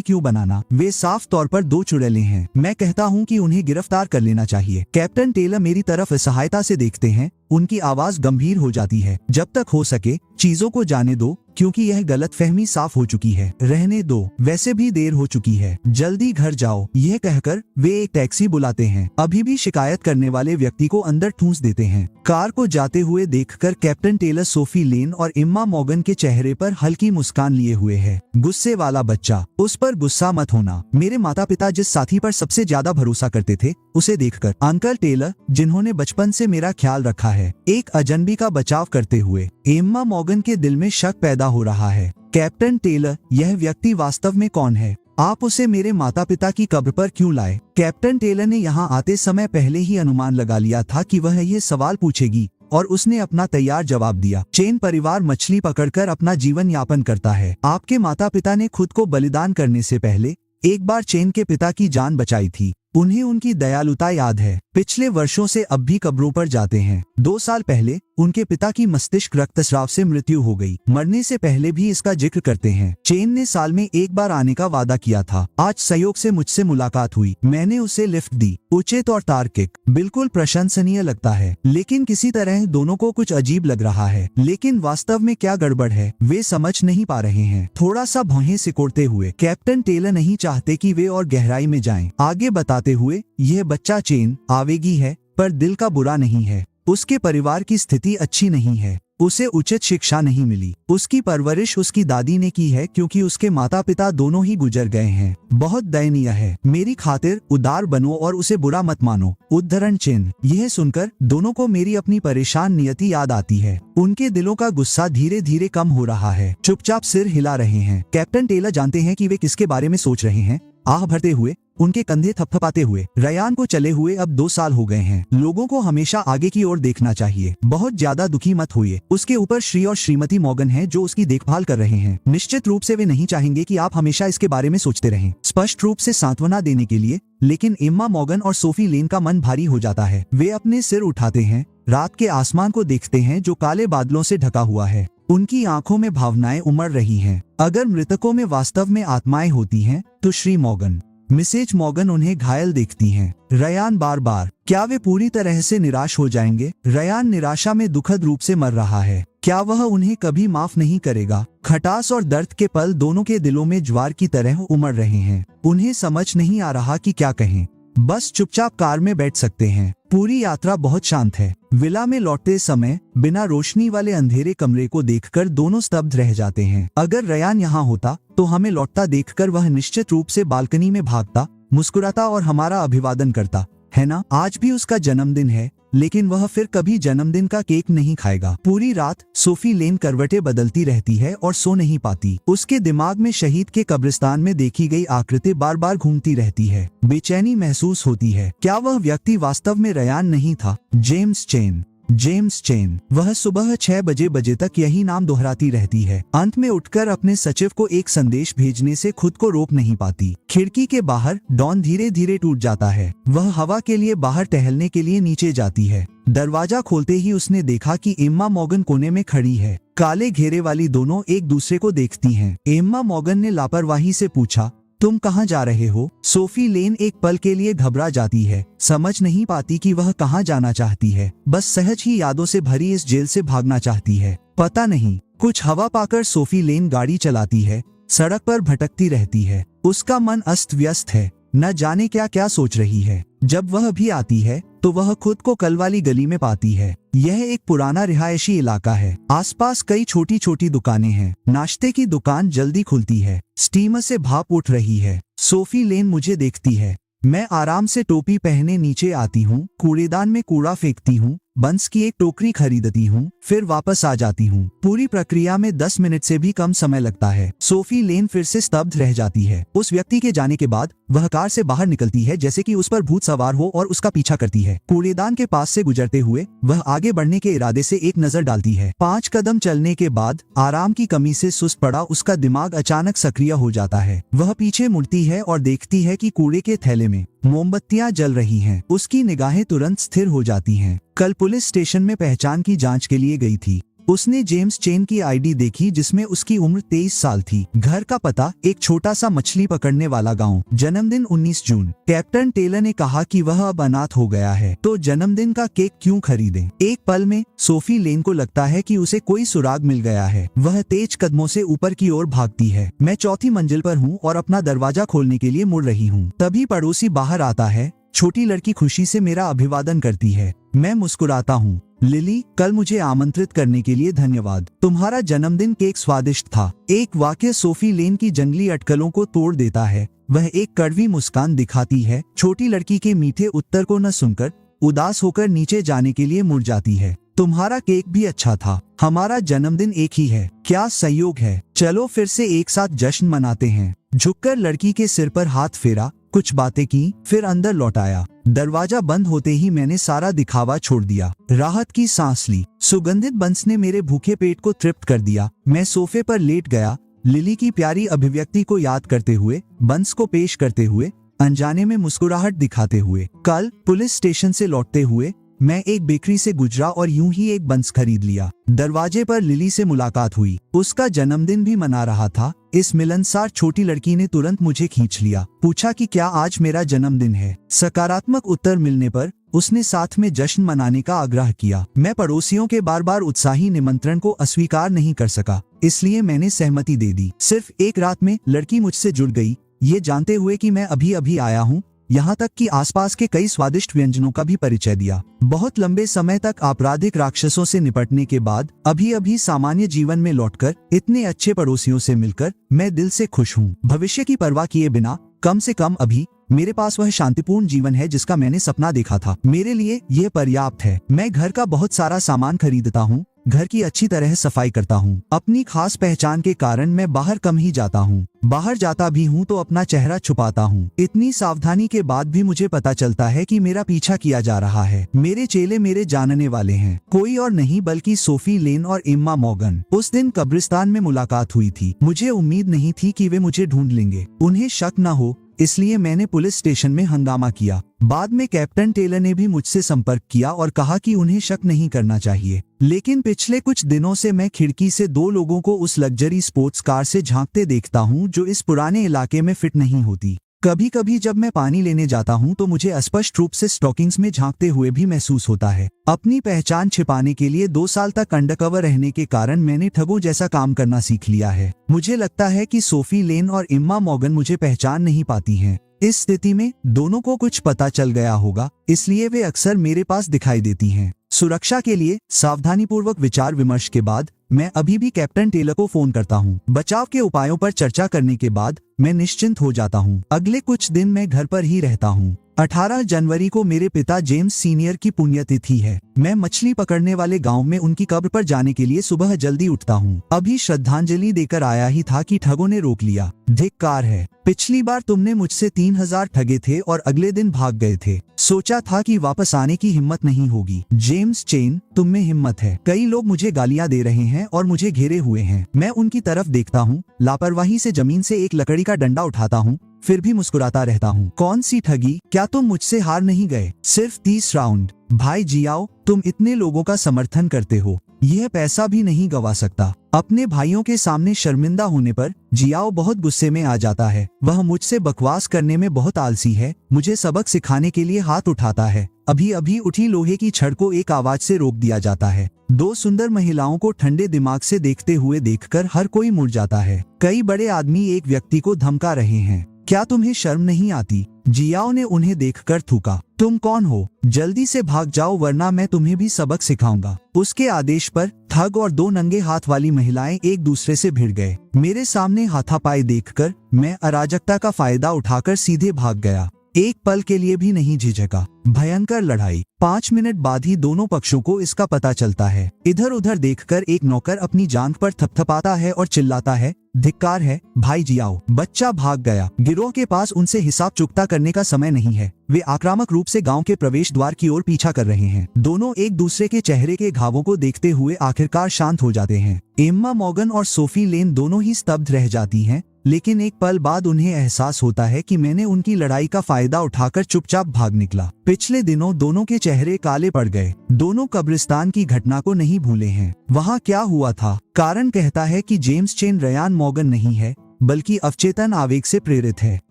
क्यों बनाना? वे साफ तौर पर 2 चुड़ैलें हैं। मैं कहता हूँ कि उन्हें गिरफ्तार कर लेना चाहिए। कैप्टन टेलर मेरी तरफ असहायता से देखते हैं। उनकी आवाज गंभीर हो जाती है। जब तक हो सके चीजों को जाने दो, क्योंकि यह गलतफहमी साफ हो चुकी है। रहने दो, वैसे भी देर हो चुकी है। जल्दी घर जाओ। यह कहकर वे एक टैक्सी बुलाते हैं। अभी भी शिकायत करने वाले व्यक्ति को अंदर ठूंस देते हैं। कार को जाते हुए देखकर कैप्टन टेलर सोफी लेन और एम्मा मॉर्गन के चेहरे पर हल्की मुस्कान लिए हुए है। गुस्से वाला बच्चा, उस पर गुस्सा मत होना। मेरे माता पिता जिस साथी पर सबसे ज्यादा भरोसा करते थे, उसे देखकर। अंकल टेलर, जिन्होंने बचपन से मेरा ख्याल रखा है। एक अजनबी का बचाव करते हुए एम्मा मॉर्गन के दिल में शक पैदा हो रहा है। कैप्टन टेलर, यह व्यक्ति वास्तव में कौन है? आप उसे मेरे माता पिता की कब्र पर क्यों लाए? कैप्टन टेलर ने यहाँ आते समय पहले ही अनुमान लगा लिया था कि वह ये सवाल पूछेगी और उसने अपना तैयार जवाब दिया। चेन परिवार मछली पकड़कर अपना जीवन यापन करता है। आपके माता पिता ने खुद को बलिदान करने से पहले एक बार चेन के पिता की जान बचाई थी। उन्हें उनकी दयालुता याद है। पिछले वर्षों से अब भी कब्रों पर जाते हैं। 2 साल पहले उनके पिता की मस्तिष्क रक्तस्राव से मृत्यु हो गई। मरने से पहले भी इसका जिक्र करते हैं। चेन ने साल में एक बार आने का वादा किया था। आज संयोग से मुझसे मुलाकात हुई। मैंने उसे लिफ्ट दी। उचित और तार्किक, बिल्कुल प्रशंसनीय लगता है। लेकिन किसी तरह दोनों को कुछ अजीब लग रहा है। लेकिन वास्तव में क्या गड़बड़ है, वे समझ नहीं पा रहे हैं। थोड़ा सा भौहें सिकोड़ते हुए कैप्टन टेलर नहीं चाहते कि वे और गहराई में जाएं। आगे बताते हुए, यह बच्चा चेन आवेगी है, पर दिल का बुरा नहीं है। उसके परिवार की स्थिति अच्छी नहीं है। उसे उचित शिक्षा नहीं मिली। उसकी परवरिश उसकी दादी ने की है, क्योंकि उसके माता पिता दोनों ही गुजर गए हैं। बहुत दयनीय है। मेरी खातिर उदार बनो और उसे बुरा मत मानो। उद्धरण चिन्ह। यह सुनकर दोनों को मेरी अपनी परेशान नियति याद आती है। उनके दिलों का गुस्सा धीरे धीरे कम हो रहा है। चुपचाप सिर हिला रहे हैं। कैप्टन टेलर जानते हैं कि वे किसके बारे में सोच रहे हैं। आह भरते हुए, उनके कंधे थपथपाते हुए, रयान को चले हुए अब 2 साल हो गए हैं। लोगों को हमेशा आगे की ओर देखना चाहिए। बहुत ज्यादा दुखी मत होइए। उसके ऊपर श्री और श्रीमती मॉर्गन हैं जो उसकी देखभाल कर रहे हैं। निश्चित रूप से वे नहीं चाहेंगे कि आप हमेशा इसके बारे में सोचते रहें। स्पष्ट रूप से सांत्वना देने के लिए, लेकिन एम्मा मॉर्गन और सोफी लेन का मन भारी हो जाता है। वे अपने सिर उठाते हैं, रात के आसमान को देखते हैं जो काले बादलों से ढका हुआ है। उनकी आंखों में भावनाएं उमड़ रही हैं। अगर मृतकों में वास्तव में आत्माएं होती हैं, तो श्री मॉर्गन, मिसेज मॉर्गन उन्हें घायल देखती हैं। रयान बार बार, क्या वे पूरी तरह से निराश हो जाएंगे? रयान निराशा में दुखद रूप से मर रहा है। क्या वह उन्हें कभी माफ नहीं करेगा? खटास और दर्द के पल दोनों के दिलों में ज्वार की तरह उमड़ रहे हैं। उन्हें समझ नहीं आ रहा कि क्या कहें। बस चुपचाप कार में बैठ सकते हैं। पूरी यात्रा बहुत शांत है। विला में लौटते समय बिना रोशनी वाले अंधेरे कमरे को देखकर दोनों स्तब्ध रह जाते हैं। अगर रयान यहाँ होता तो हमें लौटता देखकर वह निश्चित रूप से बालकनी में भागता, मुस्कुराता और हमारा अभिवादन करता, है ना? आज भी उसका जन्मदिन है, लेकिन वह फिर कभी जन्मदिन का केक नहीं खाएगा। पूरी रात सोफी लेन करवटें बदलती रहती है और सो नहीं पाती। उसके दिमाग में शहीद के कब्रिस्तान में देखी गई आकृति बार बार घूमती रहती है। बेचैनी महसूस होती है। क्या वह व्यक्ति वास्तव में रयान नहीं था? James chain. James chain. वह सुबह 6 बजे तक यही नाम दोहराती रहती है। अंत में उठकर अपने सचिव को एक संदेश भेजने से खुद को रोक नहीं पाती। खिड़की के बाहर डॉन धीरे धीरे टूट जाता है। वह हवा के लिए बाहर टहलने के लिए नीचे जाती है। दरवाजा खोलते ही उसने देखा कि एम्मा मॉर्गन कोने में खड़ी है। काले घेरे वाली दोनों एक दूसरे को देखती हैं। एम्मा मॉर्गन ने लापरवाही से पूछा, तुम कहाँ जा रहे हो? सोफी लेन एक पल के लिए घबरा जाती है। समझ नहीं पाती कि वह कहाँ जाना चाहती है। बस सहज ही यादों से भरी इस जेल से भागना चाहती है। पता नहीं, कुछ हवा पाकर सोफी लेन गाड़ी चलाती है। सड़क पर भटकती रहती है। उसका मन अस्त व्यस्त है, न जाने क्या क्या सोच रही है। जब वह भी आती है तो वह खुद को कल वाली गली में पाती है। यह एक पुराना रिहायशी इलाका है। आसपास कई छोटी छोटी दुकानें हैं। नाश्ते की दुकान जल्दी खुलती है। स्टीमर से भाप उठ रही है। सोफी लेन मुझे देखती है। मैं आराम से टोपी पहने नीचे आती हूँ। कूड़ेदान में कूड़ा फेंकती हूँ। बंस की एक टोकरी खरीदती हूँ, फिर वापस आ जाती हूँ। पूरी प्रक्रिया में 10 मिनट से भी कम समय लगता है। सोफी लेन फिर से स्तब्ध रह जाती है। उस व्यक्ति के जाने के बाद वह कार से बाहर निकलती है जैसे कि उस पर भूत सवार हो और उसका पीछा करती है। कूड़ेदान के पास से गुजरते हुए वह आगे बढ़ने के इरादे से एक नजर डालती है। 5 कदम चलने के बाद आराम की कमी से सुस्त पड़ा उसका दिमाग अचानक सक्रिय हो जाता है। वह पीछे मुड़ती है और देखती है कि कूड़े के थैले में मोमबत्तियां जल रही हैं। उसकी निगाहें तुरंत स्थिर हो जाती हैं। कल पुलिस स्टेशन में पहचान की जांच के लिए गई थी। उसने जेम्स चेन की आईडी देखी जिसमें उसकी उम्र 23 साल थी। घर का पता एक छोटा सा मछली पकड़ने वाला गांव। जन्मदिन 19 जून। कैप्टन टेलर ने कहा कि वह अब अनाथ हो गया है, तो जन्मदिन का केक क्यों खरीदें? एक पल में सोफी लेन को लगता है कि उसे कोई सुराग मिल गया है। वह तेज कदमों से ऊपर की ओर भागती है। मैं चौथी मंजिल पर हूँ और अपना दरवाजा खोलने के लिए मुड़ रही हूँ। तभी पड़ोसी बाहर आता है। छोटी लड़की खुशी से मेरा अभिवादन करती है। मैं मुस्कुराता हूँ। लिली, कल मुझे आमंत्रित करने के लिए धन्यवाद। तुम्हारा जन्मदिन केक स्वादिष्ट था। एक वाक्य सोफी लेन की जंगली अटकलों को तोड़ देता है। वह एक कड़वी मुस्कान दिखाती है। छोटी लड़की के मीठे उत्तर को न सुनकर उदास होकर नीचे जाने के लिए मुड़ जाती है। तुम्हारा केक भी अच्छा था। हमारा जन्मदिन एक ही है। क्या संयोग है। चलो फिर से एक साथ जश्न मनाते हैं। झुककर लड़की के सिर पर हाथ फेरा, कुछ बातें की, फिर अंदर लौट आया। दरवाजा बंद होते ही मैंने सारा दिखावा छोड़ दिया। राहत की सांस ली। सुगंधित बंस ने मेरे भूखे पेट को तृप्त कर दिया। मैं सोफे पर लेट गया, लिली की प्यारी अभिव्यक्ति को याद करते हुए, बंस को पेश करते हुए, अनजाने में मुस्कुराहट दिखाते हुए। कल पुलिस स्टेशन से लौटते हुए मैं एक बेकरी से गुजरा और यूं ही एक बंस खरीद लिया। दरवाजे पर लिली से मुलाकात हुई। उसका जन्मदिन भी मना रहा था। इस मिलनसार छोटी लड़की ने तुरंत मुझे खींच लिया। पूछा कि क्या आज मेरा जन्मदिन है। सकारात्मक उत्तर मिलने पर उसने साथ में जश्न मनाने का आग्रह किया। मैं पड़ोसियों के बार बार उत्साही निमंत्रण को अस्वीकार नहीं कर सका, इसलिए मैंने सहमति दे दी। सिर्फ एक रात में लड़की मुझसे जुड़ गई, ये जानते हुए कि मैं अभी अभी आया हूँ। यहाँ तक कि आसपास के कई स्वादिष्ट व्यंजनों का भी परिचय दिया। बहुत लंबे समय तक आपराधिक राक्षसों से निपटने के बाद अभी अभी सामान्य जीवन में लौटकर इतने अच्छे पड़ोसियों से मिलकर मैं दिल से खुश हूँ। भविष्य की परवाह किए बिना कम से कम अभी मेरे पास वह शांतिपूर्ण जीवन है जिसका मैंने सपना देखा था। मेरे लिए यह पर्याप्त है। मैं घर का बहुत सारा सामान खरीदता हूँ, घर की अच्छी तरह सफाई करता हूँ। अपनी खास पहचान के कारण मैं बाहर कम ही जाता हूँ। बाहर जाता भी हूँ तो अपना चेहरा छुपाता हूँ। इतनी सावधानी के बाद भी मुझे पता चलता है कि मेरा पीछा किया जा रहा है। मेरे चेले मेरे जानने वाले हैं, कोई और नहीं बल्कि सोफी लेन और एम्मा मॉर्गन। उस दिन कब्रिस्तान में मुलाकात हुई थी। मुझे उम्मीद नहीं थी कि वे मुझे ढूंढ लेंगे। उन्हें शक न हो इसलिए मैंने पुलिस स्टेशन में हंगामा किया। बाद में कैप्टन टेलर ने भी मुझसे संपर्क किया और कहा कि उन्हें शक नहीं करना चाहिए। लेकिन पिछले कुछ दिनों से मैं खिड़की से 2 लोगों को उस लग्जरी स्पोर्ट्स कार से झांकते देखता हूं जो इस पुराने इलाके में फिट नहीं होती। कभी कभी जब मैं पानी लेने जाता हूं तो मुझे स्पष्ट रूप से स्टॉकिंग्स में झांकते हुए भी महसूस होता है। अपनी पहचान छिपाने के लिए 2 साल तक अंडरकवर रहने के कारण मैंने ठगों जैसा काम करना सीख लिया है। मुझे लगता है कि सोफी लेन और एम्मा मॉर्गन मुझे पहचान नहीं पाती हैं। इस स्थिति में दोनों को कुछ पता चल गया होगा, इसलिए वे अक्सर मेरे पास दिखाई देती हैं। सुरक्षा के लिए सावधानीपूर्वक विचार विमर्श के बाद मैं अभी भी कैप्टन टेलर को फोन करता हूँ। बचाव के उपायों पर चर्चा करने के बाद मैं निश्चिंत हो जाता हूँ। अगले कुछ दिन मैं घर पर ही रहता हूँ। 18 जनवरी को मेरे पिता जेम्स सीनियर की पुण्यतिथि है। मैं मछली पकड़ने वाले गांव में उनकी कब्र पर जाने के लिए सुबह जल्दी उठता हूँ। अभी श्रद्धांजलि देकर आया ही था कि ठगों ने रोक लिया। धिक्कार है, पिछली बार तुमने मुझसे 3000 ठगे थे और अगले दिन भाग गए थे। सोचा था कि वापस आने की हिम्मत नहीं होगी। जेम्स चेन, तुम में हिम्मत है। कई लोग मुझे गालियां दे रहे हैं और मुझे घेरे हुए हैं। मैं उनकी तरफ देखता हूँ, लापरवाही से जमीन से एक लकड़ी का डंडा उठाता हूँ, फिर भी मुस्कुराता रहता हूँ। कौन सी ठगी? क्या तुम मुझसे हार नहीं गए? सिर्फ 30 राउंड। भाई जियाओ, तुम इतने लोगों का समर्थन करते हो, यह पैसा भी नहीं गवा सकता। अपने भाइयों के सामने शर्मिंदा होने पर जियाओ बहुत गुस्से में आ जाता है। वह मुझसे बकवास करने में बहुत आलसी है। मुझे सबक सिखाने के लिए हाथ उठाता है। अभी अभी उठी लोहे की छड़ को एक आवाज से रोक दिया जाता है। दो सुंदर महिलाओं को ठंडे दिमाग से देखते हुए देखकर हर कोई मुड़ जाता है। कई बड़े आदमी एक व्यक्ति को धमका रहे हैं। क्या तुम्हें शर्म नहीं आती? जियाओ ने उन्हें देखकर थूका। तुम कौन हो? जल्दी से भाग जाओ वरना मैं तुम्हें भी सबक सिखाऊंगा। उसके आदेश पर ठग और दो नंगे हाथ वाली महिलाएं एक दूसरे से भिड़ गए। मेरे सामने हाथापाई देखकर मैं अराजकता का फायदा उठाकर सीधे भाग गया। एक पल के लिए भी नहीं झिझका। भयंकर लड़ाई। 5 मिनट बाद ही दोनों पक्षों को इसका पता चलता है। इधर उधर देखकर एक नौकर अपनी जांघ पर थपथपाता है और चिल्लाता है, धिक्कार है भाई जियाओ। बच्चा भाग गया। गिरोह के पास उनसे हिसाब चुकता करने का समय नहीं है। वे आक्रामक रूप से गांव के प्रवेश द्वार की ओर पीछा कर रहे हैं। दोनों एक दूसरे के चेहरे के घावों को देखते हुए आखिरकार शांत हो जाते हैं। एम्मा मॉर्गन और सोफी लेन दोनों ही स्तब्ध रह जाती हैं, लेकिन एक पल बाद उन्हें एहसास होता है कि मैंने उनकी लड़ाई का फायदा उठाकर चुपचाप भाग निकला। पिछले दिनों दोनों के चेहरे काले पड़ गए। दोनों कब्रिस्तान की घटना को नहीं भूले हैं। वहाँ क्या हुआ था? कारण कहता है कि जेम्स चेन रयान मॉर्गन नहीं है, बल्कि अवचेतन आवेग से प्रेरित है।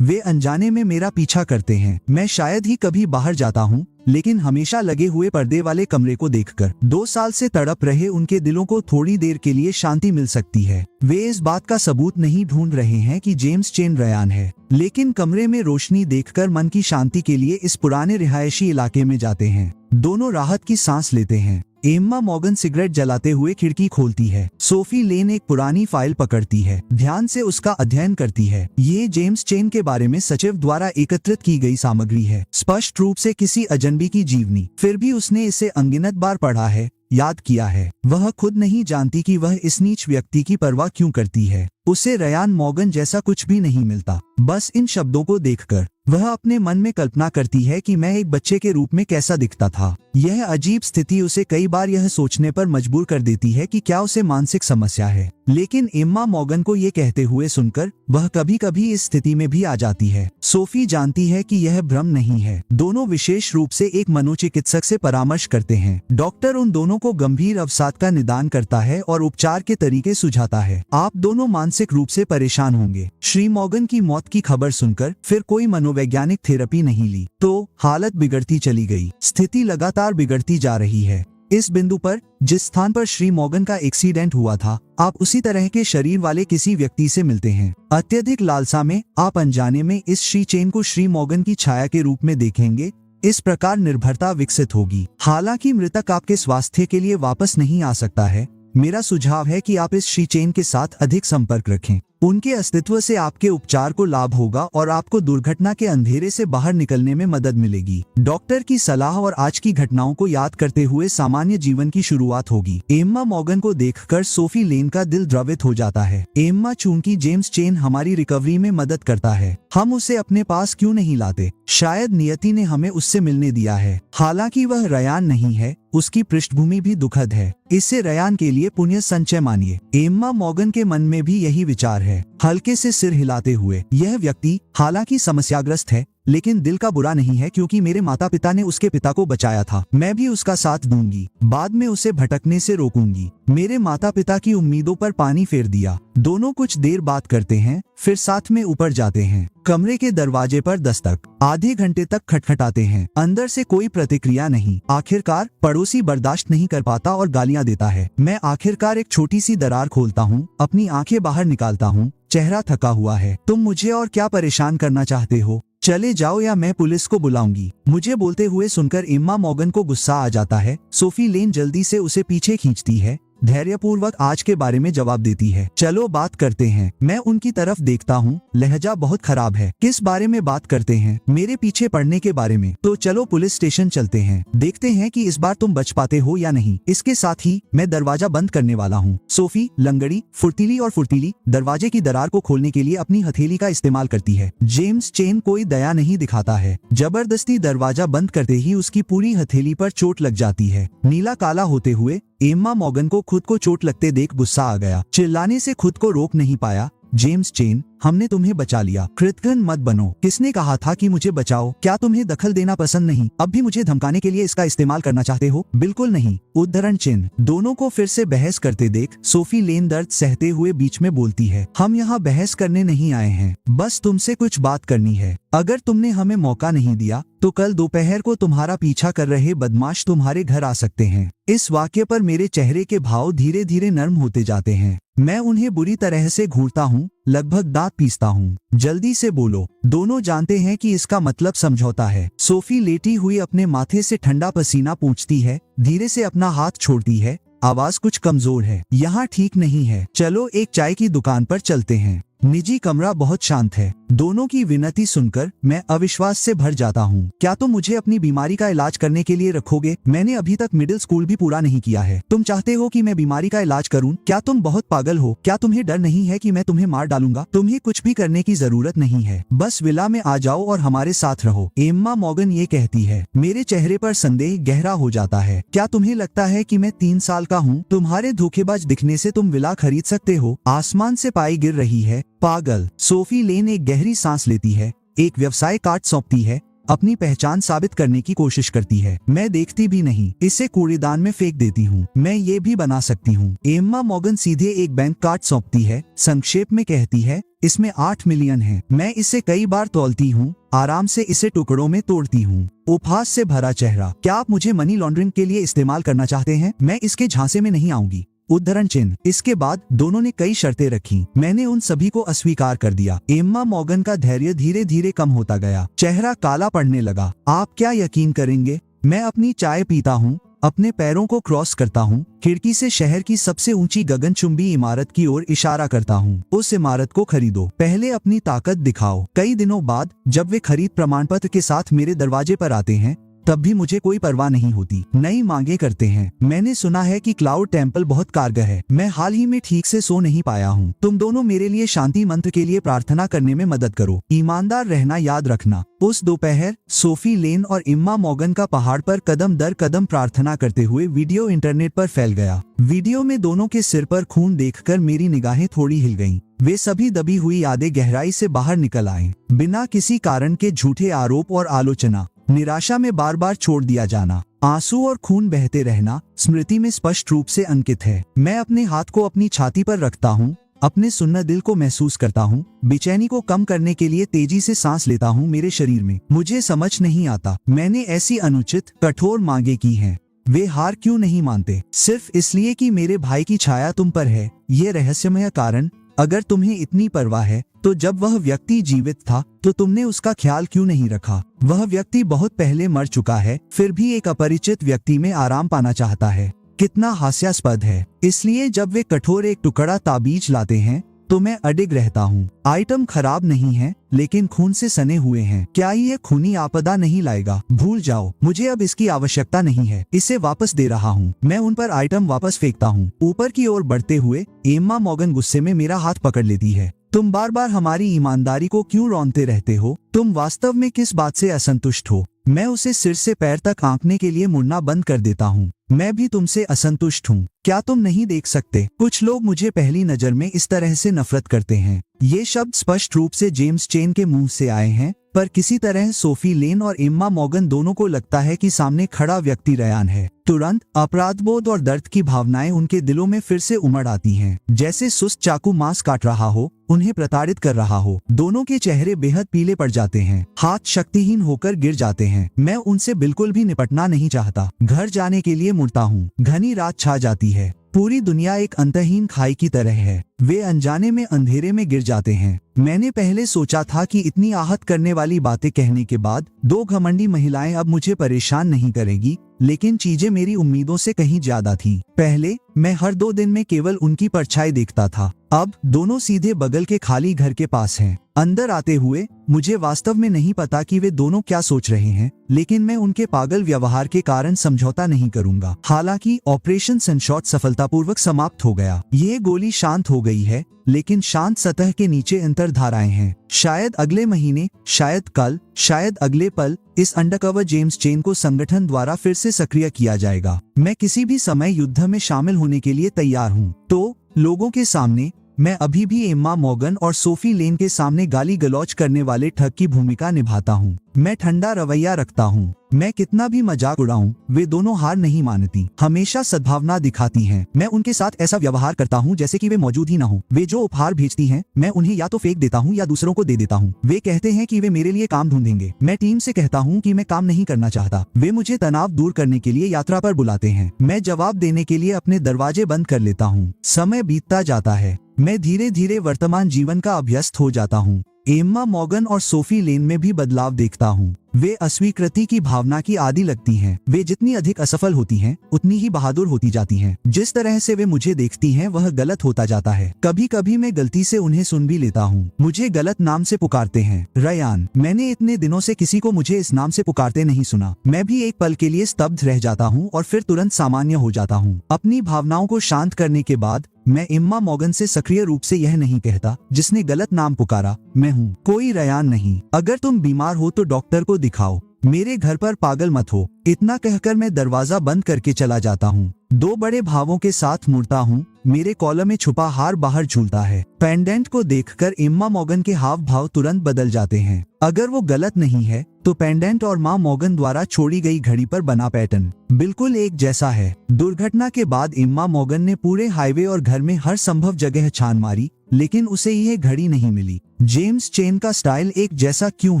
वे अनजाने में मेरा पीछा करते हैं। मैं शायद ही कभी बाहर जाता हूँ, लेकिन हमेशा लगे हुए पर्दे वाले कमरे को देखकर 2 साल से तड़प रहे उनके दिलों को थोड़ी देर के लिए शांति मिल सकती है। वे इस बात का सबूत नहीं ढूंढ रहे हैं कि जेम्स चेन रयान है, लेकिन कमरे में रोशनी देखकर मन की शांति के लिए इस पुराने रिहायशी इलाके में जाते हैं। दोनों राहत की सांस लेते हैं। एम्मा मॉर्गन सिगरेट जलाते हुए खिड़की खोलती है। सोफी लेन एक पुरानी फाइल पकड़ती है, ध्यान से उसका अध्ययन करती है। ये जेम्स चेन के बारे में सचिव द्वारा एकत्रित की गई सामग्री है, स्पष्ट रूप से किसी अजनबी की जीवनी। फिर भी उसने इसे अनगिनत बार पढ़ा है, याद किया है। वह खुद नहीं जानती कि वह इस नीच व्यक्ति की परवाह क्यों करती है। उसे रयान मॉर्गन जैसा कुछ भी नहीं मिलता। बस इन शब्दों को देखकर वह अपने मन में कल्पना करती है कि मैं एक बच्चे के रूप में कैसा दिखता था। यह अजीब स्थिति उसे कई बार यह सोचने पर मजबूर कर देती है कि क्या उसे मानसिक समस्या है। लेकिन एम्मा मॉर्गन को ये कहते हुए सुनकर वह कभी कभी इस स्थिति में भी आ जाती है। सोफी जानती है कि यह भ्रम नहीं है। दोनों विशेष रूप से एक मनोचिकित्सक से परामर्श करते हैं। डॉक्टर उन दोनों को गंभीर अवसाद का निदान करता है और उपचार के तरीके सुझाता है। आप दोनों मानसिक रूप से परेशान होंगे। श्री मॉर्गन की मौत की खबर सुनकर फिर कोई मनोवैज्ञानिक थेरेपी नहीं ली, तो हालत बिगड़ती चली गई। स्थिति लगातार बिगड़ती जा रही है। इस बिंदु पर जिस स्थान पर श्री मॉर्गन का एक्सीडेंट हुआ था, आप उसी तरह के शरीर वाले किसी व्यक्ति से मिलते हैं। अत्यधिक लालसा में आप अनजाने में इस श्री चेन को श्री मॉर्गन की छाया के रूप में देखेंगे। इस प्रकार निर्भरता विकसित होगी। हालांकि मृतक आपके स्वास्थ्य के लिए वापस नहीं आ सकता है, मेरा सुझाव है कि आप इस श्री चेन के साथ अधिक संपर्क रखें। उनके अस्तित्व से आपके उपचार को लाभ होगा और आपको दुर्घटना के अंधेरे से बाहर निकलने में मदद मिलेगी। डॉक्टर की सलाह और आज की घटनाओं को याद करते हुए सामान्य जीवन की शुरुआत होगी। एम्मा मॉर्गन को देखकर सोफी लेन का दिल द्रवित हो जाता है। एम्मा, चूंकि जेम्स चेन हमारी रिकवरी में मदद करता है, हम उसे अपने पास क्यों नहीं लाते? शायद नियति ने हमें उससे मिलने दिया है। हालांकि वह रयान नहीं है, उसकी पृष्ठभूमि भी दुखद है। इसे रयान के लिए पुण्य संचय मानिए। एम्मा मॉर्गन के मन में भी यही विचार है। हल्के से सिर हिलाते हुए, यह व्यक्ति हालांकि समस्याग्रस्त है, लेकिन दिल का बुरा नहीं है, क्योंकि मेरे माता पिता ने उसके पिता को बचाया था। मैं भी उसका साथ दूंगी। बाद में उसे भटकने से रोकूंगी। मेरे माता पिता की उम्मीदों पर पानी फेर दिया। दोनों कुछ देर बात करते हैं, फिर साथ में ऊपर जाते हैं। कमरे के दरवाजे पर दस्तक। आधे घंटे तक खटखटाते हैं। अंदर से कोई प्रतिक्रिया नहीं। आखिरकार पड़ोसी बर्दाश्त नहीं कर पाता और गालियां देता है। मैं आखिरकार एक छोटी सी दरार खोलता हूँ, अपनी आंखें बाहर निकालता हूँ। चेहरा थका हुआ है। तुम मुझे और क्या परेशान करना चाहते हो? चले जाओ या मैं पुलिस को बुलाऊंगी। मुझे बोलते हुए सुनकर एम्मा मॉर्गन को गुस्सा आ जाता है। सोफी लेन जल्दी से उसे पीछे खींचती है, धैर्यपूर्वक आज के बारे में जवाब देती है। चलो बात करते हैं। मैं उनकी तरफ देखता हूँ, लहजा बहुत खराब है। किस बारे में बात करते हैं? मेरे पीछे पड़ने के बारे में। तो चलो पुलिस स्टेशन चलते हैं, देखते हैं कि इस बार तुम बच पाते हो या नहीं। इसके साथ ही मैं दरवाजा बंद करने वाला हूँ। सोफी लंगड़ी, फुर्तीली दरवाजे की दरार को खोलने के लिए अपनी हथेली का इस्तेमाल करती है। जेम्स चेन कोई दया नहीं दिखाता है। जबरदस्ती दरवाजा बंद करते ही उसकी पूरी हथेली पर चोट लग जाती है। नीला काला होते हुए एम्मा मॉर्गन को खुद को चोट लगते देख गुस्सा आ गया। चिल्लाने से खुद को रोक नहीं पाया। जेम्स चेन, हमने तुम्हें बचा लिया, कृतघ्न मत बनो। किसने कहा था कि मुझे बचाओ? क्या तुम्हें दखल देना पसंद नहीं? अब भी मुझे धमकाने के लिए इसका इस्तेमाल करना चाहते हो? बिल्कुल नहीं। उद्धरण चिन्ह। दोनों को फिर से बहस करते देख सोफी लेन दर्द सहते हुए बीच में बोलती है, हम यहाँ बहस करने नहीं आए हैं, बस तुमसे कुछ बात करनी है। अगर तुमने हमें मौका नहीं दिया तो कल दोपहर को तुम्हारा पीछा कर रहे बदमाश तुम्हारे घर आ सकते हैं। इस वाक्य पर मेरे चेहरे के भाव धीरे धीरे नर्म होते जाते हैं। मैं उन्हें बुरी तरह से घूरता हूँ, लगभग दांत पीसता हूँ। जल्दी से बोलो। दोनों जानते हैं कि इसका मतलब समझौता है। सोफी लेटी हुई अपने माथे से ठंडा पसीना पोंछती है, धीरे से अपना हाथ छोड़ती है। आवाज कुछ कमजोर है। यहाँ ठीक नहीं है। चलो एक चाय की दुकान पर चलते हैं। निजी कमरा बहुत शांत है। दोनों की विनती सुनकर मैं अविश्वास से भर जाता हूँ। क्या तुम मुझे अपनी बीमारी का इलाज करने के लिए रखोगे? मैंने अभी तक मिडिल स्कूल भी पूरा नहीं किया है। तुम चाहते हो कि मैं बीमारी का इलाज करूँ? क्या तुम बहुत पागल हो? क्या तुम्हें डर नहीं है कि मैं तुम्हें मार डालूंगा? तुम्हें कुछ भी करने की जरूरत नहीं है, बस विला में आ जाओ और हमारे साथ रहो। एम्मा मॉर्गन ये कहती है। मेरे चेहरे पर संदेह गहरा हो जाता है। क्या तुम्हें लगता है कि मैं 3 साल का हूँ? तुम्हारे धोखेबाज दिखने से तुम विला खरीद सकते हो? आसमान से पाई गिर रही है, पागल। सोफी लेन एक गहरी सांस लेती है, एक व्यवसाय कार्ड सौंपती है, अपनी पहचान साबित करने की कोशिश करती है। मैं देखती भी नहीं, इसे कूड़ेदान में फेंक देती हूँ। मैं ये भी बना सकती हूँ। एम्मा मॉर्गन सीधे एक बैंक कार्ड सौंपती है, संक्षेप में कहती है, इसमें 8 मिलियन है। मैं इसे कई बार तौलती हूँ, आराम से इसे टुकड़ों में तोड़ती हूँ। उपहास से भरा चेहरा। क्या आप मुझे मनी लॉन्ड्रिंग के लिए इस्तेमाल करना चाहते हैं? मैं इसके झांसे में नहीं आऊंगी। उद्धरण चिन्ह। इसके बाद दोनों ने कई शर्तें रखी। मैंने उन सभी को अस्वीकार कर दिया। एम्मा मॉर्गन का धैर्य धीरे धीरे कम होता गया, चेहरा काला पड़ने लगा। आप क्या यकीन करेंगे? मैं अपनी चाय पीता हूँ, अपने पैरों को क्रॉस करता हूँ, खिड़की से शहर की सबसे ऊंची गगनचुंबी इमारत की ओर इशारा करता हूँ। उस इमारत को खरीदो, पहले अपनी ताकत दिखाओ। कई दिनों बाद जब वे खरीद प्रमाण पत्र के साथ मेरे दरवाजे पर आते हैं, तब भी मुझे कोई परवाह नहीं होती। नई मांगे करते हैं। मैंने सुना है कि क्लाउड टेम्पल बहुत कारगर है। मैं हाल ही में ठीक से सो नहीं पाया हूँ। तुम दोनों मेरे लिए शांति मंत्र के लिए प्रार्थना करने में मदद करो। ईमानदार रहना याद रखना। उस दोपहर सोफी लेन और एम्मा मॉर्गन का पहाड़ पर कदम दर कदम प्रार्थना करते हुए वीडियो इंटरनेट पर फैल गया। वीडियो में दोनों के सिर पर खून देखकर मेरी निगाहें थोड़ी हिल गईं। वे सभी दबी हुई यादें गहराई से बाहर निकल आए। बिना किसी कारण के झूठे आरोप और आलोचना, निराशा में बार बार छोड़ दिया जाना, आंसू और खून बहते रहना स्मृति में स्पष्ट रूप से अंकित है। मैं अपने हाथ को अपनी छाती पर रखता हूँ, अपने सुन्न दिल को महसूस करता हूँ। बेचैनी को कम करने के लिए तेजी से सांस लेता हूँ मेरे शरीर में। मुझे समझ नहीं आता, मैंने ऐसी अनुचित कठोर मांगे की हैं। वे हार क्यों नहीं मानते? सिर्फ इसलिए कि मेरे भाई की छाया तुम पर है। ये रहस्यमय कारण। अगर तुम्हें इतनी परवाह है तो जब वह व्यक्ति जीवित था तो तुमने उसका ख्याल क्यों नहीं रखा? वह व्यक्ति बहुत पहले मर चुका है, फिर भी एक अपरिचित व्यक्ति में आराम पाना चाहता है। कितना हास्यास्पद है। इसलिए जब वे कठोर एक टुकड़ा ताबीज लाते हैं तो मैं अडिग रहता हूँ। आइटम खराब नहीं है, लेकिन खून से सने हुए हैं। क्या ये खूनी आपदा नहीं लाएगा? भूल जाओ, मुझे अब इसकी आवश्यकता नहीं है। इसे वापस दे रहा हूँ। मैं उन पर आइटम वापस फेंकता हूँ। ऊपर की ओर बढ़ते हुए एम्मा मॉर्गन गुस्से में मेरा हाथ पकड़ लेती है। तुम बार बार हमारी ईमानदारी को क्यों रौंदते रहते हो? तुम वास्तव में किस बात से असंतुष्ट हो? मैं उसे सिर से पैर तक आंकने के लिए मुड़ना बंद कर देता हूँ। मैं भी तुमसे असंतुष्ट हूँ। क्या तुम नहीं देख सकते? कुछ लोग मुझे पहली नजर में इस तरह से नफरत करते हैं। ये शब्द स्पष्ट रूप से जेम्स चेन के मुंह से आए हैं, पर किसी तरह सोफी लेन और एम्मा मॉर्गन दोनों को लगता है कि सामने खड़ा व्यक्ति रयान है। तुरंत अपराधबोध और दर्द की भावनाएं उनके दिलों में फिर से उमड़ आती हैं, जैसे सुस्त चाकू मांस काट रहा हो, उन्हें प्रताड़ित कर रहा हो। दोनों के चेहरे बेहद पीले पड़ जाते हैं, हाथ शक्तिहीन होकर गिर जाते हैं। मैं उनसे बिल्कुल भी निपटना नहीं चाहता। घर जाने के लिए मुड़ता हूँ। घनी रात छा जाती है। पूरी दुनिया एक अंतहीन खाई की तरह है। वे अनजाने में अंधेरे में गिर जाते हैं। मैंने पहले सोचा था कि इतनी आहत करने वाली बातें कहने के बाद दो घमंडी महिलाएं अब मुझे परेशान नहीं करेगी, लेकिन चीजें मेरी उम्मीदों से कहीं ज्यादा थी। पहले मैं हर 2 दिन में केवल उनकी परछाई देखता था, अब दोनों सीधे बगल के खाली घर के पास हैं। अंदर आते हुए मुझे वास्तव में नहीं पता कि वे दोनों क्या सोच रहे हैं, लेकिन मैं उनके पागल व्यवहार के कारण समझौता नहीं करूंगा। हालांकि ऑपरेशन सनशॉट सफलतापूर्वक समाप्त हो गया। ये गोली शांत हो गई है, लेकिन शांत सतह के नीचे अंतर्धाराएं हैं। शायद अगले महीने, शायद कल, शायद अगले पल इस अंडरकवर जेम्स चेन को संगठन द्वारा फिर से सक्रिय किया जाएगा। मैं किसी भी समय युद्ध में शामिल होने के लिए तैयार हूँ। तो लोगों के सामने मैं अभी भी एम्मा मॉर्गन और सोफी लेन के सामने गाली गलौज करने वाले ठग की भूमिका निभाता हूँ। मैं ठंडा रवैया रखता हूँ। मैं कितना भी मजाक उड़ाऊं, वे दोनों हार नहीं मानती, हमेशा सद्भावना दिखाती हैं। मैं उनके साथ ऐसा व्यवहार करता हूँ जैसे कि वे मौजूद ही ना हो। वे जो उपहार भेजती हैं, मैं उन्हें या तो फेंक देता हूँ या दूसरों को दे देता हूँ। वे कहते हैं कि वे मेरे लिए काम ढूंढेंगे। मैं टीम से कहता हूँ कि मैं काम नहीं करना चाहता। वे मुझे तनाव दूर करने के लिए यात्रा पर बुलाते हैं। मैं जवाब देने के लिए अपने दरवाजे बंद कर लेता हूँ। समय बीतता जाता है। मैं धीरे धीरे वर्तमान जीवन का अभ्यस्त हो जाता हूँ। एम्मा मॉर्गन और सोफी लेन में भी बदलाव देखता हूँ। वे अस्वीकृति की भावना की आदी लगती हैं। वे जितनी अधिक असफल होती हैं, उतनी ही बहादुर होती जाती हैं। जिस तरह से वे मुझे देखती हैं, वह गलत होता जाता है। कभी कभी मैं गलती से उन्हें सुन भी लेता हूँ। मुझे गलत नाम से पुकारते हैं, रयान। मैंने इतने दिनों से किसी को मुझे इस नाम से पुकारते नहीं सुना। मैं भी एक पल के लिए स्तब्ध रह जाता हूँ और फिर तुरंत सामान्य हो जाता हूँ। अपनी भावनाओं को शांत करने के बाद मैं एम्मा मॉर्गन से सक्रिय रूप से यह नहीं कहता, जिसने गलत नाम पुकारा मैं हूँ, कोई रयान नहीं। अगर तुम बीमार हो तो डॉक्टर को दिखाओ, मेरे घर पर पागल मत हो। इतना कहकर मैं दरवाजा बंद करके चला जाता हूँ। 2 बड़े भावों के साथ मुड़ता हूँ। मेरे कॉलर में छुपा हार बाहर झूलता है। पेंडेंट को देखकर एम्मा मॉर्गन के हाव भाव तुरंत बदल जाते हैं। अगर वो गलत नहीं है तो पेंडेंट और माँ मॉर्गन द्वारा छोड़ी गई घड़ी पर बना पैटर्न बिल्कुल एक जैसा है। दुर्घटना के बाद एम्मा मॉर्गन ने पूरे हाईवे और घर में हर संभव जगह छान मारी, लेकिन उसे यह घड़ी नहीं मिली। जेम्स चेन का स्टाइल एक जैसा क्यों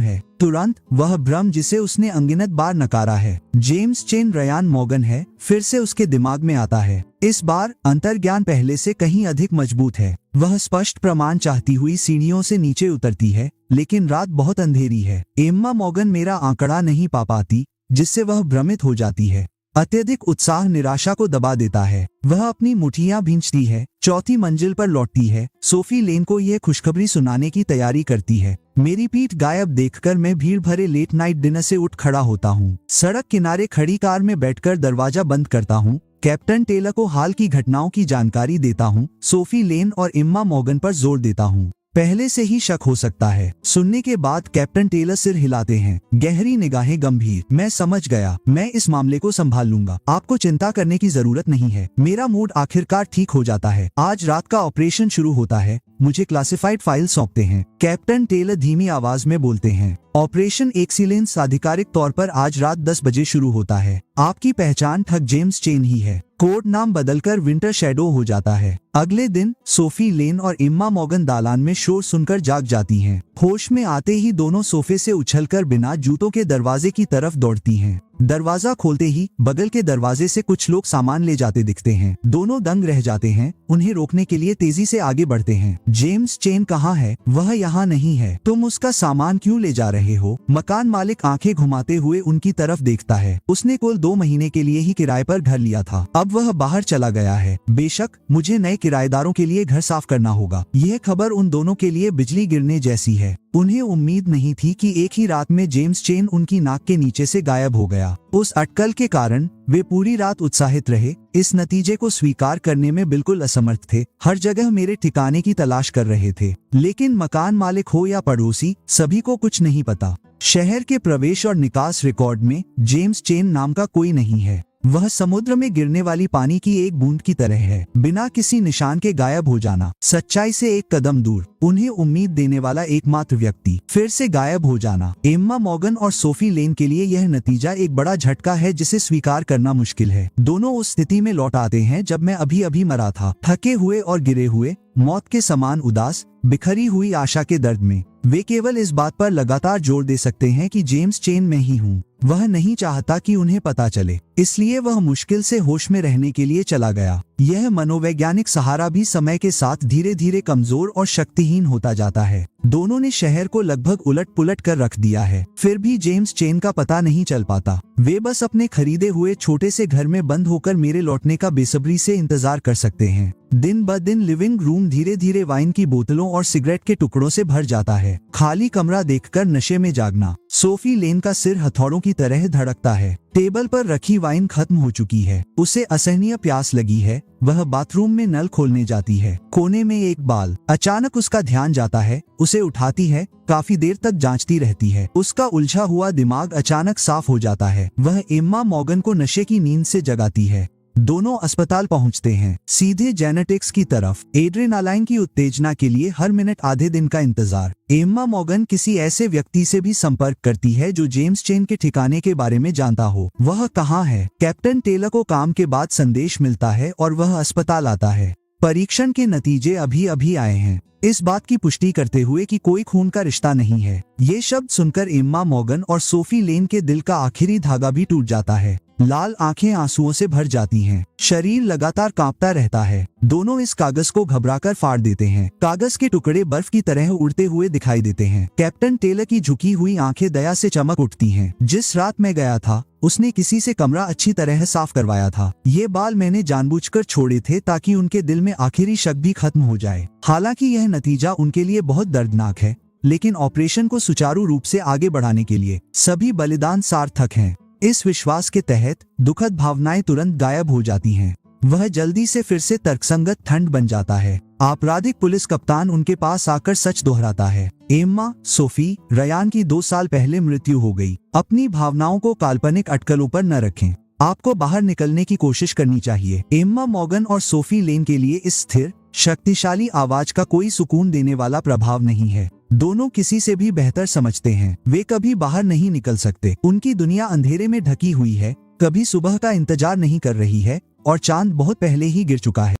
है? तुरंत वह भ्रम जिसे उसने अनगिनत बार नकारा है। जेम्स चेन रयान मॉर्गन है, फिर से उसके दिमाग में आता है। इस बार अंतर्ज्ञान पहले से कहीं अधिक मजबूत है। वह स्पष्ट प्रमाण चाहती हुई सीढ़ियों से नीचे उतरती है, लेकिन रात बहुत अंधेरी है। एम्मा मॉर्गन मेरा आंकड़ा नहीं पा पाती, जिससे वह भ्रमित हो जाती है। अत्यधिक उत्साह निराशा को दबा देता है। वह अपनी मुठियां भींचती है, 4थी मंजिल पर लौटती है, सोफी लेन को यह खुशखबरी सुनाने की तैयारी करती है। मेरी पीठ गायब देखकर मैं भीड़ भरे लेट नाइट डिनर से उठ खड़ा होता हूँ। सड़क किनारे खड़ी कार में बैठकर दरवाजा बंद करता हूँ। कैप्टन टेलर को हाल की घटनाओं की जानकारी देता हूँ। सोफी लेन और एम्मा मॉर्गन पर जोर देता हूँ। पहले से ही शक हो सकता है। सुनने के बाद कैप्टन टेलर सिर हिलाते हैं, गहरी निगाहें गंभीर। मैं समझ गया, मैं इस मामले को संभाल लूंगा। आपको चिंता करने की जरूरत नहीं है। मेरा मूड आखिरकार ठीक हो जाता है। आज रात का ऑपरेशन शुरू होता है। मुझे क्लासिफाइड फाइल सौंपते हैं। कैप्टन टेलर धीमी आवाज में बोलते हैं, ऑपरेशन एक्सीलेंस आधिकारिक तौर पर आज रात 10 बजे शुरू होता है। आपकी पहचान ठग जेम्स चेन ही है। कोड नाम बदलकर विंटर शैडो हो जाता है। अगले दिन सोफी लेन और एम्मा मॉर्गन दालान में शोर सुनकर जाग जाती हैं। होश में आते ही दोनों सोफे से उछलकर बिना जूतों के दरवाजे की तरफ दौड़ती हैं। दरवाजा खोलते ही बगल के दरवाजे से कुछ लोग सामान ले जाते दिखते हैं। दोनों दंग रह जाते हैं। उन्हें रोकने के लिए तेजी से आगे बढ़ते हैं। जेम्स चेन कहाँ है? वह यहाँ नहीं है। तुम उसका सामान क्यों ले जा रहे हो? मकान मालिक आंखें घुमाते हुए उनकी तरफ देखता है। उसने कुल 2 महीने के लिए ही किराए पर घर लिया था। अब वह बाहर चला गया है। बेशक मुझे नए किराएदारों के लिए घर साफ करना होगा। यह खबर उन दोनों के लिए बिजली गिरने जैसी है। उन्हें उम्मीद नहीं थी कि एक ही रात में जेम्स चेन उनकी नाक के नीचे से गायब हो गया। उस अटकल के कारण वे पूरी रात उत्साहित रहे। इस नतीजे को स्वीकार करने में बिल्कुल असमर्थ थे। हर जगह मेरे ठिकाने की तलाश कर रहे थे, लेकिन मकान मालिक हो या पड़ोसी, सभी को कुछ नहीं पता। शहर के प्रवेश और निकास रिकॉर्ड में जेम्स चेन नाम का कोई नहीं है। वह समुद्र में गिरने वाली पानी की एक बूंद की तरह है, बिना किसी निशान के गायब हो जाना। सच्चाई से एक कदम दूर, उन्हें उम्मीद देने वाला एकमात्र व्यक्ति फिर से गायब हो जाना। एम्मा मॉर्गन और सोफी लेन के लिए यह नतीजा एक बड़ा झटका है जिसे स्वीकार करना मुश्किल है। दोनों उस स्थिति में लौट आते हैं जब मैं अभी अभी मरा था, थके हुए और गिरे हुए, मौत के समान उदास, बिखरी हुई आशा के दर्द में। वे केवल इस बात पर लगातार जोर दे सकते हैं कि जेम्स चेन मैं ही हूँ। वह नहीं चाहता कि उन्हें पता चले, इसलिए वह मुश्किल से होश में रहने के लिए चला गया। यह मनोवैज्ञानिक सहारा भी समय के साथ धीरे धीरे कमजोर और शक्तिहीन होता जाता है। दोनों ने शहर को लगभग उलट पुलट कर रख दिया है, फिर भी जेम्स चेन का पता नहीं चल पाता। वे बस अपने खरीदे हुए छोटे से घर में बंद होकर मेरे लौटने का बेसब्री से इंतजार कर सकते हैं। दिन ब दिन लिविंग रूम धीरे धीरे वाइन की बोतलों और सिगरेट के टुकड़ों से भर जाता है। खाली कमरा देखकर नशे में जागना। सोफी लेन का सिर हथौड़ों की तरह धड़कता है। टेबल पर रखी वाइन खत्म हो चुकी है। उसे असहनीय प्यास लगी है। वह बाथरूम में नल खोलने जाती है। कोने में एक बाल। अचानक उसका ध्यान जाता है। उसे उठाती है, काफी देर तक जांचती रहती है। उसका उलझा हुआ दिमाग अचानक साफ हो जाता है। वह एम्मा मॉर्गन को नशे की नींद से जगाती है। दोनों अस्पताल पहुंचते हैं, सीधे जेनेटिक्स की तरफ। एड्रेनालाइन की उत्तेजना के लिए हर मिनट आधे दिन का इंतजार। एम्मा मॉर्गन किसी ऐसे व्यक्ति से भी संपर्क करती है जो जेम्स चेन के ठिकाने के बारे में जानता हो। वह कहाँ है? कैप्टन टेलर को काम के बाद संदेश मिलता है और वह अस्पताल आता है। परीक्षण के नतीजे अभी अभी आए हैं, इस बात की पुष्टि करते हुए कि कोई खून का रिश्ता नहीं है। ये शब्द सुनकर एम्मा मॉर्गन और सोफी लेन के दिल का आखिरी धागा भी टूट जाता है। लाल आंखें आंसुओं से भर जाती हैं। शरीर लगातार कांपता रहता है। दोनों इस कागज को घबराकर फाड़ देते हैं। कागज के टुकड़े बर्फ की तरह उड़ते हुए दिखाई देते हैं। कैप्टन टेलर की झुकी हुई आंखें दया से चमक उठती हैं। जिस रात मैं गया था, उसने किसी से कमरा अच्छी तरह साफ करवाया था। ये बाल मैंने जानबूझकर छोड़े थे ताकि उनके दिल में आखिरी शक भी खत्म हो जाए। हालांकि यह नतीजा उनके लिए बहुत दर्दनाक है, लेकिन ऑपरेशन को सुचारू रूप से आगे बढ़ाने के लिए सभी बलिदान सार्थक हैं। इस विश्वास के तहत दुखद भावनाएं तुरंत गायब हो जाती हैं। वह जल्दी से फिर से तर्कसंगत ठंड बन जाता है। आपराधिक पुलिस कप्तान उनके पास आकर सच दोहराता है। एम्मा, सोफी, रयान की 2 साल पहले मृत्यु हो गई। अपनी भावनाओं को काल्पनिक अटकलों पर न रखें। आपको बाहर निकलने की कोशिश करनी चाहिए। एम्मा मॉर्गन और सोफी लेन के लिए इस स्थिर, शक्तिशाली आवाज का कोई सुकून देने वाला प्रभाव नहीं है। दोनों किसी से भी बेहतर समझते हैं। वे कभी बाहर नहीं निकल सकते। उनकी दुनिया अंधेरे में ढकी हुई है, कभी सुबह का इंतजार नहीं कर रही है और चांद बहुत पहले ही गिर चुका है।